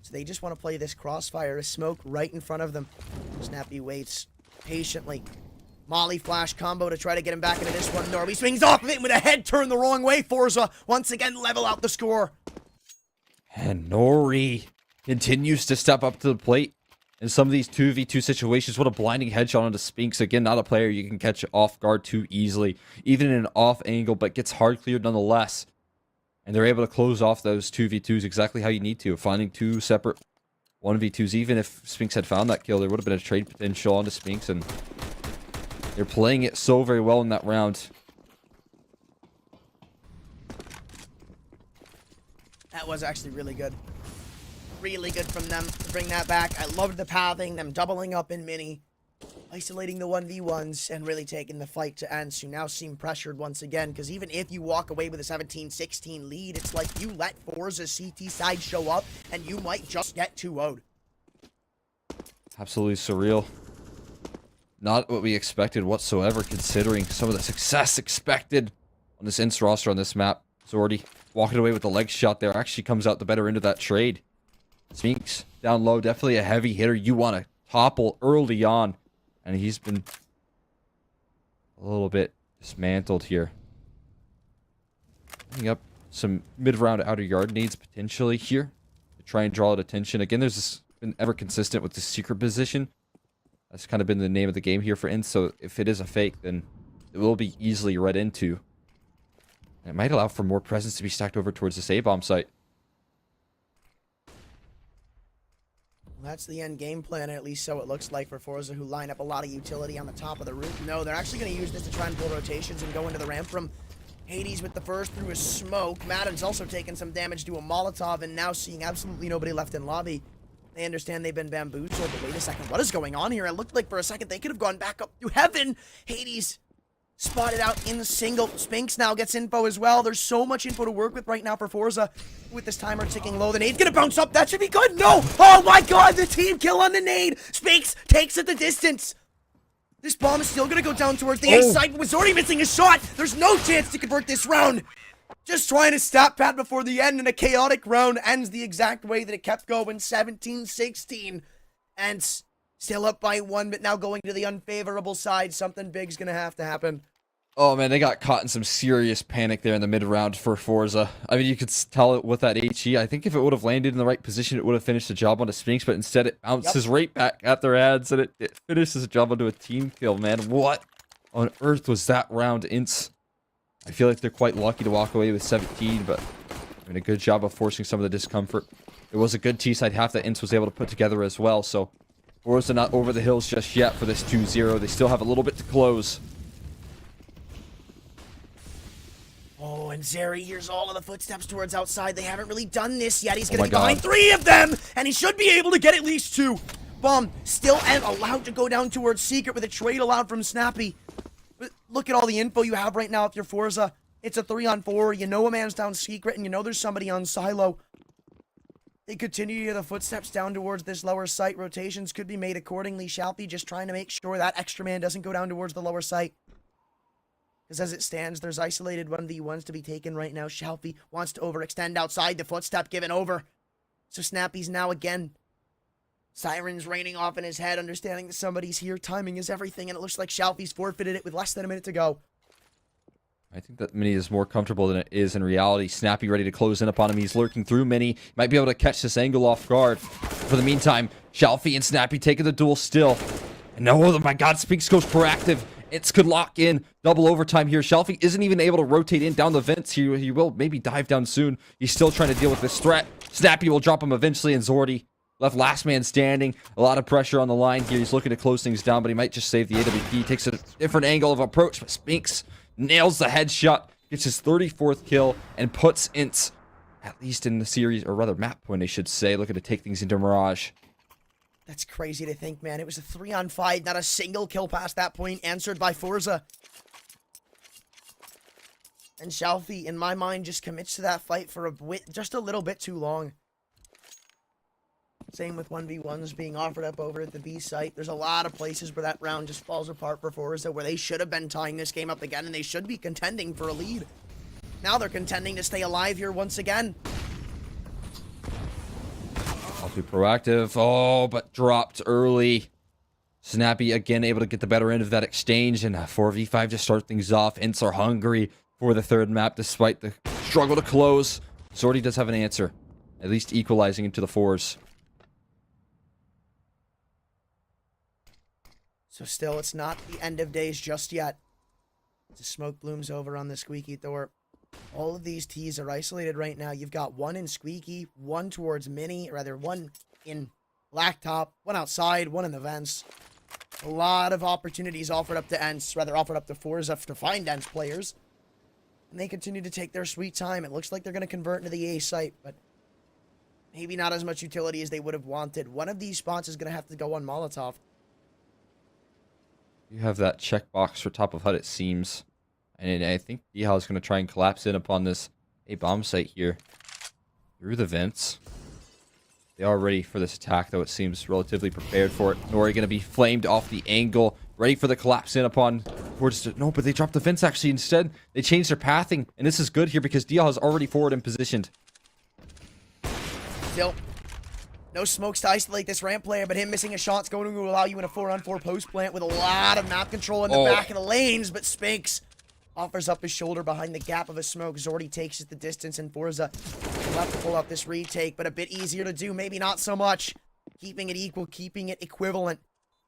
So they just want to play this crossfire, a smoke right in front of them. Snappy waits patiently. Molly flash combo to try to get him back into this one. Norby swings off of it with a head turn the wrong way. forZe once again level out the score. And Nori continues to step up to the plate in some of these 2v2 situations. What a blinding headshot onto Spinks. Again, not a player you can catch off guard too easily, even in an off angle, but gets hard cleared nonetheless. And they're able to close off those 2v2s exactly how you need to, finding 2 separate 1v2s. Even if Spinks had found that kill, there would have been a trade potential onto Spinks, and they're playing it so very well in that round. That was actually really good. Really good from them to bring that back. I loved the pathing, them doubling up in mini, isolating the 1v1s, and really taking the fight to ENCE, who now seem pressured once again, because even if you walk away with a 17-16 lead, it's like you let forZe's CT side show up, and you might just get 2-0'd. Absolutely surreal. not what we expected whatsoever, considering some of the success expected on this ENCE roster on this map. Zordy walking away with the leg shot there. Actually comes out the better end of that trade. Sphinx down low, definitely a heavy hitter you want to topple early on. And he's been a little bit dismantled here. Picking up some mid-round outer yard nades potentially here to try and draw attention. Again, there's this been ever consistent with the secret position. That's kind of been the name of the game here for ENCE. So if it is a fake, then it will be easily read into. And it might allow for more presence to be stacked over towards this A-bomb site. That's the end game plan, at least so it looks like for forZe, who line up a lot of utility on the top of the roof. No, they're actually going to use this to try and pull rotations and go into the ramp from Hades with the first through a smoke. Madden's also taking some damage to a Molotov and now seeing absolutely nobody left in lobby. They understand they've been bamboozled, but wait a second, what is going on here? It looked like for a second they could have gone back up to heaven. Hades spotted out in the single. Sphinx now gets info as well. There's so much info to work with right now for forZe. With this timer ticking low, the nade's gonna bounce up. That should be good. No! Oh my god, the team kill on the nade! Sphinx takes it the distance. This bomb is still gonna go down towards the A side, but was already missing a shot. There's no chance to convert this round. Just trying to stat pad before the end, and a chaotic round ends the exact way that it kept going, 17-16. And still up by 1, but now going to the unfavorable side. Something big's gonna have to happen. Oh man, they got caught in some serious panic there in the mid-round for forZe. I mean, you could tell it with that HE. I think if it would have landed in the right position, it would have finished the job on the Sphinx, but instead it bounces right back at their heads, and it finishes the job onto a team kill, man. What on earth was that round, ENCE? I feel like they're quite lucky to walk away with 17, but doing a good job of forcing some of the discomfort. It was a good T-side half that ENCE was able to put together as well, so forZe not over the hills just yet for this 2-0. They still have a little bit to close. Oh, and Zeri hears all of the footsteps towards outside. They haven't really done this yet. He's going to be behind 3 of them, and he should be able to get at least 2. Bomb still and allowed to go down towards Secret with a trade allowed from Snappy. But look at all the info you have right now if you're forZe. It's a 3-on-4. You know a man's down Secret, and you know there's somebody on Silo. They continue to hear the footsteps down towards this lower site. Rotations could be made accordingly. Shalpy just trying to make sure that extra man doesn't go down towards the lower site. Because as it stands, there's isolated 1v1s to be taken right now. Shalpy wants to overextend outside. The footstep given over. So Snappy's now again. Sirens raining off in his head, understanding that somebody's here. Timing is everything, and it looks like Shalpy's forfeited it with less than a minute to go. I think that Mini is more comfortable than it is in reality. Snappy ready to close in upon him. He's lurking through Mini. Might be able to catch this angle off guard. For the meantime, Shalpy and Snappy taking the duel still. And no, oh my god, Sphinx goes proactive. ENCE could lock in. Double overtime here. Shalpy isn't even able to rotate in down the vents. He will maybe dive down soon. He's still trying to deal with this threat. Snappy will drop him eventually, and Zordy left last man standing. A lot of pressure on the line here. He's looking to close things down, but he might just save the AWP. Takes a different angle of approach, but Sphinx nails the headshot. Gets his 34th kill and puts ENCE, at least in the series, or rather map point, I should say, looking to take things into Mirage. That's crazy to think, man. It was a 3-on-5, not a single kill past that point, answered by forZe. And Shalpy, in my mind, just commits to that fight for just a little bit too long. Same with 1v1s being offered up over at the B site. There's a lot of places where that round just falls apart for forZe, where they should have been tying this game up again, and they should be contending for a lead. Now they're contending to stay alive here once again. I'll be proactive. Oh, but dropped early. Snappy again able to get the better end of that exchange, and 4v5 to start things off. ENCE are hungry for the third map despite the struggle to close. Zordy does have an answer, at least equalizing into the 4s. So still, it's not the end of days just yet. The smoke blooms over on the Squeaky Thorpe. All of these T's are isolated right now. You've got one in Squeaky, one towards Mini, or rather one in Blacktop, one outside, one in the vents. A lot of opportunities offered up to ENCE, rather offered up to forZe to find ENCE players. And they continue to take their sweet time. It looks like they're going to convert into the A site, but maybe not as much utility as they would have wanted. One of these spots is going to have to go on Molotov. You have that checkbox for top of HUD, it seems. And I think Dehal is going to try and collapse in upon this A-bomb site here. Through the vents. They are ready for this attack, though it seems relatively prepared for it. Nori going to be flamed off the angle. ready for the collapse in upon forZe. No, but they dropped the fence actually instead. They changed their pathing, and this is good here because DL is already forward and positioned. Still, no smokes to isolate this ramp player, but him missing a shot's going to allow you in a 4-on-4 post plant with a lot of map control in the back of the lanes, but Spinks offers up his shoulder behind the gap of a smoke. Zordy takes it the distance, and forZe will have to pull out this retake, but a bit easier to do, maybe not so much. Keeping it equal, keeping it equivalent.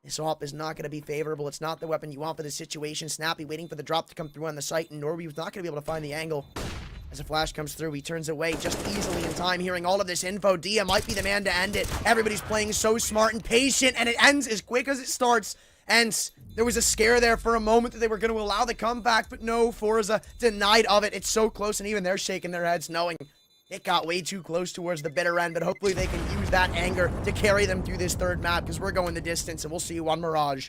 This op is not going to be favorable. It's not the weapon you want for this situation. Snappy waiting for the drop to come through on the site, and Norby was not going to be able to find the angle. As a flash comes through, he turns away just easily in time, hearing all of this info. Dia might be the man to end it. Everybody's playing so smart and patient, and it ends as quick as it starts. ENCE, there was a scare there for a moment that they were going to allow the comeback, but no, forZe denied of it. It's so close, and even they're shaking their heads knowing it got way too close towards the bitter end, but hopefully they can use that anger to carry them through this third map, because we're going the distance, and we'll see you on Mirage.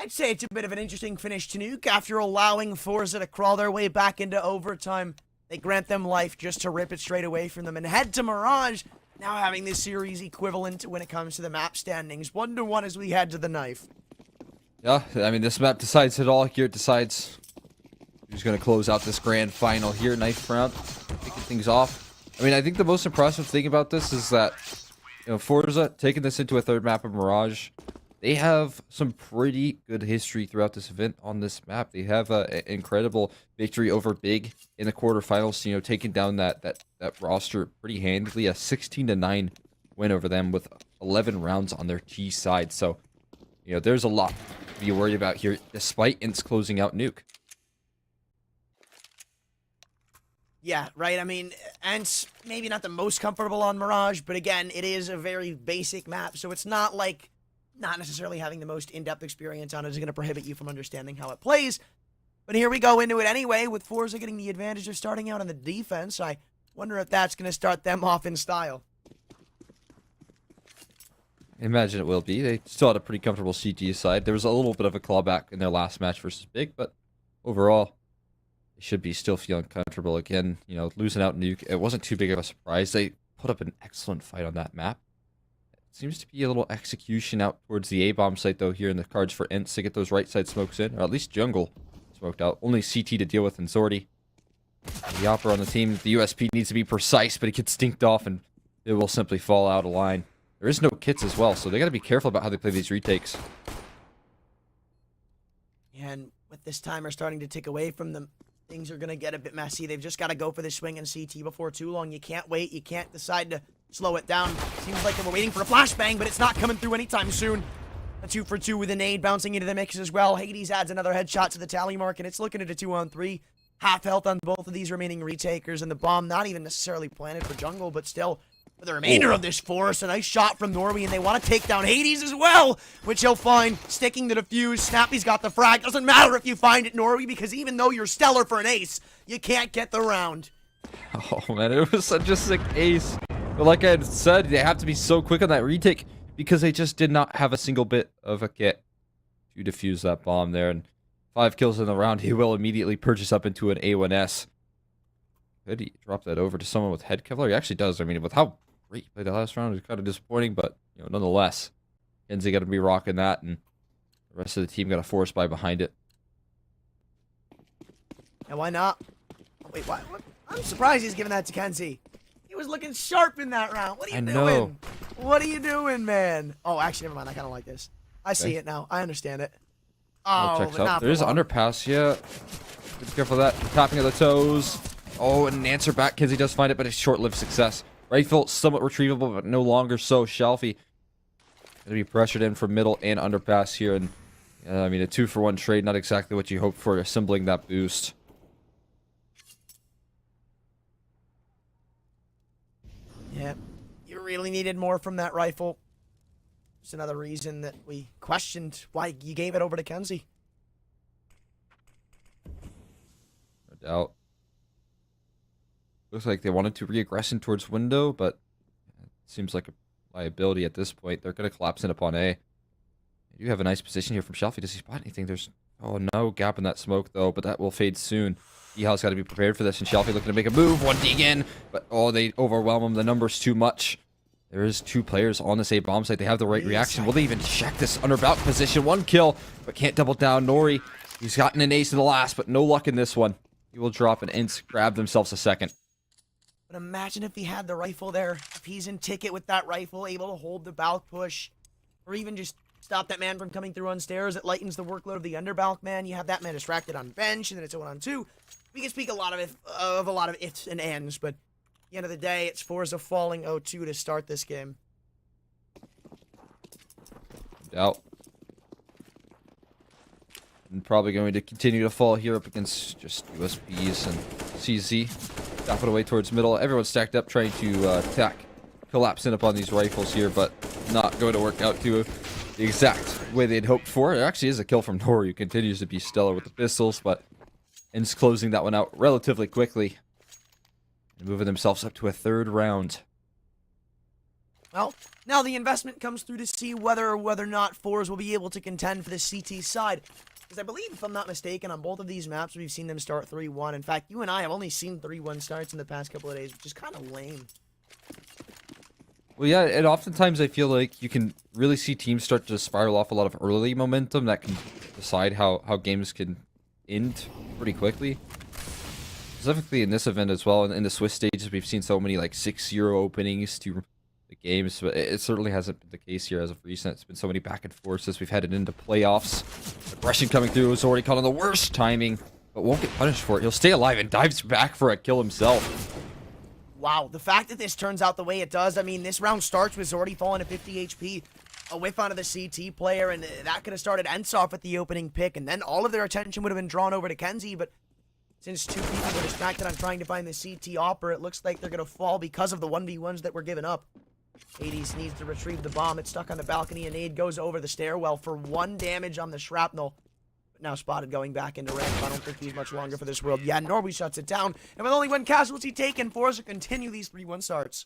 I'd say it's a bit of an interesting finish to Nuke. After allowing forZe to crawl their way back into overtime, they grant them life just to rip it straight away from them and head to Mirage, now having this series equivalent when it comes to the map standings. 1-1 as we head to the knife. Yeah, I mean, this map decides it all here. It decides who's going to close out this grand final here. Knife round, kicking things off. I mean, I think the most impressive thing about this is that, you know, forZe taking this into a third map of Mirage, they have some pretty good history throughout this event on this map. They have an incredible victory over Big in the quarterfinals, you know, taking down that roster pretty handily. A 16-9 win over them with 11 rounds on their T side. So, you know, there's a lot to be worried about here, despite ENCE closing out Nuke. Yeah, right. I mean, ENCE maybe not the most comfortable on Mirage, but again, it is a very basic map, so it's not like not necessarily having the most in-depth experience on it is going to prohibit you from understanding how it plays. But here we go into it anyway, with forZe getting the advantage of starting out on the defense. I wonder if that's going to start them off in style. I imagine it will be. They still had a pretty comfortable CT side. There was a little bit of a clawback in their last match versus Big, but overall, they should be still feeling comfortable again. You know, losing out Nuke, it wasn't too big of a surprise. They put up an excellent fight on that map. Seems to be a little execution out towards the A-bomb site, though, here in the cards for ENCE to get those right side smokes in, or at least jungle smoked out. Only CT to deal with in Zordy. The Opera on the team, the USP needs to be precise, but he gets stinked off, and it will simply fall out of line. There is no kits as well, so they got to be careful about how they play these retakes. And with this timer starting to tick away from them, things are going to get a bit messy. They've just got to go for this swing in CT before too long. You can't wait. You can't decide to slow it down. Seems like they were waiting for a flashbang, but it's not coming through anytime soon. A 2 for 2 with a nade bouncing into the mix as well. Hades adds another headshot to the tally mark, and it's looking at a 2-on-3. Half health on both of these remaining retakers, and the bomb not even necessarily planted for jungle, but still for the remainder of this force. A nice shot from Norway, and they want to take down Hades as well, which he'll find. Sticking the defuse. Snappy's got the frag. Doesn't matter if you find it, Norway, because even though you're stellar for an ace, you can't get the round. Oh, man, it was such a sick ace. But like I had said, they have to be so quick on that retake because they just did not have a single bit of a kit to defuse that bomb there. And 5 kills in the round, he will immediately purchase up into an A1S. Could he drop that over to someone with head Kevlar? He actually does. I mean, with how great he played the last round, it's kind of disappointing, but you know, nonetheless, ENCE got to be rocking that, and the rest of the team got a force buy behind it. And why not? Oh, wait, what? I'm surprised he's giving that to Kenzie. He was looking sharp in that round. What are you doing? What are you doing, man? Oh, actually, never mind. I kind of like this. I see it now. I understand it. Oh, Checks but out. There is an underpass, yeah. Be careful of that. Tapping of the toes. Oh, and an answer back. Kenzie does find it, but it's short-lived success. Rifle somewhat retrievable, but no longer so. Shelfie gonna be pressured in from middle and underpass here, and I mean, a 2-for-1 trade, not exactly what you hoped for, assembling that boost. Yeah, you really needed more from that rifle. It's another reason that we questioned why you gave it over to Kenzie. No doubt. Looks like they wanted to re-aggress in towards window, but it seems like a liability at this point. They're going to collapse in upon A. You have a nice position here from Shelfie. Does he spot anything? There's, oh no, gap in that smoke though, but that will fade soon. Ehal's got to be prepared for this, and Shelfie looking to make a move. 1D again, but oh, they overwhelm him. The number's too much. There is 2 players on this A bomb site. They have the right reaction. Will they even check this under bout position? 1 kill, but can't double down. Nori, he's gotten an ace in the last, but no luck in this one. He will drop an ENCE, grab themselves a second. But imagine if he had the rifle there. If he's in ticket with that rifle, able to hold the balk push, or even just stop that man from coming through on stairs. It lightens the workload of the underbalk man. You have that man distracted on bench, and then it's a 1-on-2. We can speak a lot of ifs and ands, but at the end of the day, it's forZe falling 0-2 to start this game. No doubt. And probably going to continue to fall here up against just USBs and CZ. Tap it away towards middle. Everyone's stacked up trying to attack. Collapse in upon these rifles here, but not going to work out to the exact way they'd hoped for. It actually is a kill from Nori, who continues to be stellar with the pistols, but ENCE closing that one out relatively quickly. And moving themselves up to a 3rd round. Well, now the investment comes through to see whether or not forZe will be able to contend for the CT side. Because I believe, if I'm not mistaken, on both of these maps, we've seen them start 3-1. In fact, you and I have only seen 3-1 starts in the past couple of days, which is kind of lame. Well, yeah, and oftentimes I feel like you can really see teams start to spiral off a lot of early momentum that can decide how games can end pretty quickly. Specifically in this event as well, and in the Swiss stages, we've seen so many like 6-0 openings to the games, but it certainly hasn't been the case here as of recent. It's been so many back and forths as we've headed into playoffs. Aggression coming through is already caught on the worst timing, but won't get punished for it. He'll stay alive and dives back for a kill himself. Wow, the fact that this turns out the way it does, I mean, this round starts with already falling to 50 HP. A whiff onto the CT player, and that could have started ENCE off at the opening pick, and then all of their attention would have been drawn over to Kenzie, but since two people were distracted on trying to find the CT opera, it looks like they're going to fall because of the 1v1s that were given up. Hades needs to retrieve the bomb. It's stuck on the balcony, and Nade goes over the stairwell for 1 damage on the shrapnel. But now spotted going back into ramp. I don't think he's much longer for this world. Yeah, Norway shuts it down. And with only 1 casualty taken, forZe continue these 3-1 starts.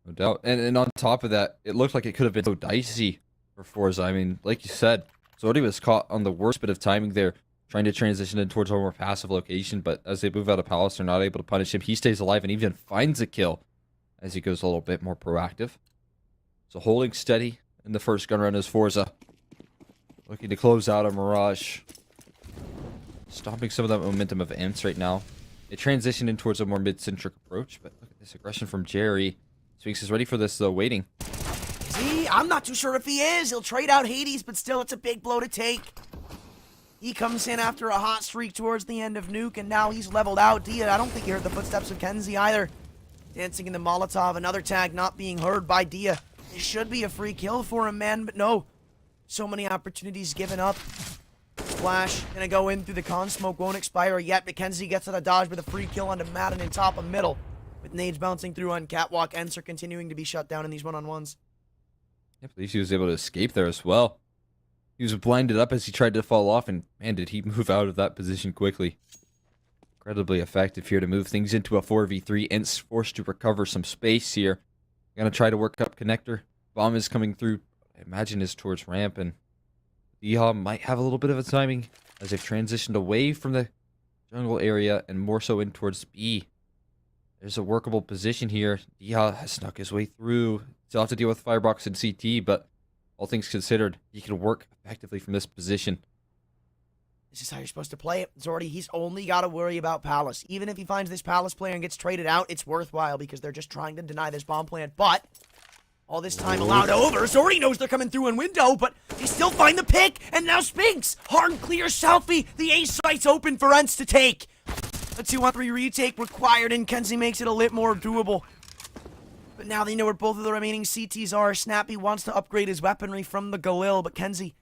No doubt. And on top of that, it looked like it could have been so dicey for forZe. I mean, like you said, Zordi was caught on the worst bit of timing there, trying to transition in towards a more passive location, but as they move out of Palace, they're not able to punish him. He stays alive and even finds a kill as he goes a little bit more proactive. So holding steady in the first gun round is forZe. Looking to close out a Mirage. Stopping some of that momentum of ENCE right now. They transition in towards a more mid-centric approach, but look at this aggression from Jerry. Sphinx is ready for this, though, waiting. Is he? I'm not too sure if he is. He'll trade out Hades, but still, it's a big blow to take. He comes in after a hot streak towards the end of Nuke, and now he's leveled out. Dia, I don't think he heard the footsteps of Kenzie either. Dancing in the Molotov, another tag not being heard by Dia. It should be a free kill for him, man, but no. So many opportunities given up. Splash, gonna go in through the con smoke, won't expire yet, but Kenzie gets out of dodge with a free kill onto Madden in top of middle. With nades bouncing through on Catwalk, ENCE are continuing to be shut down in these one-on-ones. I believe he was able to escape there as well. He was blinded up as he tried to fall off, and man, did he move out of that position quickly. Incredibly effective here to move things into a 4v3. ENCE forced to recover some space here. Gonna try to work up connector. Bomb is coming through. I imagine is towards ramp, and Yeehaw might have a little bit of a timing as they've transitioned away from the jungle area and more so in towards B. There's a workable position here. Yeehaw has snuck his way through. Still have to deal with Firebox and CT, but all things considered, he can work effectively from this position. This is how you're supposed to play it. Zordi, he's only got to worry about Palace. Even if he finds this Palace player and gets traded out, it's worthwhile because they're just trying to deny this bomb plant. But all this time allowed over. Zordi knows they're coming through in window, but they still find the pick. And now Spinks. Hard clear Selfie. The A site's open for ENCE to take. A 2-on-3 retake required, and Kenzie makes it a little more doable. But now they know where both of the remaining CTs are. Snappy wants to upgrade his weaponry from the Galil, but Kenzie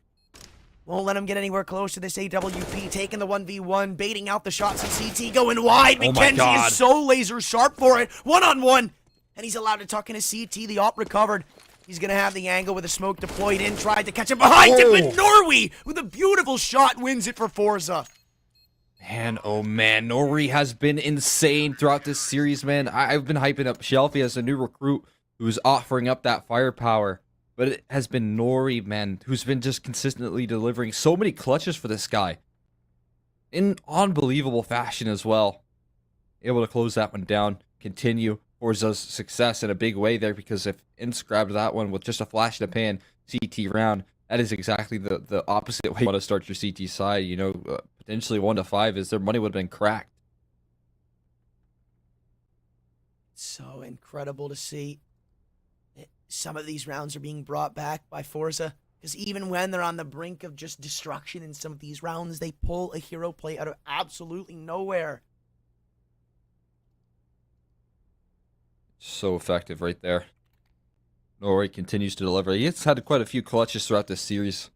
won't let him get anywhere close to this AWP, taking the 1v1, baiting out the shots in CT, going wide. Oh my McKenzie God. is so laser sharp for it. One-on-1, and he's allowed to tuck in his CT. The op recovered. He's going to have the angle with the smoke deployed in, tried to catch him behind him, but Norway, with a beautiful shot, wins it for forZe. Man, oh man, Nori has been insane throughout this series, man. I've been hyping up Shelfie as a new recruit who's offering up that firepower. But it has been Nori, man, who's been just consistently delivering so many clutches for this guy. In unbelievable fashion as well. Able to close that one down, continue forZe's success in a big way there, because if ENCE grabbed that one with just a flash in the pan CT round, that is exactly the opposite way you want to start your CT side. You know, potentially 1-5 is their money would have been cracked. So incredible to see. Some of these rounds are being brought back by forZe, because even when they're on the brink of just destruction in some of these rounds, they pull a hero play out of absolutely nowhere. So effective right there. Nori continues to deliver. He's had quite a few clutches throughout this series.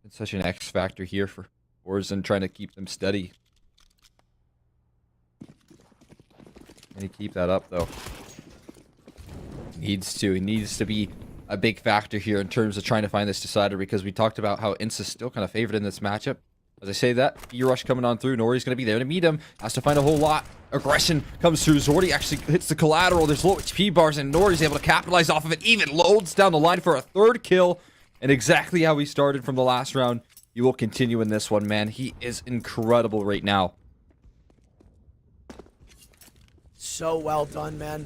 It's such an X factor here for forZe and trying to keep them steady. Can he keep that up though? He needs to be a big factor here in terms of trying to find this decider, because we talked about how ENCE is still kind of favored in this matchup. As I say that, B-Rush coming on through. Nori's going to be there to meet him. Has to find a whole lot. Aggression comes through. Zordi actually hits the collateral. There's low HP bars, and Nori's able to capitalize off of it. Even loads down the line for a 3rd kill. And exactly how he started from the last round, he will continue in this one, man. He is incredible right now. So well done, man.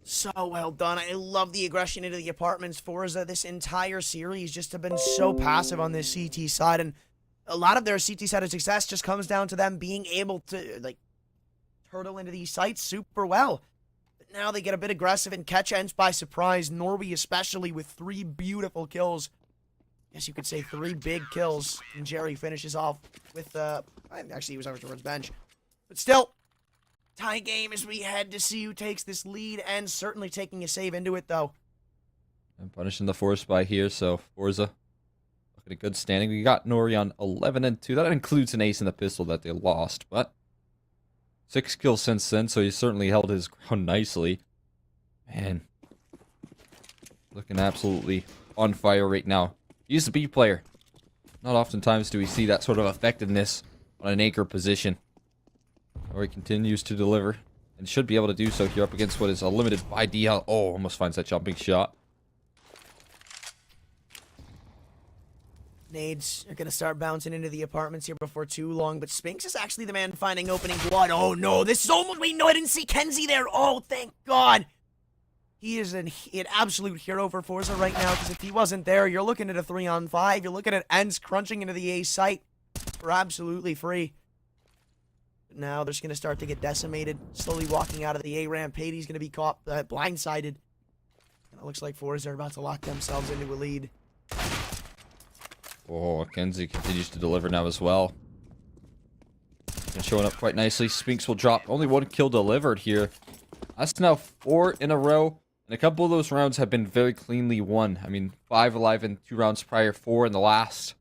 So well done. I love the aggression into the apartments. forZe, this entire series just have been so passive on this CT side, and a lot of their CT side of success just comes down to them being able to, like, turtle into these sites super well. But now they get a bit aggressive and catch ENCE by surprise. Norby especially with 3 beautiful kills. I guess you could say 3 big kills. And Jerry finishes off with, actually he was over towards bench. But still, tie game as we head to see who takes this lead, and certainly taking a save into it, though. And punishing the force by here, so forZe looking at a good standing. We got Nori on 11 and 2. That includes an ace in the pistol that they lost, but 6 kills since then, so he certainly held his ground nicely. Man, looking absolutely on fire right now. He's the B player. Not oftentimes do we see that sort of effectiveness on an anchor position. Or he continues to deliver, and should be able to do so here up against what is a limited by DL. Oh, almost finds that jumping shot. Nades are going to start bouncing into the apartments here before too long, but Spinks is actually the man finding opening blood. Oh no, this is almost, wait, no, I didn't see Kenzie there. Oh, thank God. He is an absolute hero for forZe right now, because if he wasn't there, you're looking at a 3-on-5. You're looking at ENCE crunching into the A site for absolutely free. But now they're just going to start to get decimated, slowly walking out of the A ramp. Patey's going to be caught blindsided. And it looks like forZe are about to lock themselves into a lead. Oh, Kenzie continues to deliver now as well. And showing up quite nicely. Spinks will drop. Only 1 kill delivered here. That's now 4 in a row. And a couple of those rounds have been very cleanly won. I mean, 5 alive in 2 rounds prior, 4 in the last.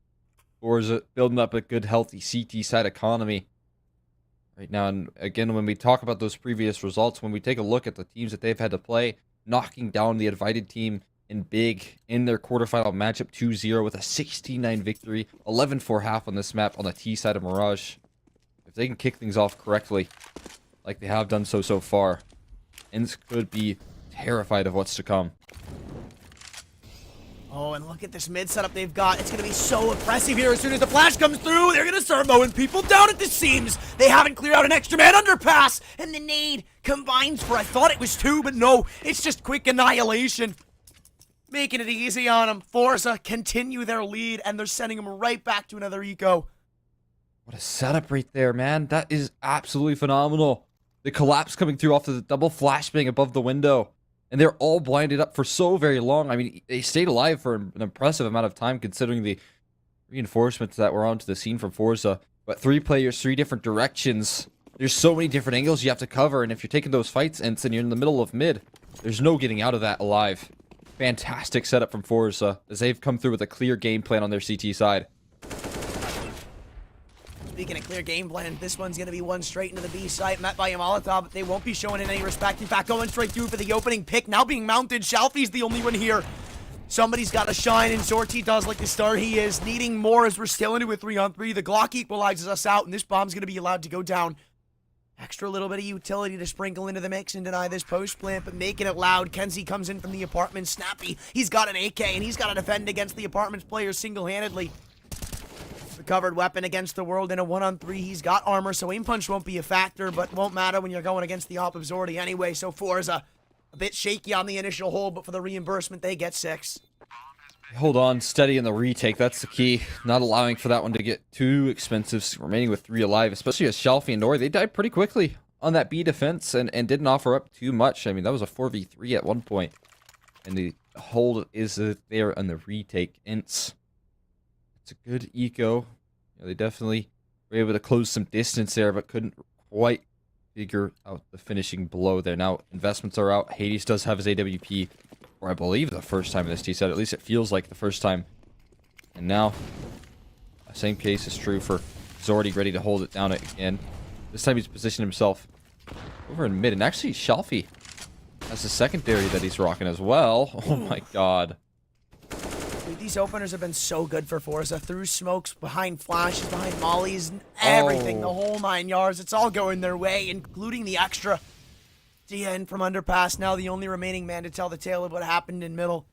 forZe building up a good, healthy CT side economy right now. And again, when we talk about those previous results, when we take a look at the teams that they've had to play, knocking down the invited team in big in their quarterfinal matchup 2-0 with a 16-9 victory, 11-4 half on this map on the T side of Mirage. If they can kick things off correctly, like they have done so far, ENCE could be terrified of what's to come. Oh, and look at this mid setup they've got. It's going to be so impressive here. As soon as the flash comes through, they're going to start mowing people down at the seams. They haven't cleared out an extra man underpass. And the nade combines for, I thought it was 2, but no, it's just quick annihilation. Making it easy on them. forZe continue their lead, and they're sending them right back to another eco. What a setup right there, man. That is absolutely phenomenal. The collapse coming through off of the double flashbang above the window. And they're all blinded up for so very long. I mean, they stayed alive for an impressive amount of time considering the reinforcements that were onto the scene from forZe. But 3 players, 3 different directions. There's so many different angles you have to cover. And if you're taking those fights, and you're in the middle of mid, there's no getting out of that alive. Fantastic setup from forZe as they've come through with a clear game plan on their CT side. Speaking of clear game plan, this one's going to be one straight into the B site, met by a Molotov, but they won't be showing in any respect. In fact, going straight through for the opening pick, now being mounted. Shalfie's the only one here. Somebody's got to shine, and Zorti does like the star he is, needing more as we're still into a 3-on-3. The Glock equalizes us out, and this bomb's going to be allowed to go down. Extra little bit of utility to sprinkle into the mix and deny this post plant, but making it loud. Kenzie comes in from the apartment. Snappy, he's got an AK, and he's got to defend against the apartment's players single-handedly. Recovered weapon against the world in a 1-on-3. He's got armor, so aim punch won't be a factor, but won't matter when you're going against the op of Zordi anyway. So forZe, a bit shaky on the initial hold, but for the reimbursement, they get 6. Hold on, steady in the retake. That's the key. Not allowing for that one to get too expensive. Remaining with 3 alive, especially as Shalfie and Nori, they died pretty quickly on that B defense and didn't offer up too much. I mean, that was a 4v3 at one point. And the hold is there on the retake. ENCE. It's a good eco. You know, they definitely were able to close some distance there, but couldn't quite figure out the finishing blow there. Now, investments are out. Hades does have his AWP, or I believe the first time in this T set. At least it feels like the first time. And now, the same case is true for Zordi, ready to hold it down again. This time he's positioned himself over in mid. And actually, Shalfie has a secondary that he's rocking as well. Oh my god. These openers have been so good for forZe. Through smokes, behind flashes, behind mollies, everything. The whole 9 yards. It's all going their way, including the extra. Dia in from underpass. Now the only remaining man to tell the tale of what happened in middle.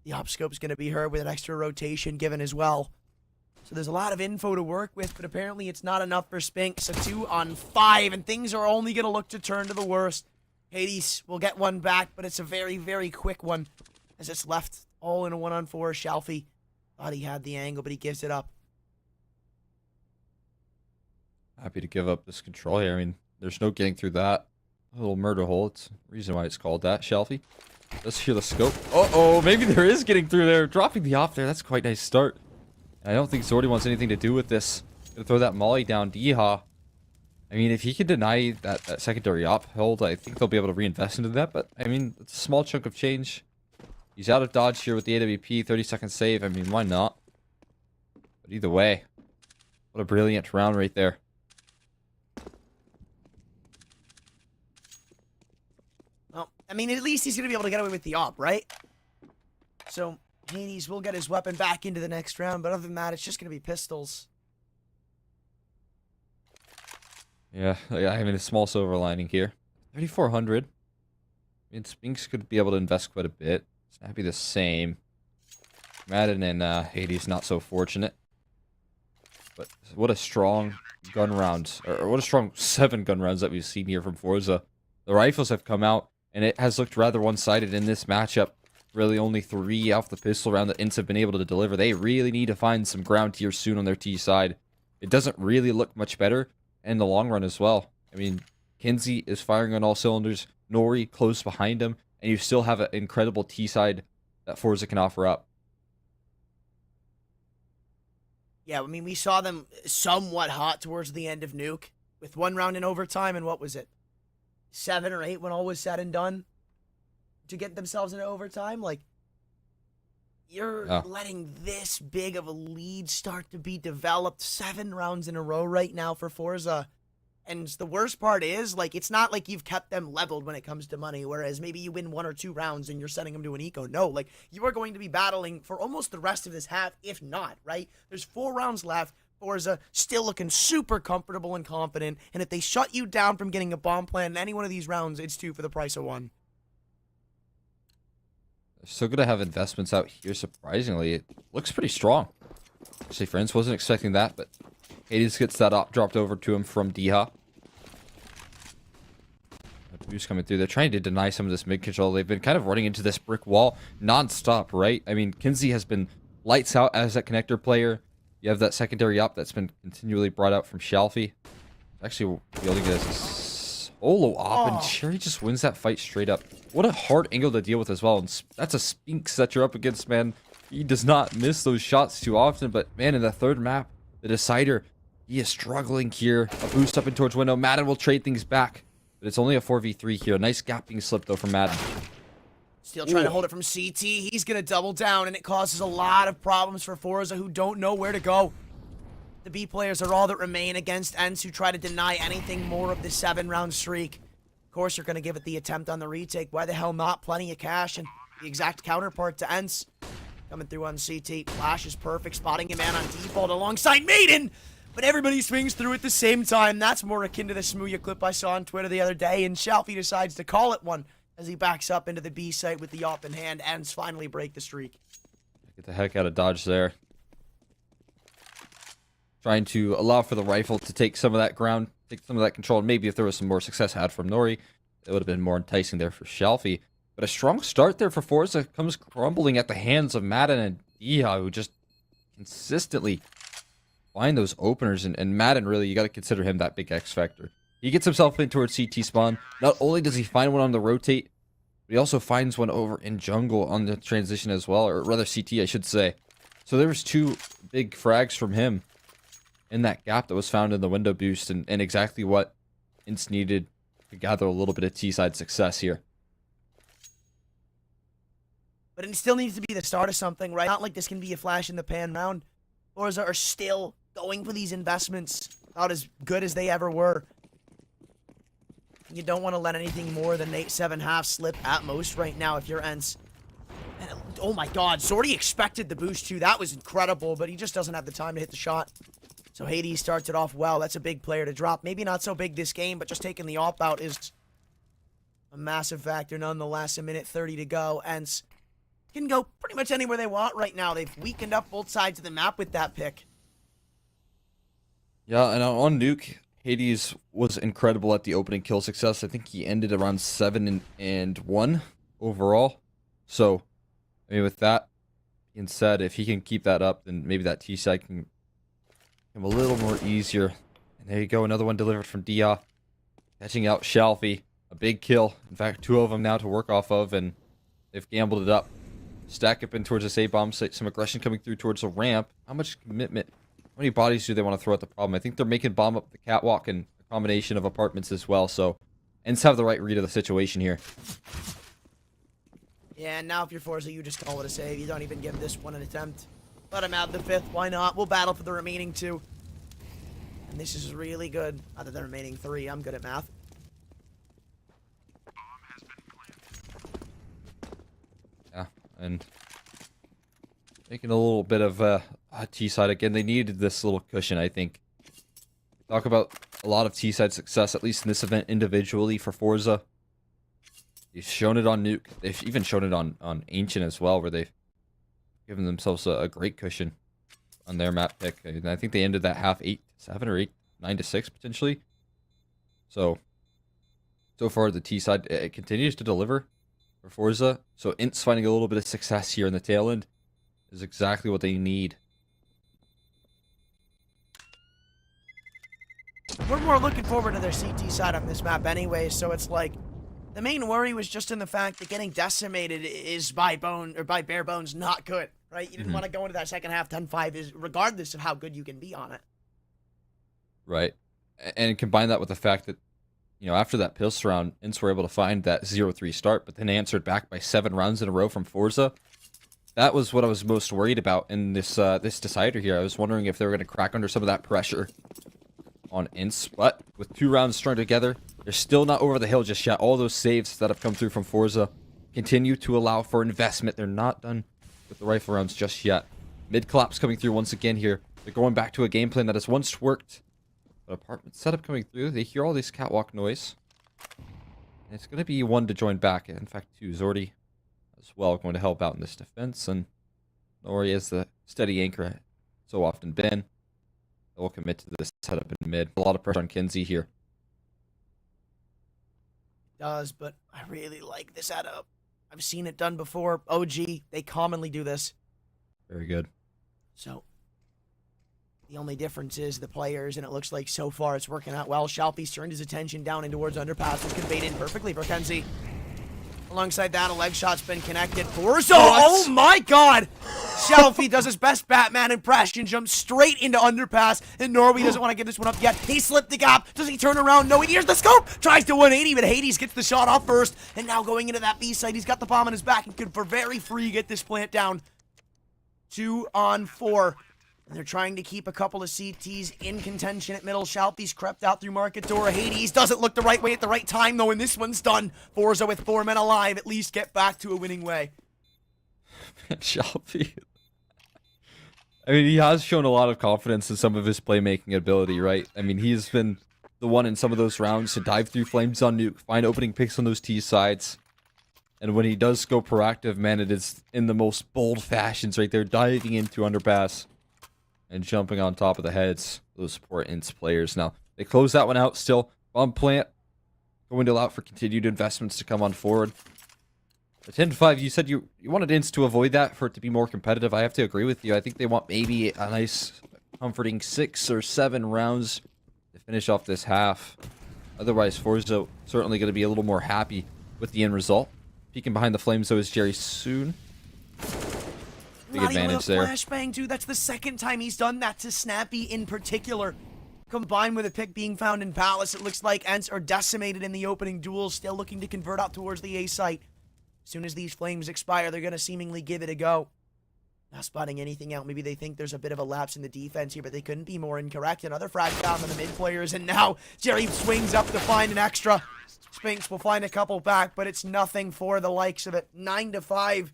The op scope's going to be heard with an extra rotation given as well. So there's a lot of info to work with, but apparently it's not enough for Spink. So 2 on 5, and things are only going to look to turn to the worst. Hades will get one back, but it's a very, very quick one, as it's left all in a 1-on-4. Shalfie thought he had the angle, but he gives it up. Happy to give up this control here. I mean, there's no getting through that little murder hole. It's the reason why it's called that. Shalfie, let's hear the scope. Uh-oh, maybe there is getting through there. Dropping the off there. That's quite a nice start. I don't think Zordy wants anything to do with this. Gonna throw that molly down. Diha. I mean, if he can deny that secondary op hold, I think they'll be able to reinvest into that. But, I mean, it's a small chunk of change. He's out of dodge here with the AWP. 30-second save. I mean, why not? But either way, what a brilliant round right there. Well, I mean, at least he's going to be able to get away with the op, right? So Hades will get his weapon back into the next round, but other than that, it's just going to be pistols. Yeah, I mean, a small silver lining here. 3,400. I mean, Spinks could be able to invest quite a bit. Snappy the same. Madden and Hades not so fortunate. But what a strong gun round, or what a strong 7 gun rounds that we've seen here from forZe. The rifles have come out, and it has looked rather one-sided in this matchup. Really only 3 off the pistol round that ENCE have been able to deliver. They really need to find some ground here soon on their T side. It doesn't really look much better in the long run as well. I mean, Kinsey is firing on all cylinders. Nori close behind him, and you still have an incredible T side that forZe can offer up. Yeah, I mean, we saw them somewhat hot towards the end of Nuke, with 1 round in overtime, and what was it? 7 or 8 when all was said and done to get themselves into overtime. Like, you're letting this big of a lead start to be developed 7 rounds in a row right now for forZe. And the worst part is, like, it's not like you've kept them leveled when it comes to money, whereas maybe you win 1 or 2 rounds and you're sending them to an eco. No, like, you are going to be battling for almost the rest of this half, if not, right? There's 4 rounds left. forZe still looking super comfortable and confident, and if they shut you down from getting a bomb plan in any one of these rounds, it's 2 for the price of 1. They're still going to have investments out here, surprisingly. It looks pretty strong. Actually, friends, wasn't expecting that, but Hades gets that op dropped over to him from Diha. Boost coming through. They're trying to deny some of this mid control. They've been kind of running into this brick wall non-stop, right? I mean, Kinsey has been lights out as that connector player. You have that secondary op that's been continually brought out from Shalfie. Actually, wielding it as a solo op, and Cherry just wins that fight straight up. What a hard angle to deal with as well. And that's a Spinks that you're up against, man. He does not miss those shots too often, but man, in the 3rd map, the decider, he is struggling here. A boost up and towards window. Madden will trade things back, but it's only a 4v3 here. A nice gap being slipped though from Madden. Still trying to hold it from CT. He's going to double down, and it causes a lot of problems for forZe, who don't know where to go. The B players are all that remain against ENCE, who try to deny anything more of the 7-round streak. Of course, you're going to give it the attempt on the retake. Why the hell not? Plenty of cash, and the exact counterpart to ENCE. Coming through on CT. Flash is perfect, spotting a man on default alongside Maiden. But everybody swings through at the same time. That's more akin to the Smooya clip I saw on Twitter the other day, and Shalfie decides to call it one as he backs up into the B site with the op in hand. ENCE finally break the streak. Get the heck out of dodge there. Trying to allow for the rifle to take some of that ground, take some of that control, and maybe if there was some more success had from Nori, it would have been more enticing there for Shalfie. But a strong start there for forZe comes crumbling at the hands of Madden and Diha, who just consistently find those openers. And Madden, really, you got to consider him that big X factor. He gets himself in towards CT spawn. Not only does he find one on the rotate, but he also finds one over in jungle on the transition as well, or rather CT, I should say. So there was 2 big frags from him in that gap that was found in the window boost, and exactly what ENCE needed to gather a little bit of T-side success here. But it still needs to be the start of something, right? Not like this can be a flash in the pan round. forZe are still going for these investments, not as good as they ever were. You don't want to let anything more than 8-7 half slip at most right now if you're ENCE. And Oh my god, Zordy expected the boost too. That was incredible, but he just doesn't have the time to hit the shot. So Hades starts it off well. That's a big player to drop. Maybe not so big this game, but just taking the off out is a massive factor nonetheless. A minute 30 to go. ENCE can go pretty much anywhere they want right now. They've weakened up both sides of the map with that pick. Yeah, and on Nuke, Hades was incredible at the opening kill success. I think he ended around 7-1 overall. So, I mean, with that being said, if he can keep that up, then maybe that T-side can become a little more easier. And there you go, another one delivered from Dia. Catching out Shalfie. A big kill. In fact, 2 of them now to work off of, and they've gambled it up. Stack up in towards this A-bomb, some aggression coming through towards the ramp. How much commitment? How many bodies do they want to throw at the problem? I think they're making bomb up the catwalk and a combination of apartments as well, so ENCE have the right read of the situation here. Yeah, and now if you're forZe, you just call it a save. You don't even give this one an attempt. Let him have the 5th. Why not? We'll battle for the remaining 2. And this is really good. Other than the remaining 3. I'm good at math. Yeah, and making a little bit of a T-side again. They needed this little cushion, I think. Talk about a lot of T-side success, at least in this event individually for forZe. They've shown it on Nuke. They've even shown it on Ancient as well, where they've given themselves a great cushion on their map pick. And I think they ended that half 8-7 or 9-6 potentially. So far the T-side, it continues to deliver for forZe. So ENCE finding a little bit of success here in the tail end is exactly what they need. We're more looking forward to their CT side on this map anyway, so it's like the main worry was just in the fact that getting decimated is by bare bones not good, right? You didn't want to go into that second half 10-5 regardless of how good you can be on it. Right. And combine that with the fact that, you know, after that pistol round, ENCE were able to find that 0-3 start, but then answered back by 7 rounds in a row from forZe. That was what I was most worried about in this this decider here. I was wondering if they were going to crack under some of that pressure on ENCE, but with 2 rounds strung together, they're still not over the hill just yet. All those saves that have come through from forZe continue to allow for investment. They're not done with the rifle rounds just yet. Mid collapse coming through once again here. They're going back to a game plan that has once worked. But apartment setup coming through. They hear all this catwalk noise. And it's going to be 1 to join back. In fact, 2. Zordy as well going to help out in this defense. And Nori is the steady anchor so often been. They'll commit to this setup in mid. A lot of pressure on Kinsey here. Does, but I really like this setup. I've seen it done before. OG, they commonly do this. Very good. So, the only difference is the players, and it looks like so far it's working out well. Shalfie's turned his attention down in towards underpass, which conveyed in perfectly for Kenzie. Alongside that, a leg shot's been connected. forZe, oh my god! Shalfie does his best Batman impression, jumps straight into underpass, and Norway doesn't want to give this one up yet. He slipped the gap. Does he turn around? No, he hears the scope! Tries to 180, but Hades gets the shot off first, and now going into that B site, he's got the bomb on his back and could, for very free, get this plant down. 2 on 4. And they're trying to keep a couple of CTs in contention at middle. Shalfie's crept out through market door. Hades doesn't look the right way at the right time, though, and this one's done. forZe with 4 men alive, at least get back to a winning way. Man, Shalfie. I mean, he has shown a lot of confidence in some of his playmaking ability, right? I mean, he's been the one in some of those rounds to dive through flames on Nuke, find opening picks on those T sides. And when he does go proactive, man, it is in the most bold fashions right there, diving into underpass and jumping on top of the heads of those support ENCE players. Now, they close that one out still. Bomb plant going to allow for continued investments to come on forward. The 10-5, you said you wanted ENCE to avoid that for it to be more competitive. I have to agree with you. I think they want maybe a nice, comforting 6 or 7 rounds to finish off this half. Otherwise, forZe certainly going to be a little more happy with the end result. Peeking behind the flames, though, is Jerry soon. Big Not advantage even a there. flashbang, dude. That's the second time he's done that to Snappy in particular. Combined with a pick being found in Palace, it looks like ENCE are decimated in the opening duel, still looking to convert out towards the A site. As soon as these flames expire, they're going to seemingly give it a go. Not spotting anything out. Maybe they think there's a bit of a lapse in the defense here, but they couldn't be more incorrect. Another frag found on the mid players, and now Jerry swings up to find an extra. Spinks will find a couple back, but it's nothing for the likes of it. 9-5.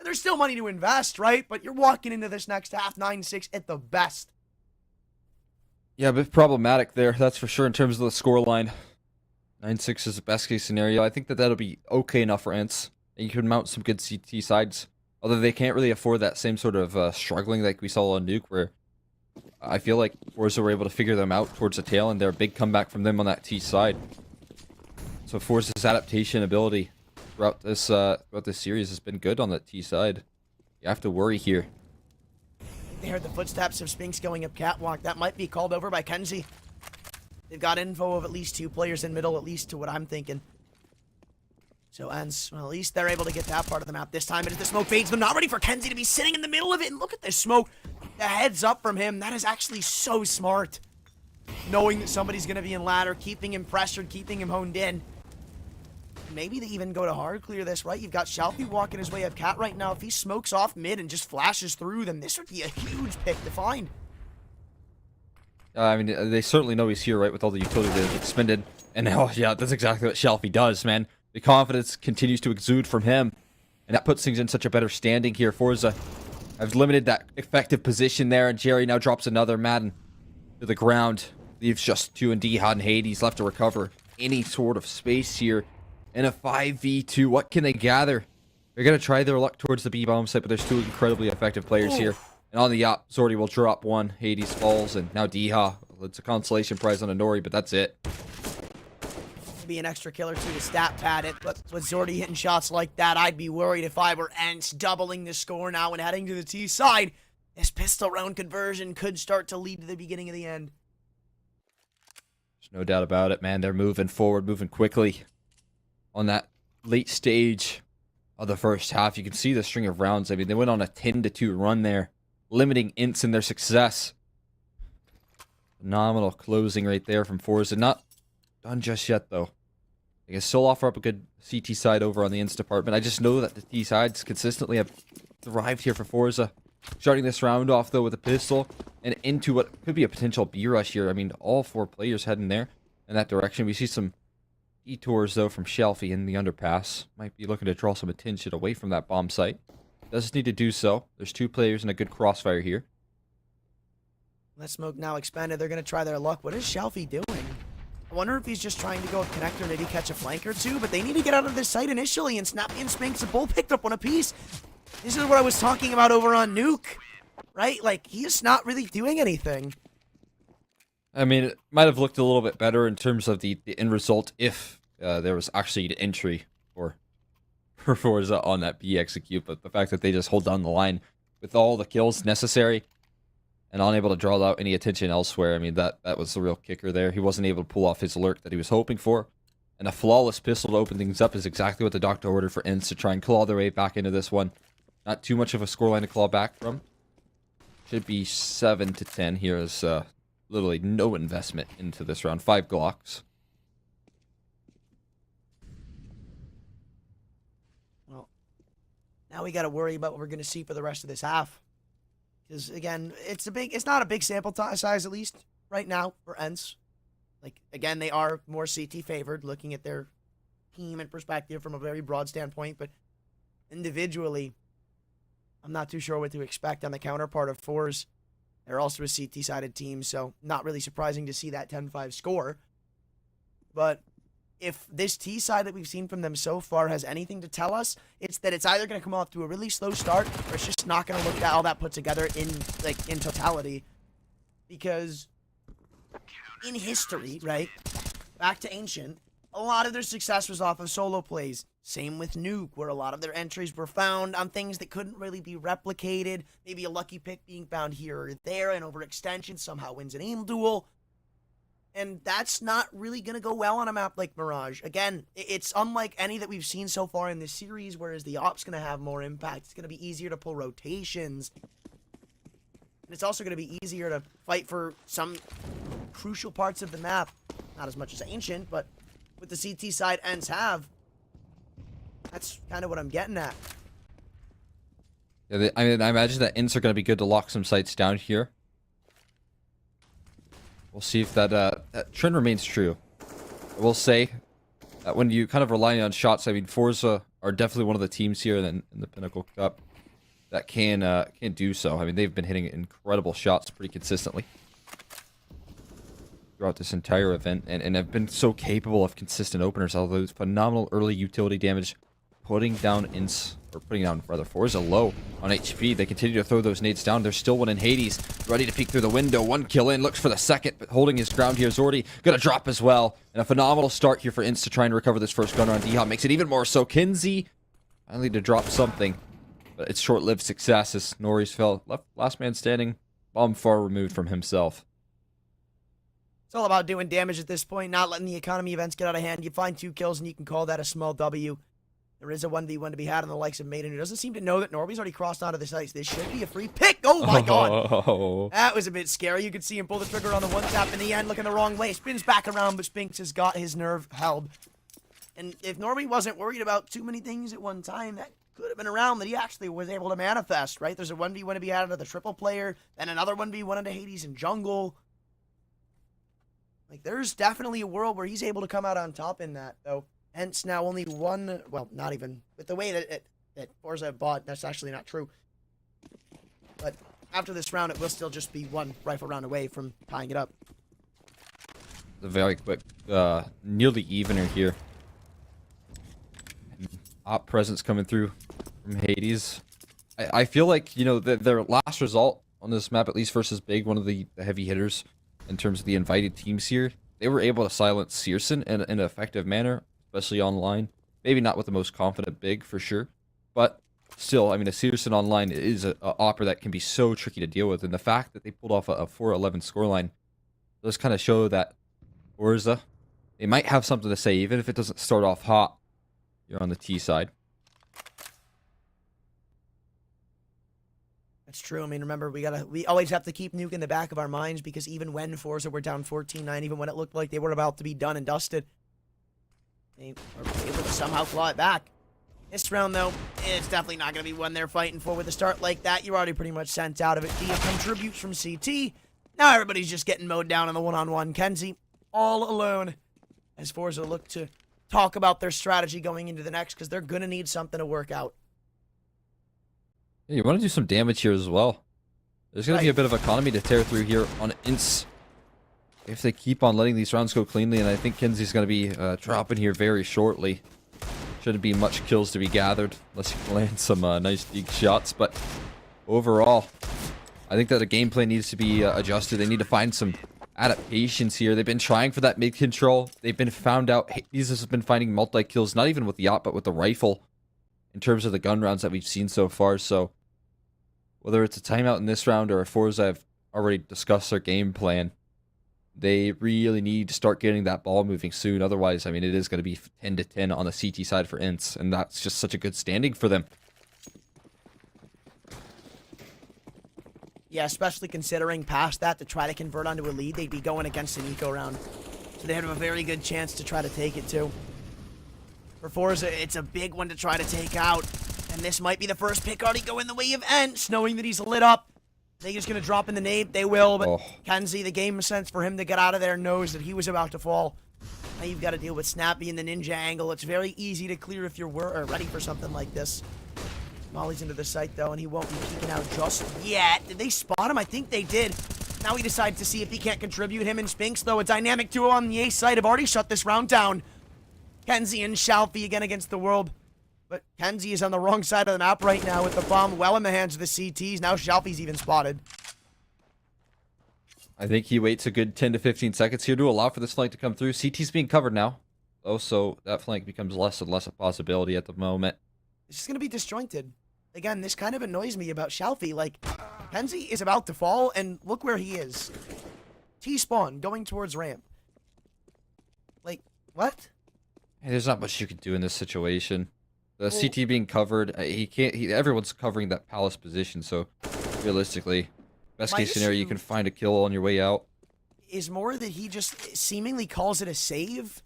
And there's still money to invest, right? But you're walking into this next half 9-6 at the best. Yeah, a bit problematic there, that's for sure, in terms of the scoreline. 9-6 is the best case scenario. I think that that'll be okay enough for ENCE. And you can mount some good CT sides. Although they can't really afford that same sort of struggling like we saw on Nuke, where I feel like forZe were able to figure them out towards the tail, and they're a big comeback from them on that T side. So forZe's adaptation ability throughout this series has been good on that T side. You have to worry here. They heard the footsteps of Spinks going up catwalk. That might be called over by Kenzie. They've got info of at least 2 players in middle, at least to what I'm thinking. So ENCE, well, at least they're able to get that part of the map this time. But as the smoke fades, but not ready for Kenzie to be sitting in the middle of it. And look at this smoke. The heads up from him. That is actually so smart. Knowing that somebody's going to be in ladder, keeping him pressured, keeping him honed in. Maybe they even go to hard clear this, right? You've got Shelfie walking his way up cat right now. If he smokes off mid and just flashes through, then this would be a huge pick to find. I mean, they certainly know he's here, right, with all the utility they've expended. And now, yeah, that's exactly what Shelfie does, man. The confidence continues to exude from him. And that puts things in such a better standing here. forZe has limited that effective position there. And Jerry now drops another Madden to the ground. Leaves just 2 and Diha and Hades left to recover any sort of space here. In a 5v2, what can they gather? They're going to try their luck towards the B-bomb site, but there's 2 incredibly effective players here. And on the op, Zordy will drop 1. Hades falls, and now Diha. It's a consolation prize on a Nori, but that's it. Be an extra killer too to stat pad it, but with Zordy hitting shots like that, I'd be worried if I were ENCE doubling the score now and heading to the T side. This pistol round conversion could start to lead to the beginning of the end. There's no doubt about it, man. They're moving forward, moving quickly. On that late stage of the first half, you can see the string of rounds. I mean, they went on a 10-2 run there, limiting ENCE in their success. Phenomenal closing right there from forZe. Not done just yet, though. They can still offer up a good CT side over on the ENCE department. I just know that the T sides consistently have thrived here for forZe. Starting this round off, though, with a pistol and into what could be a potential B rush here. I mean, all 4 players heading there in that direction. We see some detours, though, from Shelfie in the underpass. Might be looking to draw some attention away from that bomb site. Doesn't need to do so. There's 2 players in a good crossfire here. That smoke now expanded. They're going to try their luck. What is Shelfie doing? I wonder if he's just trying to go with connector, maybe catch a flank or 2, but they need to get out of this site initially, and Snappy and Spinks have both picked up one apiece. This is what I was talking about over on Nuke, right? Like, he's not really doing anything. I mean, it might have looked a little bit better in terms of the end result if there was actually an entry for forZe on that B execute, but the fact that they just hold down the line with all the kills necessary and unable to draw out any attention elsewhere, I mean, that was the real kicker there. He wasn't able to pull off his alert that he was hoping for. And a flawless pistol to open things up is exactly what the doctor ordered for ENCE to try and claw their way back into this one. Not too much of a scoreline to claw back from. Should be 7-10 here as literally no investment into this round. 5 Glocks. Well, now we got to worry about what we're going to see for the rest of this half. Because, again, it's not a big sample size, at least, right now, for ENCE. Like, again, they are more CT favored, looking at their team and perspective from a very broad standpoint, but individually, I'm not too sure what to expect on the counterpart of forZe. They're also a CT-sided team, so not really surprising to see that 10-5 score. But if this T side that we've seen from them so far has anything to tell us, it's that it's either going to come off to a really slow start, or it's just not going to look at all that put together in totality. Because in history, right, back to Ancient, a lot of their success was off of solo plays. Same with Nuke, where a lot of their entries were found on things that couldn't really be replicated. Maybe a lucky pick being found here or there, and overextension somehow wins an aim duel. And that's not really going to go well on a map like Mirage. Again, it's unlike any that we've seen so far in this series, whereas the op's going to have more impact. It's going to be easier to pull rotations. And it's also going to be easier to fight for some crucial parts of the map. Not as much as Ancient, but with the CT side ENCE have, that's kind of what I'm getting at. Yeah, I imagine that ENCE are going to be good to lock some sites down here. We'll see if that trend remains true. I will say that when you kind of rely on shots, I mean, forZe are definitely one of the teams here in the Pinnacle Cup that can do so. I mean, they've been hitting incredible shots pretty consistently throughout this entire event, and have been so capable of consistent openers. All those phenomenal early utility damage, putting down ENCE, or putting down rather forZe low on HP. They continue to throw those nades down. There's still one in Hades, ready to peek through the window. One kill in, looks for the second, but holding his ground here. Zordi gonna drop as well, and a phenomenal start here for ENCE to try and recover this first gun on D-Hop. Makes it even more so. Kinsey finally to drop something, but it's short-lived success as Norris fell last man standing, bomb far removed from himself. It's all about doing damage at this point, not letting the economy events get out of hand. You find 2 kills and you can call that a small W. There is a 1v1 to be had on the likes of Maiden, who doesn't seem to know that Norby's already crossed onto the ice. This should be a free pick. Oh my god. That was a bit scary. You could see him pull the trigger on the one tap in the end, looking the wrong way. Spins back around, but Spinks has got his nerve held. And if Norby wasn't worried about too many things at one time, that could have been a round that he actually was able to manifest, right? There's a 1v1 to be had into the triple player, then another 1v1 into Hades and jungle. Like, there's definitely a world where he's able to come out on top in that, though. Hence, now only one, well, not even, with the way that forZe bought, that's actually not true. But after this round, it will still just be one rifle round away from tying it up. A very quick, nearly evener here. Op presence coming through from Hades. I feel like, you know, their last result on this map, at least versus Big, one of the heavy hitters in terms of the invited teams here, they were able to silence Searson in an effective manner, especially online. Maybe not with the most confident Big, for sure. But still, I mean, a Searson online is an opera that can be so tricky to deal with. And the fact that they pulled off a 4-11 scoreline does kind of show that forZe, they might have something to say, even if it doesn't start off hot. You're on the T side. That's true. I mean, remember, we always have to keep Nuke in the back of our minds, because even when forZe were down 14-9, even when it looked like they were about to be done and dusted, they were able to somehow claw it back. This round, though, it's definitely not going to be one they're fighting for. With a start like that, you're already pretty much sent out of it. Dia contributes from CT. Now everybody's just getting mowed down on the one-on-one. Kenzie, all alone, as forZe look to talk about their strategy going into the next, because they're going to need something to work out. Yeah, you want to do some damage here as well. There's going to be a bit of economy to tear through here on ENCE if they keep on letting these rounds go cleanly, and I think Kinsey's going to be dropping here very shortly. Shouldn't be much kills to be gathered unless you can land some nice deep shots, but overall, I think that the gameplay needs to be adjusted. They need to find some adaptations here. They've been trying for that mid control. They've been found out. Hades has been finding multi-kills, not even with the op, but with the rifle, in terms of the gun rounds that we've seen so far. So whether it's a timeout in this round or a forZe have already discussed their game plan, they really need to start getting that ball moving soon. Otherwise, I mean, it is going to be 10-10 on the CT side for ENCE, and that's just such a good standing for them. Yeah, especially considering past that, to try to convert onto a lead, they'd be going against an eco round. So they have a very good chance to try to take it too. For forZe, it's a big one to try to take out. And this might be the first pick already going the way of ENCE, knowing that he's lit up. They're just going to drop in the nade. They will, but Kenzie, the game sense for him to get out of there, knows that he was about to fall. Now you've got to deal with Snappy and the ninja angle. It's very easy to clear if you're ready for something like this. Molly's into the site, though, and he won't be peeking out just yet. Did they spot him? I think they did. Now he decides to see if he can't contribute. Him and Spinks, though, a dynamic duo on the ace side, have already shut this round down. Kenzie and Shalfie again against the world. But Kenzie is on the wrong side of the map right now with the bomb well in the hands of the CTs. Now Shalfie's even spotted. I think he waits a good 10 to 15 seconds here to allow for this flank to come through. CT's being covered now. Oh, so that flank becomes less and less a possibility at the moment. It's just going to be disjointed. Again, this kind of annoys me about Shalfie. Like, Kenzie is about to fall, and look where he is. T-spawn, going towards ramp. Like, what? Hey, there's not much you can do in this situation. The CT being covered, he can't. Everyone's covering that palace position, so realistically, best case scenario, you can find a kill on your way out. Is more that he just seemingly calls it a save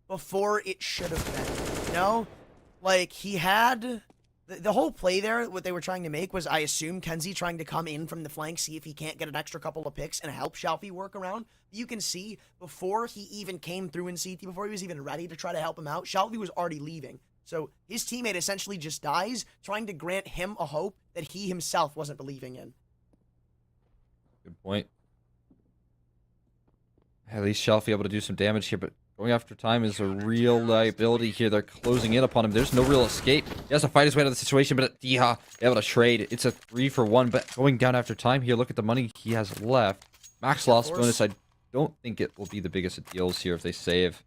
before it should have been. You know? Like, he had... The whole play there, what they were trying to make was, I assume, Kenzie trying to come in from the flank, see if he can't get an extra couple of picks and help Shalfie work around. You can see, before he even came through in CT, before he was even ready to try to help him out, Shalfie was already leaving. So his teammate essentially just dies, trying to grant him a hope that he himself wasn't believing in. Good point. At least Shelfie able to do some damage here, but going after time is a real liability here. They're closing in upon him. There's no real escape. He has to fight his way out of the situation, but Diha able to trade. It's a 3-for-1, but going down after time here, look at the money he has left. Max loss bonus, I don't think it will be the biggest of deals here if they save.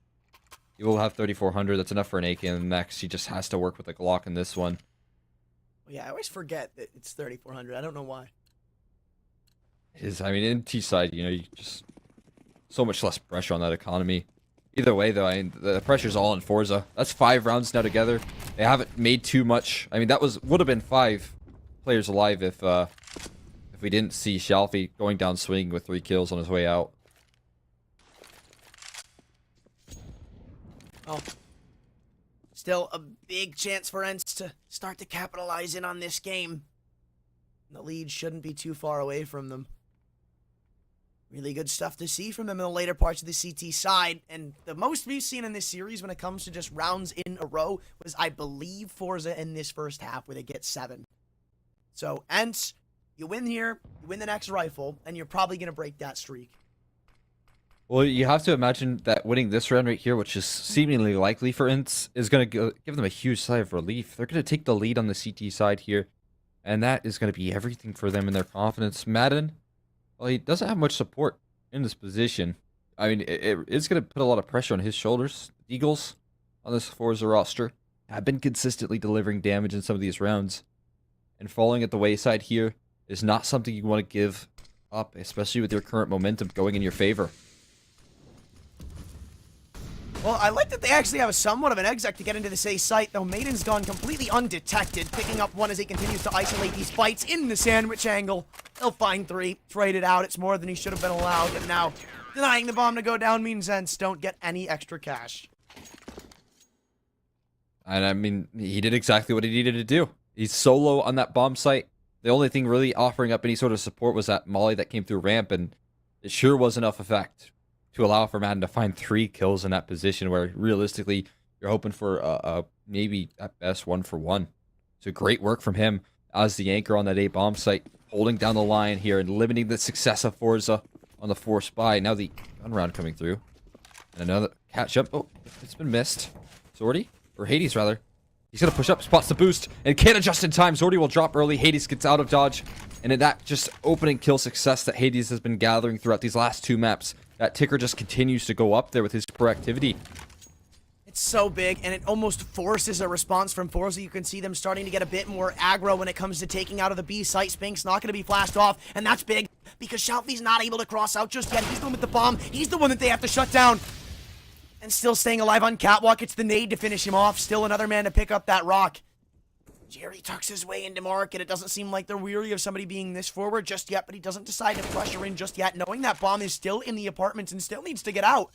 He will have 3,400. That's enough for an AK in the next. He just has to work with a Glock in this one. Yeah, I always forget that it's 3,400. I don't know why. I mean, in T-side, you know, you just... so much less pressure on that economy. Either way, though, I mean, the pressure's all in forZe. That's 5 rounds now together. They haven't made too much. I mean, that would have been 5 players alive if we didn't see Shelfie going down swinging with 3 kills on his way out. Oh. Still a big chance for ENCE to start to capitalize in on this game. The lead shouldn't be too far away from them. Really good stuff to see from them in the later parts of the CT side. And the most we've seen in this series when it comes to just rounds in a row was, I believe, forZe in this first half where they get 7. So, ENCE, you win here, you win the next rifle, and you're probably going to break that streak. Well, you have to imagine that winning this round right here, which is seemingly likely for ENCE, is going to give them a huge sigh of relief. They're going to take the lead on the CT side here, and that is going to be everything for them in their confidence. Madden, well, he doesn't have much support in this position. I mean, it's going to put a lot of pressure on his shoulders. The Eagles on this forZe roster have been consistently delivering damage in some of these rounds, and falling at the wayside here is not something you want to give up, especially with your current momentum going in your favor. Well, I like that they actually have somewhat of an exec to get into this A site, though Maiden's gone completely undetected, picking up 1 as he continues to isolate these fights in the sandwich angle. They'll find 3, trade it out. It's more than he should have been allowed, and now denying the bomb to go down means ENCE don't get any extra cash. And I mean, he did exactly what he needed to do. He's solo on that bomb site. The only thing really offering up any sort of support was that molly that came through ramp, and it sure was enough effect to allow for Madden to find 3 kills in that position where realistically you're hoping for maybe at best 1-for-1. So great work from him as the anchor on that A bomb site, holding down the line here and limiting the success of forZe on the 4 spy. Now the gun round coming through. And another catch up. Oh, it's been missed. Zordy? Or Hades rather. He's going to push up, spots the boost, and can't adjust in time. Zordy will drop early. Hades gets out of dodge. And in that just opening kill success that Hades has been gathering throughout these last 2 maps, that ticker just continues to go up there with his proactivity. It's so big, and it almost forces a response from forZe. You can see them starting to get a bit more aggro when it comes to taking out of the B site. Spink's not going to be flashed off, and that's big because Shelfie's not able to cross out just yet. He's the one with the bomb. He's the one that they have to shut down. And still staying alive on Catwalk. It's the nade to finish him off. Still another man to pick up that rock. Jerry tucks his way into market. It doesn't seem like they're weary of somebody being this forward just yet, but he doesn't decide to pressure in just yet, knowing that bomb is still in the apartments and still needs to get out.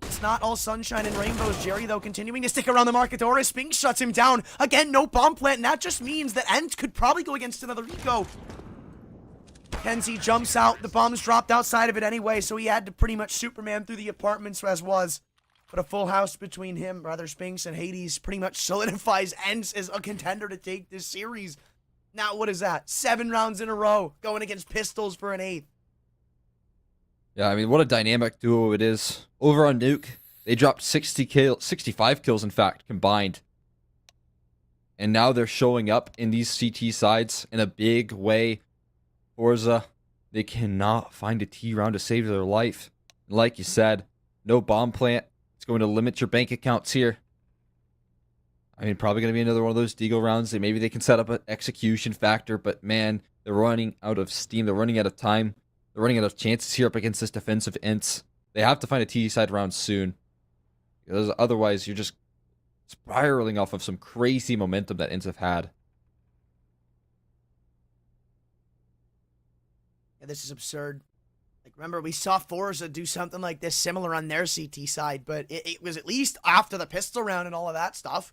It's not all sunshine and rainbows. Jerry, though, continuing to stick around the market door as Spink shuts him down. Again, no bomb plant, and that just means that ENCE could probably go against another eco. Kenzie jumps out. The bomb's dropped outside of it anyway, so he had to pretty much Superman through the apartments as was. But a full house between him, rather Spinks, and Hades pretty much solidifies ENCE as a contender to take this series. Now, what is that? 7 rounds in a row, going against Pistols for an 8th. Yeah, I mean, what a dynamic duo it is. Over on Nuke, they dropped 65 kills, in fact, combined. And now they're showing up in these CT sides in a big way. forZe, they cannot find a T round to save their life. Like you said, no bomb plant. It's going to limit your bank accounts here. I mean, probably going to be another one of those Deagle rounds. Maybe they can set up an execution factor, but man, they're running out of steam. They're running out of time. They're running out of chances here up against this defensive ENCE. They have to find a T side round soon, because otherwise you're just spiraling off of some crazy momentum that ENCE have had. Yeah, this is absurd. Like, remember, we saw forZe do something like this similar on their CT side, but it was at least after the pistol round and all of that stuff.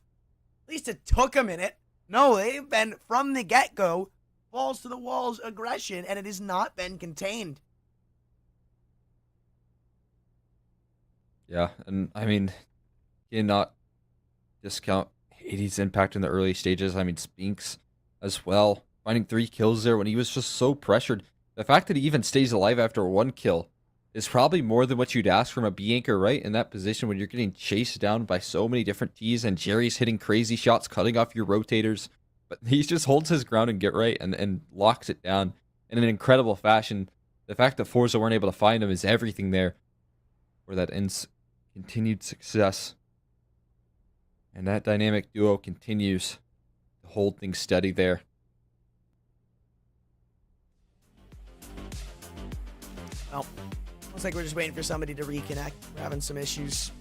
At least it took a minute. No, they've been, from the get-go, balls to the walls aggression, and it has not been contained. Yeah, and I mean, you cannot discount Hades' impact in the early stages. I mean, Spinks as well, finding 3 kills there when he was just so pressured. The fact that he even stays alive after 1 kill is probably more than what you'd ask from a B anchor, right? In that position when you're getting chased down by so many different Ts and Jerry's hitting crazy shots, cutting off your rotators. But he just holds his ground and get right and locks it down in an incredible fashion. The fact that forZe weren't able to find him is everything there for that ENCE continued success. And that dynamic duo continues to hold things steady there. Well, looks like we're just waiting for somebody to reconnect. We're having some issues.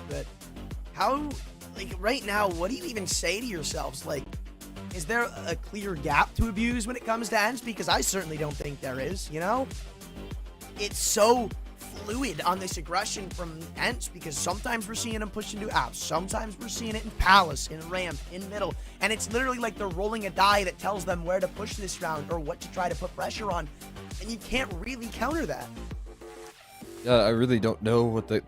But how, like, right now, what do you even say to yourselves? Like, is there a clear gap to abuse when it comes to ENCE? Because I certainly don't think there is, you know? It's so fluid on this aggression from ENCE because sometimes we're seeing them push into apps, sometimes we're seeing it in Palace, in Ramp, in middle, and it's literally like they're rolling a die that tells them where to push this round or what to try to put pressure on, and you can't really counter that. Yeah, I really don't know what the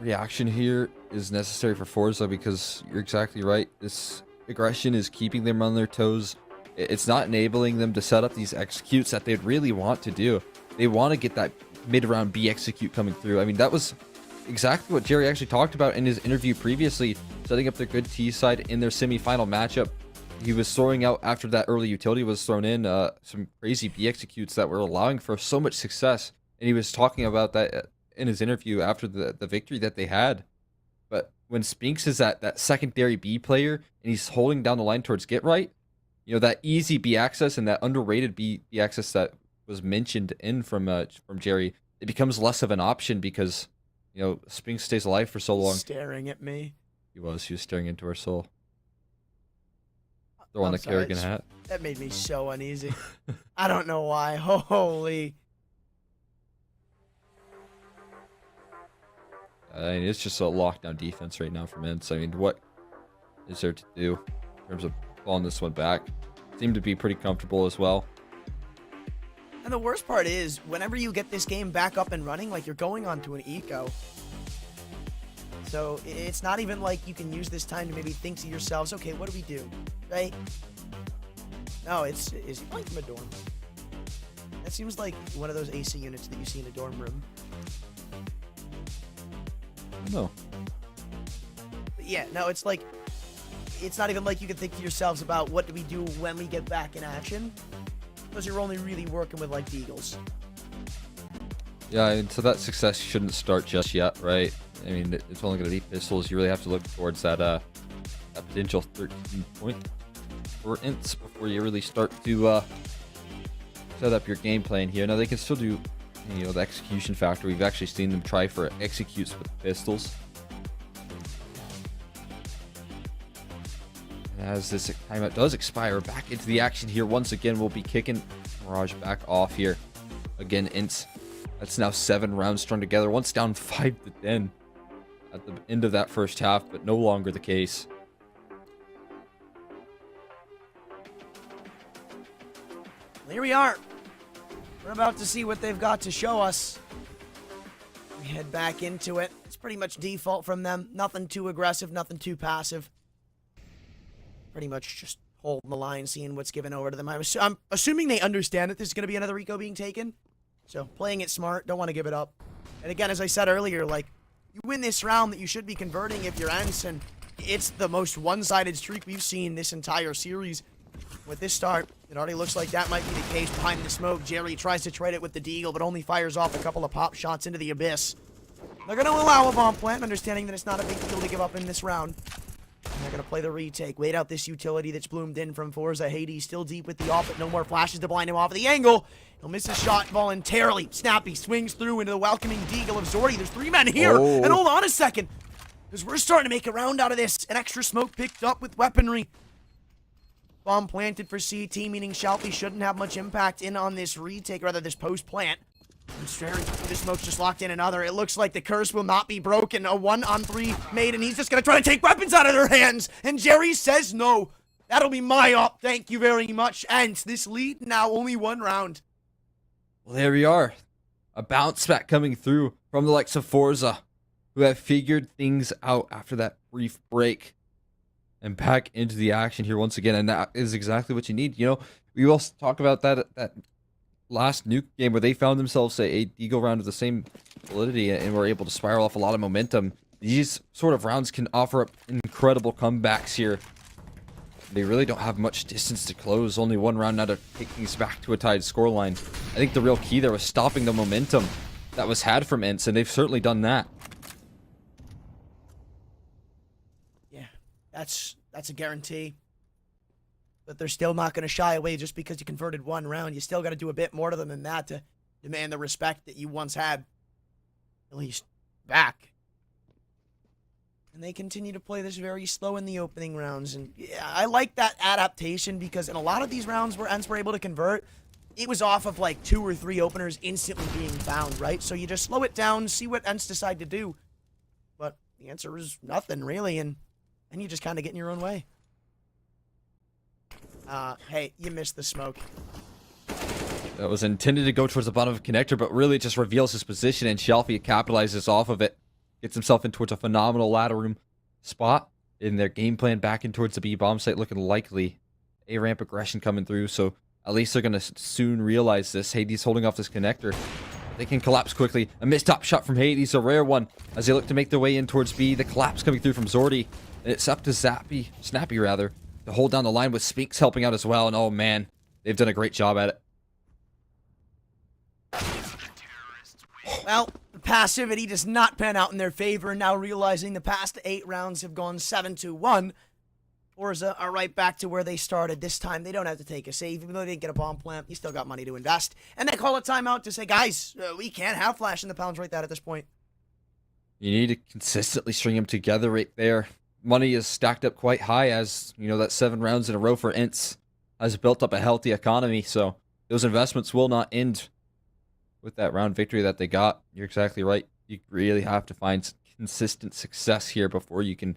reaction here is necessary for forZe because you're exactly right. This aggression is keeping them on their toes. It's not enabling them to set up these executes that they'd really want to do. They want to get that mid-round B execute coming through. I mean, that was exactly what Jerry actually talked about in his interview previously, setting up their good T side in their semi-final matchup. He was throwing out, after that early utility was thrown in, some crazy B executes that were allowing for so much success. And he was talking about that in his interview after the victory that they had. But when Spinks is that secondary B player and he's holding down the line towards get right, you know, that easy B access and that underrated B access that was mentioned in from Jerry, it becomes less of an option because, you know, Spinks stays alive for so long. Staring at me. He was staring into our soul. Throw on the Kerrigan hat. That made me so uneasy. I don't know why. Holy. I mean, it's just a lockdown defense right now from ENCE. I mean, what is there to do in terms of pulling this one back? Seem to be pretty comfortable as well. And the worst part is, whenever you get this game back up and running, like, you're going onto an eco. So it's not even like you can use this time to maybe think to yourselves, okay, what do we do, right? No, is he playing from a dorm? That seems like one of those AC units that you see in a dorm room. I don't know. But yeah, no, it's like, it's not even like you can think to yourselves about what do we do when we get back in action. Because you're only really working with, like, Deagles. Yeah, and so that success shouldn't start just yet, right? I mean, it's only going to be pistols. You really have to look towards that potential 13 point for ENCE before you really start to set up your game plan here. Now, they can still do, you know, the execution factor. We've actually seen them try for executes with pistols. As this timeout does expire, back into the action here once again. We'll be kicking Mirage back off here. Again, ENCE, that's now 7 rounds strung together. Once down 5-10 at the end of that first half, but no longer the case. Here we are. We're about to see what they've got to show us. We head back into it. It's pretty much default from them. Nothing too aggressive, nothing too passive. Pretty much just holding the line, seeing what's given over to them. I'm assuming they understand that there's going to be another eco being taken. So playing it smart, don't want to give it up. And again, as I said earlier, like, you win this round that you should be converting if you're ENCE, and it's the most one-sided streak we've seen this entire series. With this start, it already looks like that might be the case. Behind the smoke, Jerry tries to trade it with the Deagle, but only fires off a couple of pop shots into the abyss. They're going to allow a bomb plant, understanding that it's not a big deal to give up in this round. And they're going to play the retake. Wait out this utility that's bloomed in from forZe. Hades still deep with the off, but no more flashes to blind him off of the angle. He'll miss his shot voluntarily. Snappy swings through into the welcoming Deagle of Zordi. There's 3 men here. Oh. And hold on a second, because we're starting to make a round out of this. An extra smoke picked up with weaponry. Bomb planted for CT, meaning Shalfie shouldn't have much impact in on this retake, rather this post-plant. And staring through the smoke's just locked in another. It looks like the curse will not be broken. A 1-on-3 made, and he's just going to try to take weapons out of their hands. And Jerry says no. That'll be my op. Thank you very much. And this lead now only 1 round. Well, there we are. A bounce back coming through from the likes of forZe. who have figured things out after that brief break and back into the action here once again. And that is exactly what you need. You know, we also talk about that last Nuke game where they found themselves a Deagle round of the same validity and were able to spiral off a lot of momentum. These sort of rounds can offer up incredible comebacks here. They really don't have much distance to close. Only one round now to take things back to a tied scoreline. I think the real key there was stopping the momentum that was had from ENCE, and they've certainly done that. Yeah, that's a guarantee. But they're still not going to shy away just because you converted one round. You still got to do a bit more to them than that to demand the respect that you once had. At least back. And they continue to play this very slow in the opening rounds. And yeah, I like that adaptation because in a lot of these rounds where ENCE were able to convert, it was off of like 2 or 3 openers instantly being found, right? So you just slow it down, see what ENCE decide to do. But the answer is nothing, really, and you just kind of get in your own way. Hey, you missed the smoke. That was intended to go towards the bottom of the connector, but really just reveals his position, and Shelfie capitalizes off of it. Gets himself in towards a phenomenal ladder room spot in their game plan back in towards the B bomb site, looking likely a ramp aggression coming through. So at least they're going to soon realize this. Hades holding off this connector. They can collapse quickly. A missed top shot from Hades, a rare one, as they look to make their way in towards B. The collapse coming through from Zordy. And it's up to Snappy rather, to hold down the line with Spinks helping out as well. And oh man, they've done a great job at it. Well, the passivity does not pan out in their favor, and now realizing the past 8 rounds have gone 7-1, forZe are right back to where they started. This time, they don't have to take a save. Even though they didn't get a bomb plant, you still got money to invest. And they call a timeout to say, guys, we can't have Flash in the pounds right at this point. You need to consistently string them together right there. Money is stacked up quite high, as, you know, that 7 rounds in a row for ENCE has built up a healthy economy, so those investments will not end with that round victory that they got. You're exactly right. You really have to find consistent success here before you can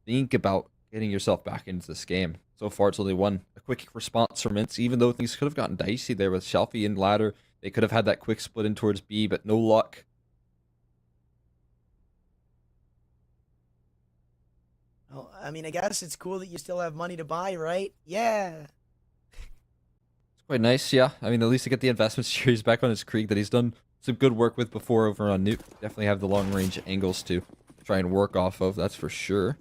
think about getting yourself back into this game. So far, it's only one. A quick response from ENCE, even though things could have gotten dicey there with Shelfie and ladder. They could have had that quick split in towards B, but no luck. Well, I mean, I guess it's cool that you still have money to buy, right? Yeah. Quite nice, yeah. I mean, at least to get the investment series back on his Krieg that he's done some good work with before over on Nuke. Definitely have the long-range angles to try and work off of, that's for sure.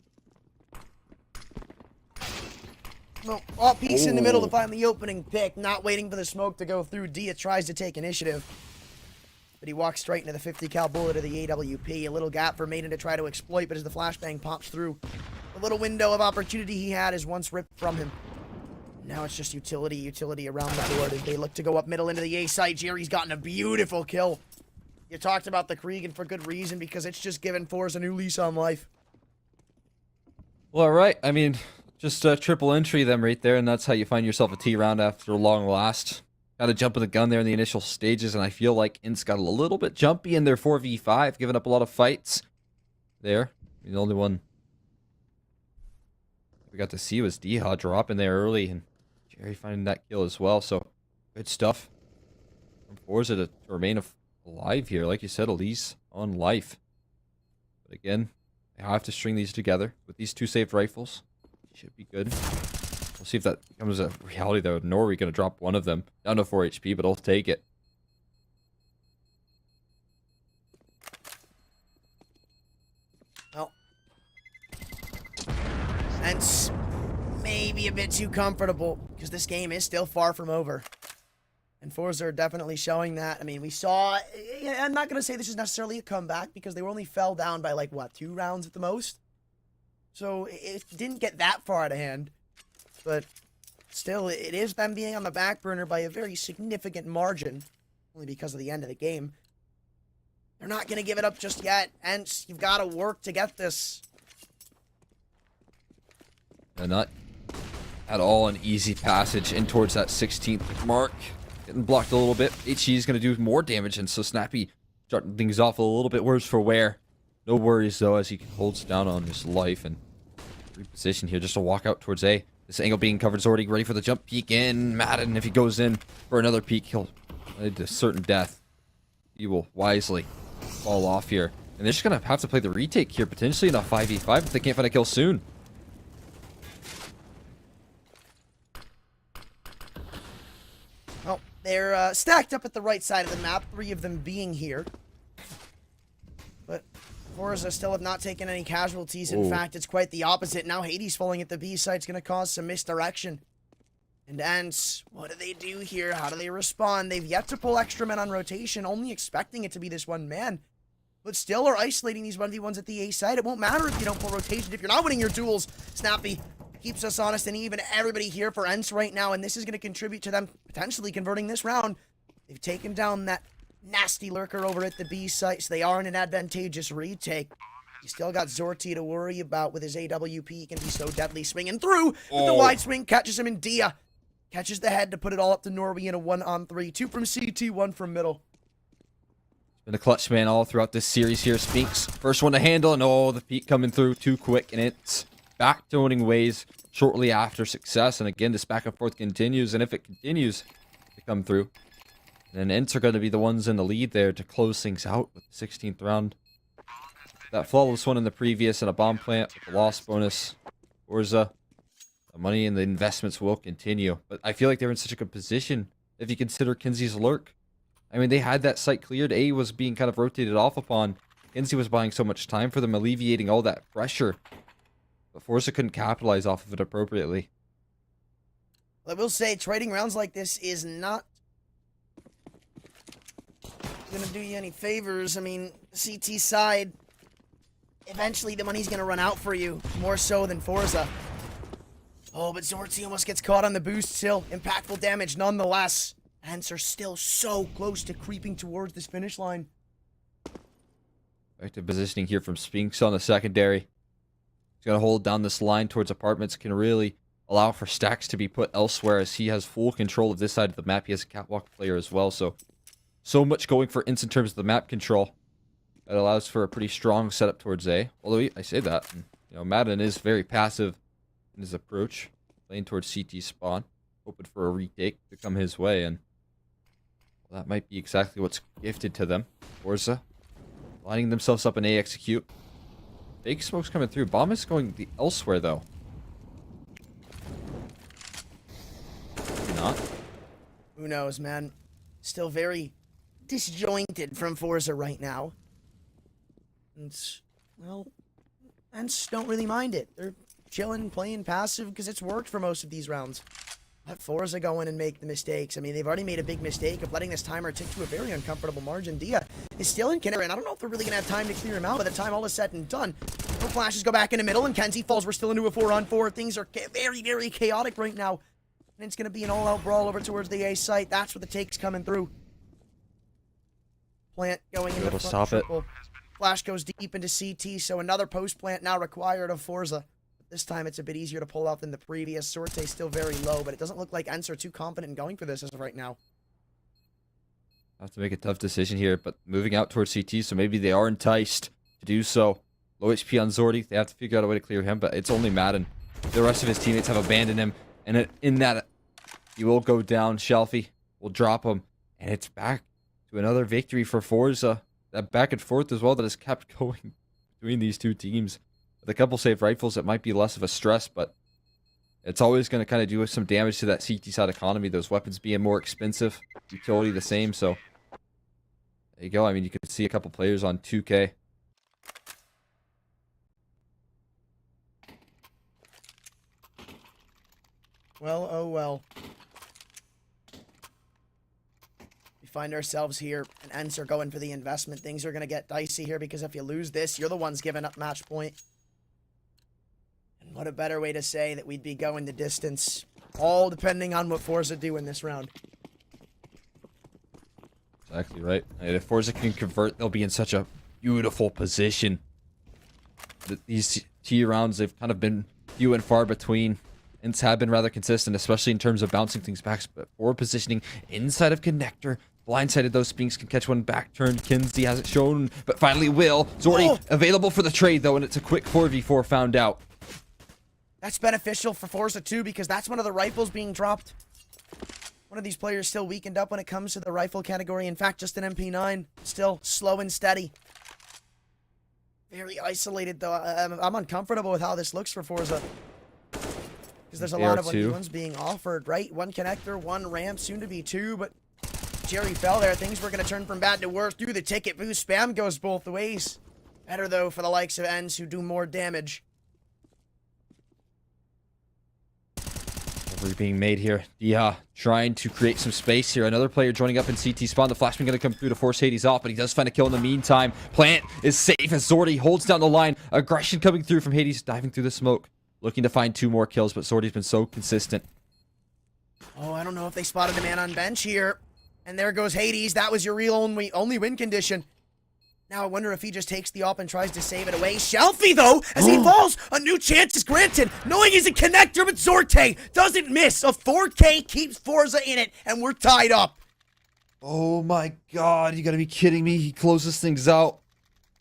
Well, all piece in the middle to find the opening pick, not waiting for the smoke to go through. Dia tries to take initiative, but he walks straight into the 50 cal bullet of the AWP. A little gap for Maiden to try to exploit, but as the flashbang pops through, the little window of opportunity he had is once ripped from him. Now it's just utility around the board as they look to go up middle into the A site. Jerry's gotten a beautiful kill. You talked about the Krieg, and for good reason, because it's just given forZe a new lease on life. Well, alright. I mean, just triple entry them right there, and that's how you find yourself a T round after a long last. Got to jump in the gun there in the initial stages, and I feel like ENCE got a little bit jumpy in their 4v5, giving up a lot of fights there. The only one we got to see was Deha dropping there early, and Jerry finding that kill as well, so good stuff from forZe to remain alive here. Like you said, a lease on life. But again, they have to string these together with these 2 saved rifles. Should be good. We'll see if that becomes a reality though. Nor are we going to drop one of them down to 4 HP, but I'll take it. Well, ENCE maybe a bit too comfortable because this game is still far from over. And forZe are definitely showing that. I mean, we saw, I'm not going to say this is necessarily a comeback because they only fell down by like, what, 2 rounds at the most? So it didn't get that far out of hand. But still, it is them being on the back burner by a very significant margin. Only because of the end of the game. They're not going to give it up just yet. ENCE, you've got to work to get this. And not at all an easy passage in towards that 16th mark. Getting blocked a little bit. HE is going to do more damage, and so Snappy starting things off a little bit worse for wear. No worries, though, as he holds down on his life and reposition here just to walk out towards A. This angle being covered is already ready for the jump peek in. Madden, if he goes in for another peek, he'll lead to certain death. He will wisely fall off here. And they're just going to have to play the retake here, potentially in a 5v5 if they can't find a kill soon. Well, they're stacked up at the right side of the map, 3 of them being here. But forZe still have not taken any casualties. In fact, it's quite the opposite. Now Hades falling at the B site's going to cause some misdirection. And ENCE, what do they do here? How do they respond? They've yet to pull extra men on rotation, only expecting it to be this one man. But still are isolating these 1v1s at the A side. It won't matter if you don't pull rotation. If you're not winning your duels, Snappy keeps us honest, and even everybody here for ENCE right now, and this is going to contribute to them potentially converting this round. They've taken down that nasty lurker over at the B site, so they are in an advantageous retake. You still got Zorti to worry about with his AWP. He can be so deadly, swinging through with the wide swing, catches him in Dia. Catches the head to put it all up to Norby in a 1-on-3. 2 from CT, 1 from middle. Been a clutch man all throughout this series here. Spinks, first one to handle, and the peak coming through too quick, and it's back to owning ways shortly after success. And again, this back and forth continues, and if it continues to come through, then ENCE are going to be the ones in the lead there to close things out with the 16th round. That flawless one in the previous and a bomb plant with the loss bonus. forZe, the money and the investments will continue. But I feel like they're in such a good position if you consider Kinsey's lurk. I mean, they had that site cleared. A was being kind of rotated off upon. Kinsey was buying so much time for them, alleviating all that pressure. But forZe couldn't capitalize off of it appropriately. Well, I will say, trading rounds like this is not going to do you any favors. I mean, CT side, eventually the money's going to run out for you, more so than forZe. Oh, but Zorti almost gets caught on the boost still. Impactful damage nonetheless. ENCE are still so close to creeping towards this finish line. Effective positioning here from Spinks on the secondary. He's going to hold down this line towards apartments. Can really allow for stacks to be put elsewhere as he has full control of this side of the map. He has a catwalk player as well. So much going for ENCE in terms of the map control. That allows for a pretty strong setup towards A. Although I say that, you know, Madden is very passive in his approach. Playing towards CT spawn. Hoping for a retake to come his way. And that might be exactly what's gifted to them. forZe lining themselves up in A execute. Fake smoke's coming through. Bomb is going elsewhere, though. Maybe not. Who knows, man? Still very disjointed from forZe right now. And, well, ENCE don't really mind it. They're chilling, playing passive, because it's worked for most of these rounds. Let forZe go in and make the mistakes. I mean, they've already made a big mistake of letting this timer tick to a very uncomfortable margin. Dia is still in Kinder, and I don't know if they're really going to have time to clear him out by the time all is said and done. No flashes go back in the middle, and Kenzie falls. We're still into a 4-on-4. Things are very, very chaotic right now. And it's going to be an all-out brawl over towards the A site. That's where the take's coming through. Plant going into the front triple. Flash goes deep into CT, so another post plant now required of forZe. This time it's a bit easier to pull out than the previous. Sorte's still very low, but it doesn't look like ENCE are too confident in going for this as of right now. Have to make a tough decision here, but moving out towards CT, so maybe they are enticed to do so. Low HP on Zorti. They have to figure out a way to clear him, but it's only Madden. The rest of his teammates have abandoned him, and in that, he will go down. Shelfie will drop him, and it's back to another victory for forZe. That back and forth as well that has kept going between these two teams. With a couple saved rifles, it might be less of a stress, but it's always going to kind of do some damage to that CT side economy. Those weapons being more expensive, utility the same. So there you go. I mean, you can see a couple players on 2K. Well, oh well. We find ourselves here, and ENCE are going for the investment. Things are going to get dicey here, because if you lose this, you're the ones giving up match point. And what a better way to say that we'd be going the distance, all depending on what forZe do in this round. Exactly right. And if forZe can convert, they'll be in such a beautiful position. These T rounds, they've kind of been few and far between. ENCE have been rather consistent, especially in terms of bouncing things back, but forward positioning inside of connector. Blindsided, those Spinks can catch one back turn. Kinsey hasn't shown, but finally will. Zorti available for the trade, though, and it's a quick 4v4 found out. That's beneficial for forZe, too, because that's one of the rifles being dropped. One of these players still weakened up when it comes to the rifle category. In fact, just an MP9. Still slow and steady. Very isolated, though. I'm uncomfortable with how this looks for forZe. Because there's a Air lot of two. ones being offered, right? One connector, one ramp, soon to be two, but Jerry fell there. Things were going to turn from bad to worse. Through the ticket boost, spam goes both ways. Better, though, for the likes of ENCE, who do more damage. Recovery being made here. Dia trying to create some space here. Another player joining up in CT spawn. The flashman going to come through to force Hades off, but he does find a kill in the meantime. Plant is safe as Zordy holds down the line. Aggression coming through from Hades, diving through the smoke. Looking to find 2 more kills, but Zordy's been so consistent. Oh, I don't know if they spotted a man on bench here. And there goes Hades. That was your real only win condition. Now I wonder if he just takes the op and tries to save it away. Shelfie, though, as he falls, a new chance is granted. Knowing he's a connector, but Zorte doesn't miss. A 4K keeps forZe in it, and we're tied up. Oh my god, you gotta be kidding me. He closes things out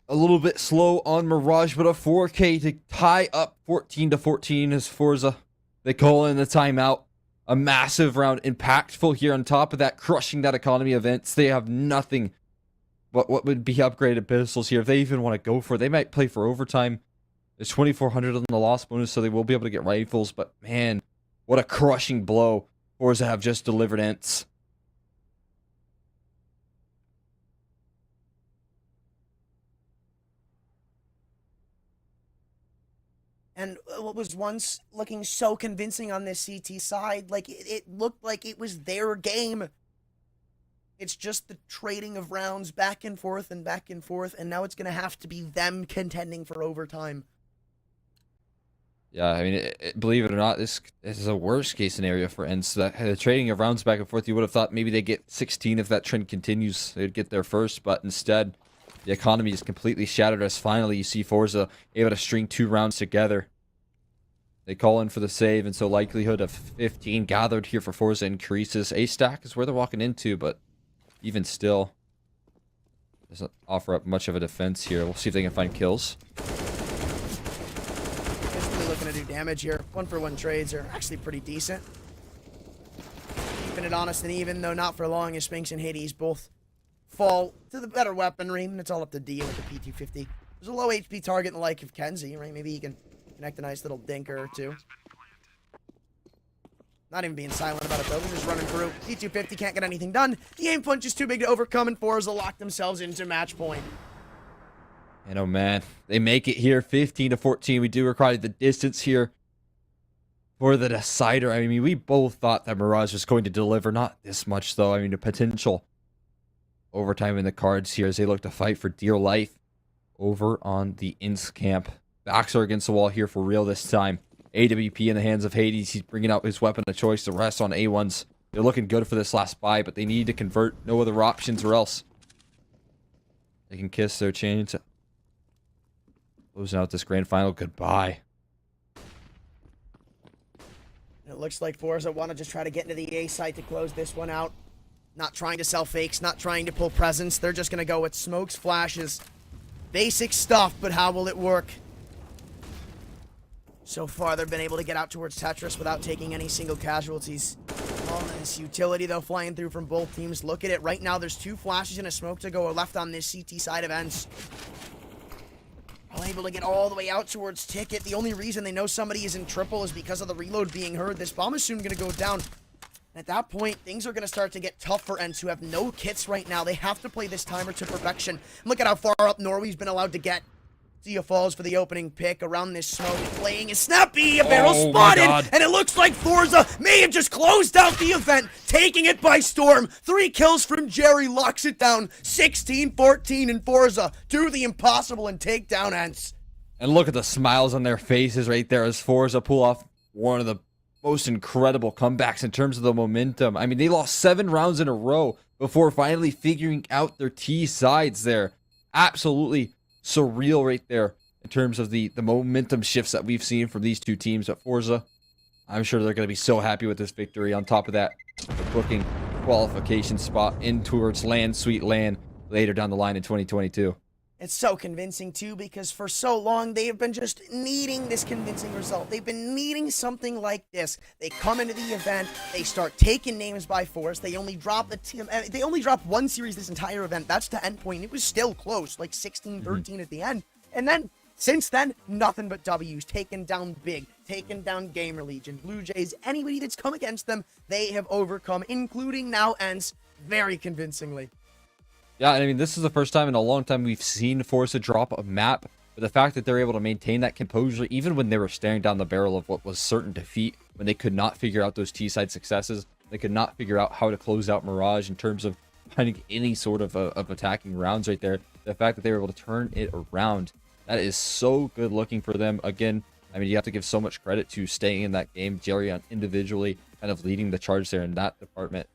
a little bit slow on Mirage, but a 4K to tie up 14-14 is forZe. They call in the timeout. A massive round, impactful here. On top of that, crushing that economy events. They have nothing but what would be upgraded pistols here. If they even want to go for it, they might play for overtime. There's 2,400 on the loss bonus, so they will be able to get rifles. But man, what a crushing blow forZe have just delivered ENCE. And what was once looking so convincing on this CT side, like it looked like it was their game. It's just the trading of rounds back and forth, and now it's going to have to be them contending for overtime. Yeah, I mean, believe it or not, this is a worst case scenario for ENCE. The trading of rounds back and forth, you would have thought maybe they get 16 if that trend continues. They'd get there first, but instead, the economy is completely shattered as finally you see forZe able to string 2 rounds together. They call in for the save, and so likelihood of 15 gathered here for forZe increases. A stack is where they're walking into, but even still, doesn't offer up much of a defense here. We'll see if they can find kills. Just really looking to do damage here. 1-for-1 trades are actually pretty decent. Keeping it honest and even, though not for long, as Spinks and Hades both fall to the better weaponry, and it's all up to Dia with the P250. There's a low HP target in the like of Kenzie, right? Maybe he can connect a nice little dinker or two. Not even being silent about it, though. They're just running through. P250 can't get anything done. The aim punch is too big to overcome, and forZe lock themselves into match point. And oh man, they make it here, 15-14. We do require the distance here for the decider. I mean, we both thought that Mirage was going to deliver. Not this much, though. I mean, the potential overtime in the cards here as they look to fight for dear life over on the ENCE camp. Backs are against the wall here for real this time. AWP in the hands of Hades. He's bringing out his weapon of choice. The rest on A1s. They're looking good for this last buy, but they need to convert. No other options or else they can kiss their chains. Closing out this grand final. Goodbye. It looks like forZe want to just try to get into the A site to close this one out. Not trying to sell fakes, not trying to pull presents. They're just going to go with smokes, flashes. Basic stuff, but how will it work? So far, they've been able to get out towards Tetris without taking any single casualties. All this utility, though, flying through from both teams. Look at it. Right now, there's 2 flashes and a smoke to go left on this CT side of ENCE. Able to get all the way out towards Ticket. The only reason they know somebody is in triple is because of the reload being heard. This bomb is soon going to go down. At that point, things are going to start to get tough for ENCE, who have no kits right now. They have to play this timer to perfection. Look at how far up Norway's been allowed to get. Dia falls for the opening pick around this smoke. Playing is snappy. A barrel spotted. And it looks like forZe may have just closed out the event, taking it by storm. 3 kills from Jerry locks it down. 16-14 and forZe do the impossible and take down ENCE. And look at the smiles on their faces right there as forZe pull off one of the most incredible comebacks in terms of the momentum. I mean, they lost 7 rounds in a row before finally figuring out their T sides there. Absolutely surreal right there in terms of the momentum shifts that we've seen from these 2 teams. At forZe, I'm sure they're going to be so happy with this victory. On top of that, the booking qualification spot in towards land, sweet land, later down the line in 2022. It's so convincing, too, because for so long, they have been just needing this convincing result. They've been needing something like this. They come into the event, they start taking names by force. They only drop one series this entire event. That's to end point. It was still close, like 16-13 at the end. And then, since then, nothing but W's. Taken down big, taken down GamerLegion, BLUEJAYS, anybody that's come against them, they have overcome, including now ENCE, very convincingly. Yeah, I mean, this is the first time in a long time we've seen forZe drop a map, but the fact that they're able to maintain that composure, even when they were staring down the barrel of what was certain defeat, when they could not figure out those T-side successes, they could not figure out how to close out Mirage in terms of finding any sort of attacking rounds right there. The fact that they were able to turn it around, that is so good looking for them. Again, I mean, you have to give so much credit to staying in that game. Jerry individually kind of leading the charge there in that department.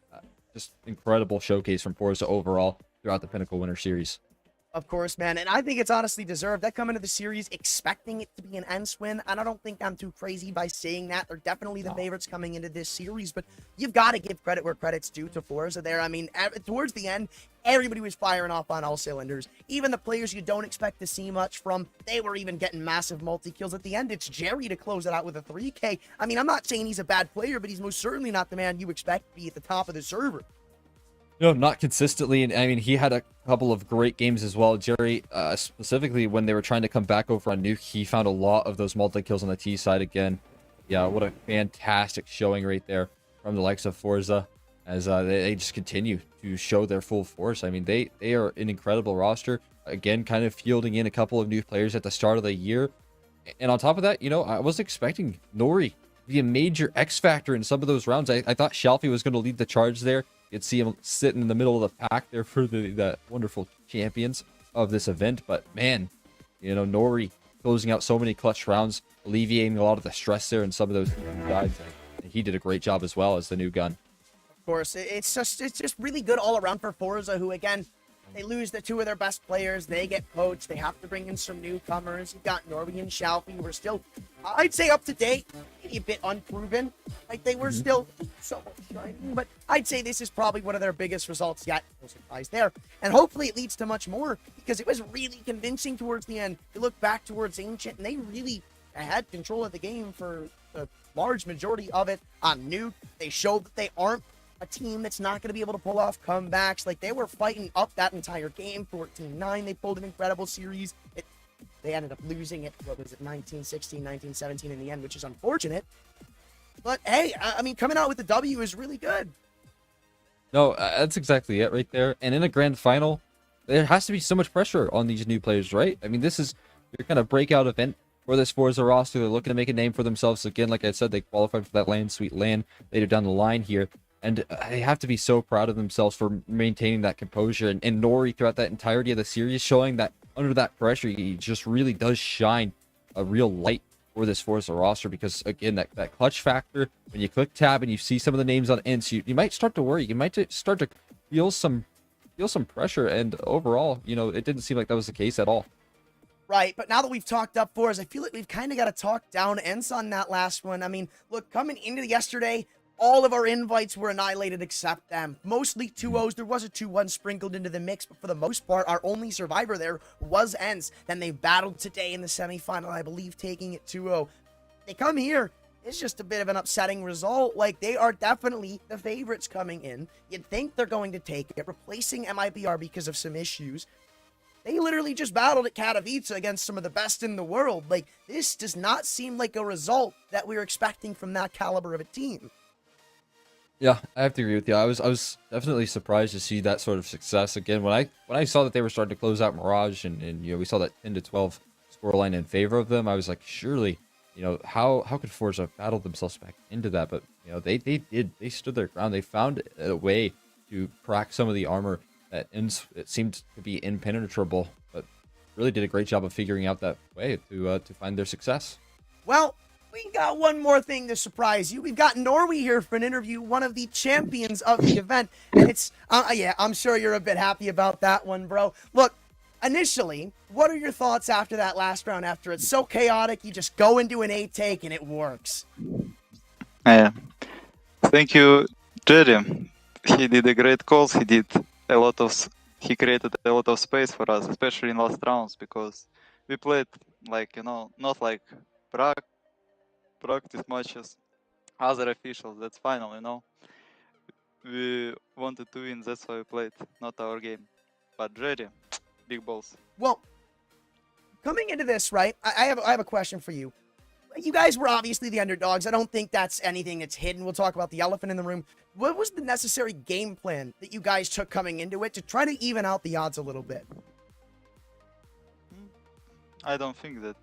Just incredible showcase from forZe overall throughout the Pinnacle Winter Series. Of course, man, and I think it's honestly deserved. I come into the series expecting it to be an ENCE win, and I don't think I'm too crazy by saying that. They're definitely the favorites coming into this series, but you've got to give credit where credit's due to forZe there. I mean, towards the end, everybody was firing off on all cylinders. Even the players you don't expect to see much from, they were even getting massive multi-kills. At the end, it's Jerry to close it out with a 3K. I mean, I'm not saying he's a bad player, but he's most certainly not the man you expect to be at the top of the server. No, not consistently, and I mean, he had a couple of great games as well. Jerry, specifically when they were trying to come back over on Nuke, he found a lot of those multi-kills on the T side again. Yeah, what a fantastic showing right there from the likes of forZe, as they just continue to show their full force. I mean, they are an incredible roster. Again, kind of fielding in a couple of new players at the start of the year. And on top of that, you know, I was expecting Nori to be a major X factor in some of those rounds. I thought Shalfie was going to lead the charge there. You'd see him sitting in the middle of the pack there for the wonderful champions of this event. But man, you know, Nori closing out so many clutch rounds, alleviating a lot of the stress there in some of those sides. And he did a great job as well as the new gun. Of course, it's just really good all around for forZe, who again, they lose the two of their best players. They get poached. They have to bring in some newcomers. You've got Norby and Shalfie, who are still, I'd say, up to date, maybe a bit unproven. Like, they were still somewhat shining, but I'd say this is probably one of their biggest results yet. No surprise there. And hopefully it leads to much more, because it was really convincing towards the end. You look back towards ENCE, and they really had control of the game for the large majority of it on Nuke. They showed that they aren't a team that's not going to be able to pull off comebacks. Like, they were fighting up that entire game. 14-9, they pulled an incredible series. They ended up losing it, what was it, 19-16, 19-17 in the end, which is unfortunate. But, hey, I mean, coming out with the W is really good. No, that's exactly it right there. And in a grand final, there has to be so much pressure on these new players, right? I mean, this is your kind of breakout event for this forZe roster. They're looking to make a name for themselves. Again, like I said, they qualified for that land, sweet land later down the line here. And they have to be so proud of themselves for maintaining that composure. And Nori, throughout that entirety of the series, showing that under that pressure, he just really does shine a real light for this forZe roster. Because, again, that clutch factor, when you click tab and you see some of the names on ENCE, you might start to worry. You might start to feel some pressure. And overall, you know, it didn't seem like that was the case at all. Right, but now that we've talked up forZe, I feel like we've kind of got to talk down ENCE on that last one. I mean, look, coming into yesterday, all of our invites were annihilated except them. Mostly 2-0s. There was a 2-1 sprinkled into the mix, but for the most part, our only survivor there was ENCE. Then they battled today in the semifinal, I believe, taking it 2-0. They come here. It's just a bit of an upsetting result. Like, they are definitely the favorites coming in. You'd think they're going to take it, replacing MIBR because of some issues. They literally just battled at Katowice against some of the best in the world. Like, this does not seem like a result that we were expecting from that caliber of a team. Yeah, I have to agree with you. I was definitely surprised to see that sort of success again when I saw that they were starting to close out Mirage and you know, we saw that 10-12 scoreline in favor of them. I was like, surely, you know, how could forZe have battled themselves back into that? But you know, they stood their ground. They found a way to crack some of the armor that it seemed to be impenetrable, but really did a great job of figuring out that way to find their success. Well, we got one more thing to surprise you. We've got Norby here for an interview, one of the champions of the event. And it's, yeah, I'm sure you're a bit happy about that one, bro. Look, initially, what are your thoughts after that last round? After it's so chaotic, you just go into an 8-take and it works. Thank you, Jerry. He did a great calls. He created a lot of space for us, especially in last rounds, because we played like, you know, not like practice matches, other officials. That's final, you know. We wanted to win, that's why we played, not our game. But Jerry, big balls. Well, coming into this, right? I have a question for you. You guys were obviously the underdogs. I don't think that's anything that's hidden. We'll talk about the elephant in the room. What was the necessary game plan that you guys took coming into it to try to even out the odds a little bit? I don't think that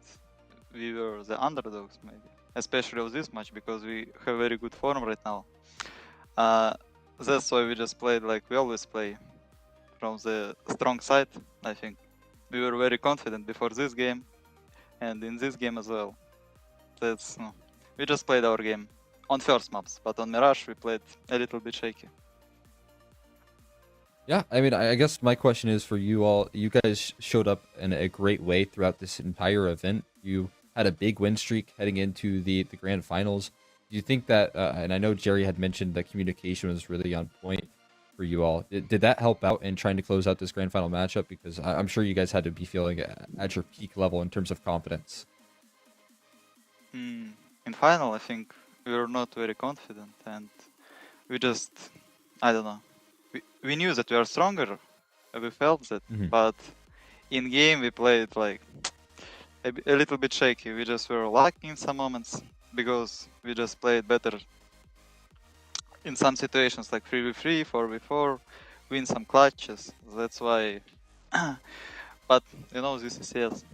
we were the underdogs, maybe, especially of this match, because we have very good form right now. That's why we just played like we always play, from the strong side. I think we were very confident before this game, and in this game as well. That's no. We just played our game on first maps, but on Mirage we played a little bit shaky. Yeah, I mean, I guess my question is for you all. You guys showed up in a great way throughout this entire event. You had a big win streak heading into the grand finals. Do you think that, and I know Jerry had mentioned that communication was really on point for you all. Did that help out in trying to close out this grand final matchup? Because I'm sure you guys had to be feeling at your peak level in terms of confidence. In final, I think we were not very confident, and we just, I don't know. We knew that we are stronger. We felt that, but in game we played like a little bit shaky. We just were lucky in some moments because we just played better in some situations, like 3v3, 4v4, win some clutches. That's why. But you know, this is CS.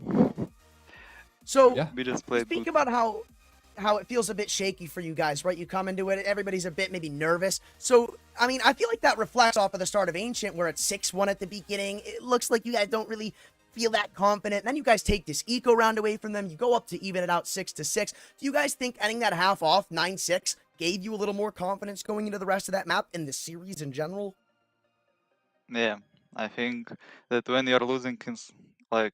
So Yeah. We just played speak good. about how it feels a bit shaky for you guys, right? You come into it, everybody's a bit maybe nervous. So, I mean, I feel like that reflects off of the start of Ancient, where it's 6-1 at the beginning. It looks like you guys don't really feel that confident. And then you guys take this eco round away from them. You go up to even it out 6-6. Do you guys think ending that half off 9-6 gave you a little more confidence going into the rest of that map in the series in general? Yeah, I think that when you're losing like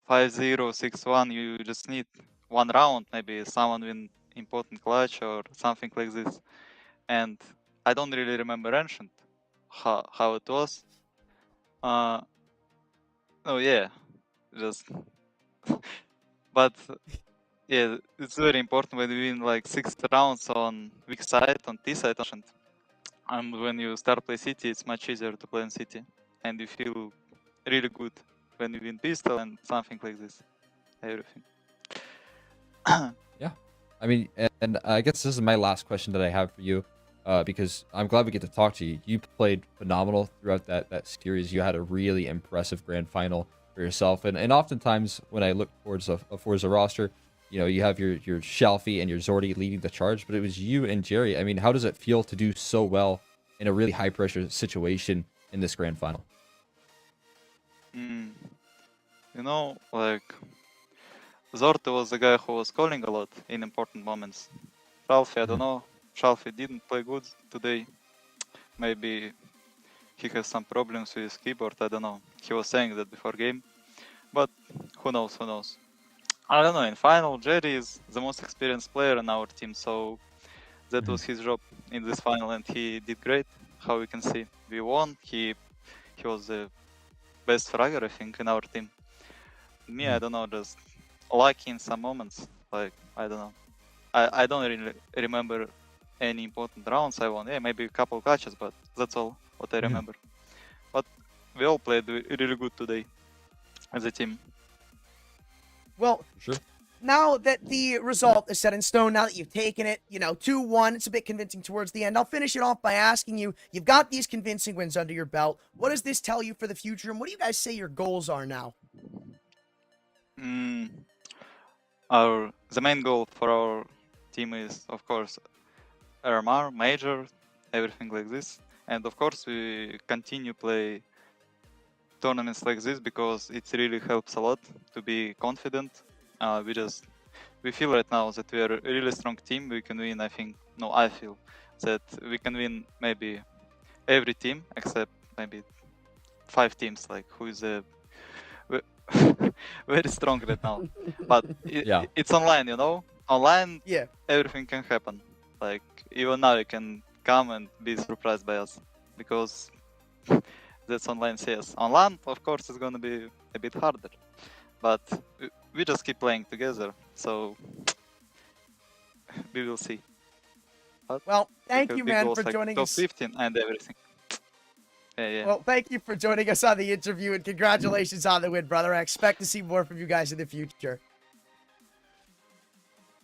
5-0, 6-1, you just need one round, maybe someone win important clutch or something like this. And I don't really remember Ancient, how it was. Oh yeah, just but yeah, it's very important when you win like 6 rounds on weak side, on T side, and when you start play City, it's much easier to play in City, and you feel really good when you win pistol and something like this. Everything. Yeah, I mean, and I guess this is my last question that I have for you, because I'm glad we get to talk to you. You played phenomenal throughout that series. You had a really impressive grand final for yourself, and oftentimes when I look towards a forZe roster, you know, you have your Shelfie and your Zordy leading the charge, but it was you and Jerry. I mean, how does it feel to do so well in a really high pressure situation in this grand final? You know, like Zorte was the guy who was calling a lot in important moments. Shelfie, I don't know. Shelfie didn't play good today. Maybe he has some problems with his keyboard. I don't know. He was saying that before game, but who knows? Who knows? I don't know. In final, Jerry is the most experienced player in our team, so that was his job in this final, and he did great. How we can see, we won. He was the best fragger, I think, in our team. Me, I don't know, just lucky in some moments. Like, I don't know. I don't really remember any important rounds I won. Yeah, maybe a couple catches, but that's all what I remember. But we all played really good today as a team. Well, Sure. now that the result is set in stone, now that you've taken it, you know, 2-1, it's a bit convincing towards the end. I'll finish it off by asking you, you've got these convincing wins under your belt. What does this tell you for the future, and what do you guys say your goals are now? The main goal for our team is, of course, RMR, Major, everything like this. And of course, we continue play tournaments like this because it really helps a lot to be confident. We feel right now that we are a really strong team. We can win, I feel that we can win maybe every team except maybe 5 teams, like who is very strong right now. But it's online, you know? Online, Yeah. everything can happen. Like, even now you can come and be surprised by us because that's online CS. On LAN, of course, it's gonna be a bit harder, but we just keep playing together, so we will see. But Well, we thank have you, big man, goals for like joining top us. 15 and everything. Yeah. Well, thank you for joining us on the interview, and congratulations on the win, brother. I expect to see more from you guys in the future.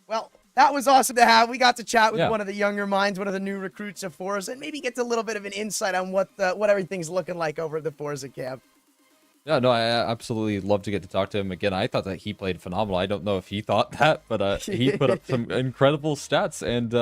Well, that was awesome to have. We got to chat with Yeah. one of the younger minds, one of the new recruits of forZe, and maybe get a little bit of an insight on what everything's looking like over at the forZe camp. Yeah, no, I absolutely love to get to talk to him again. I thought that he played phenomenal. I don't know if he thought that, but he put up some incredible stats, and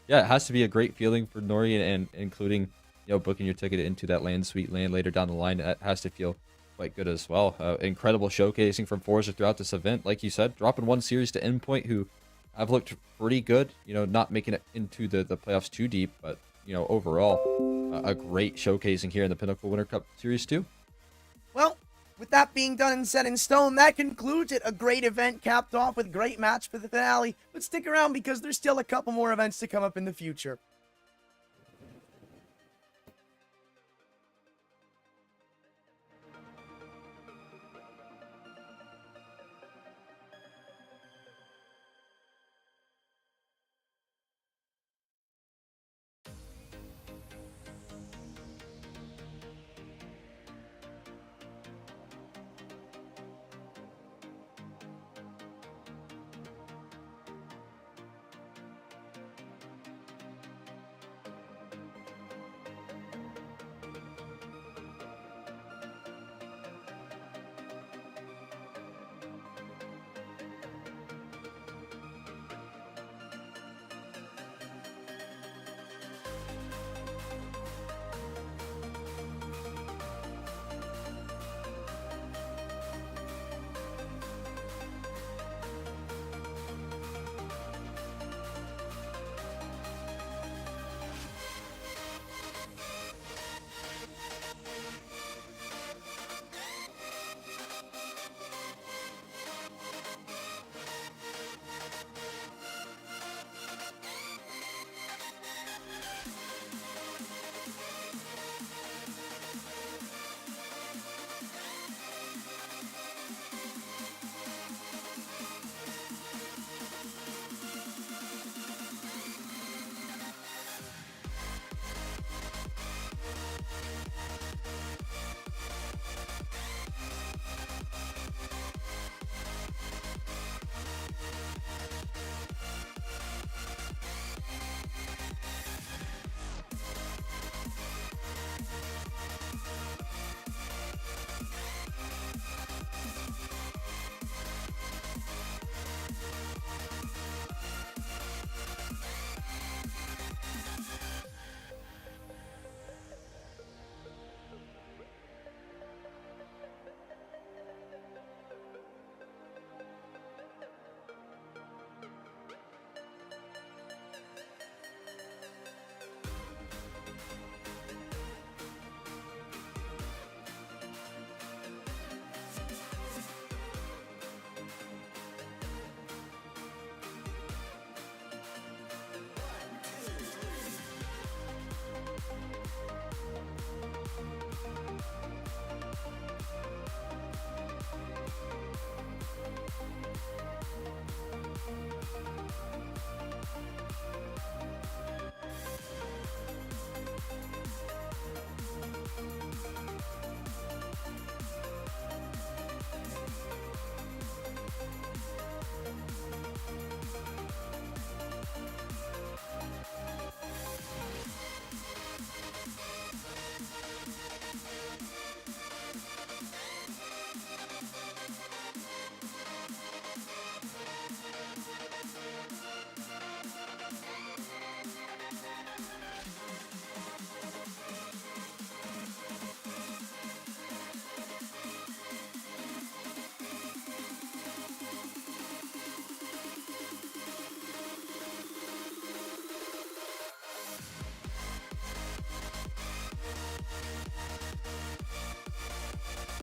yeah, it has to be a great feeling for Nori, and including, you know, booking your ticket into that land suite land later down the line. That has to feel quite good as well. Incredible showcasing from forZe throughout this event, like you said, dropping one series to Endpoint, who have looked pretty good. You know, not making it into the playoffs too deep, but you know, overall, a great showcasing here in the Pinnacle Winter Cup Series 2. Well, with that being done and set in stone, that concludes it. A great event capped off with a great match for the finale. But stick around because there's still a couple more events to come up in the future.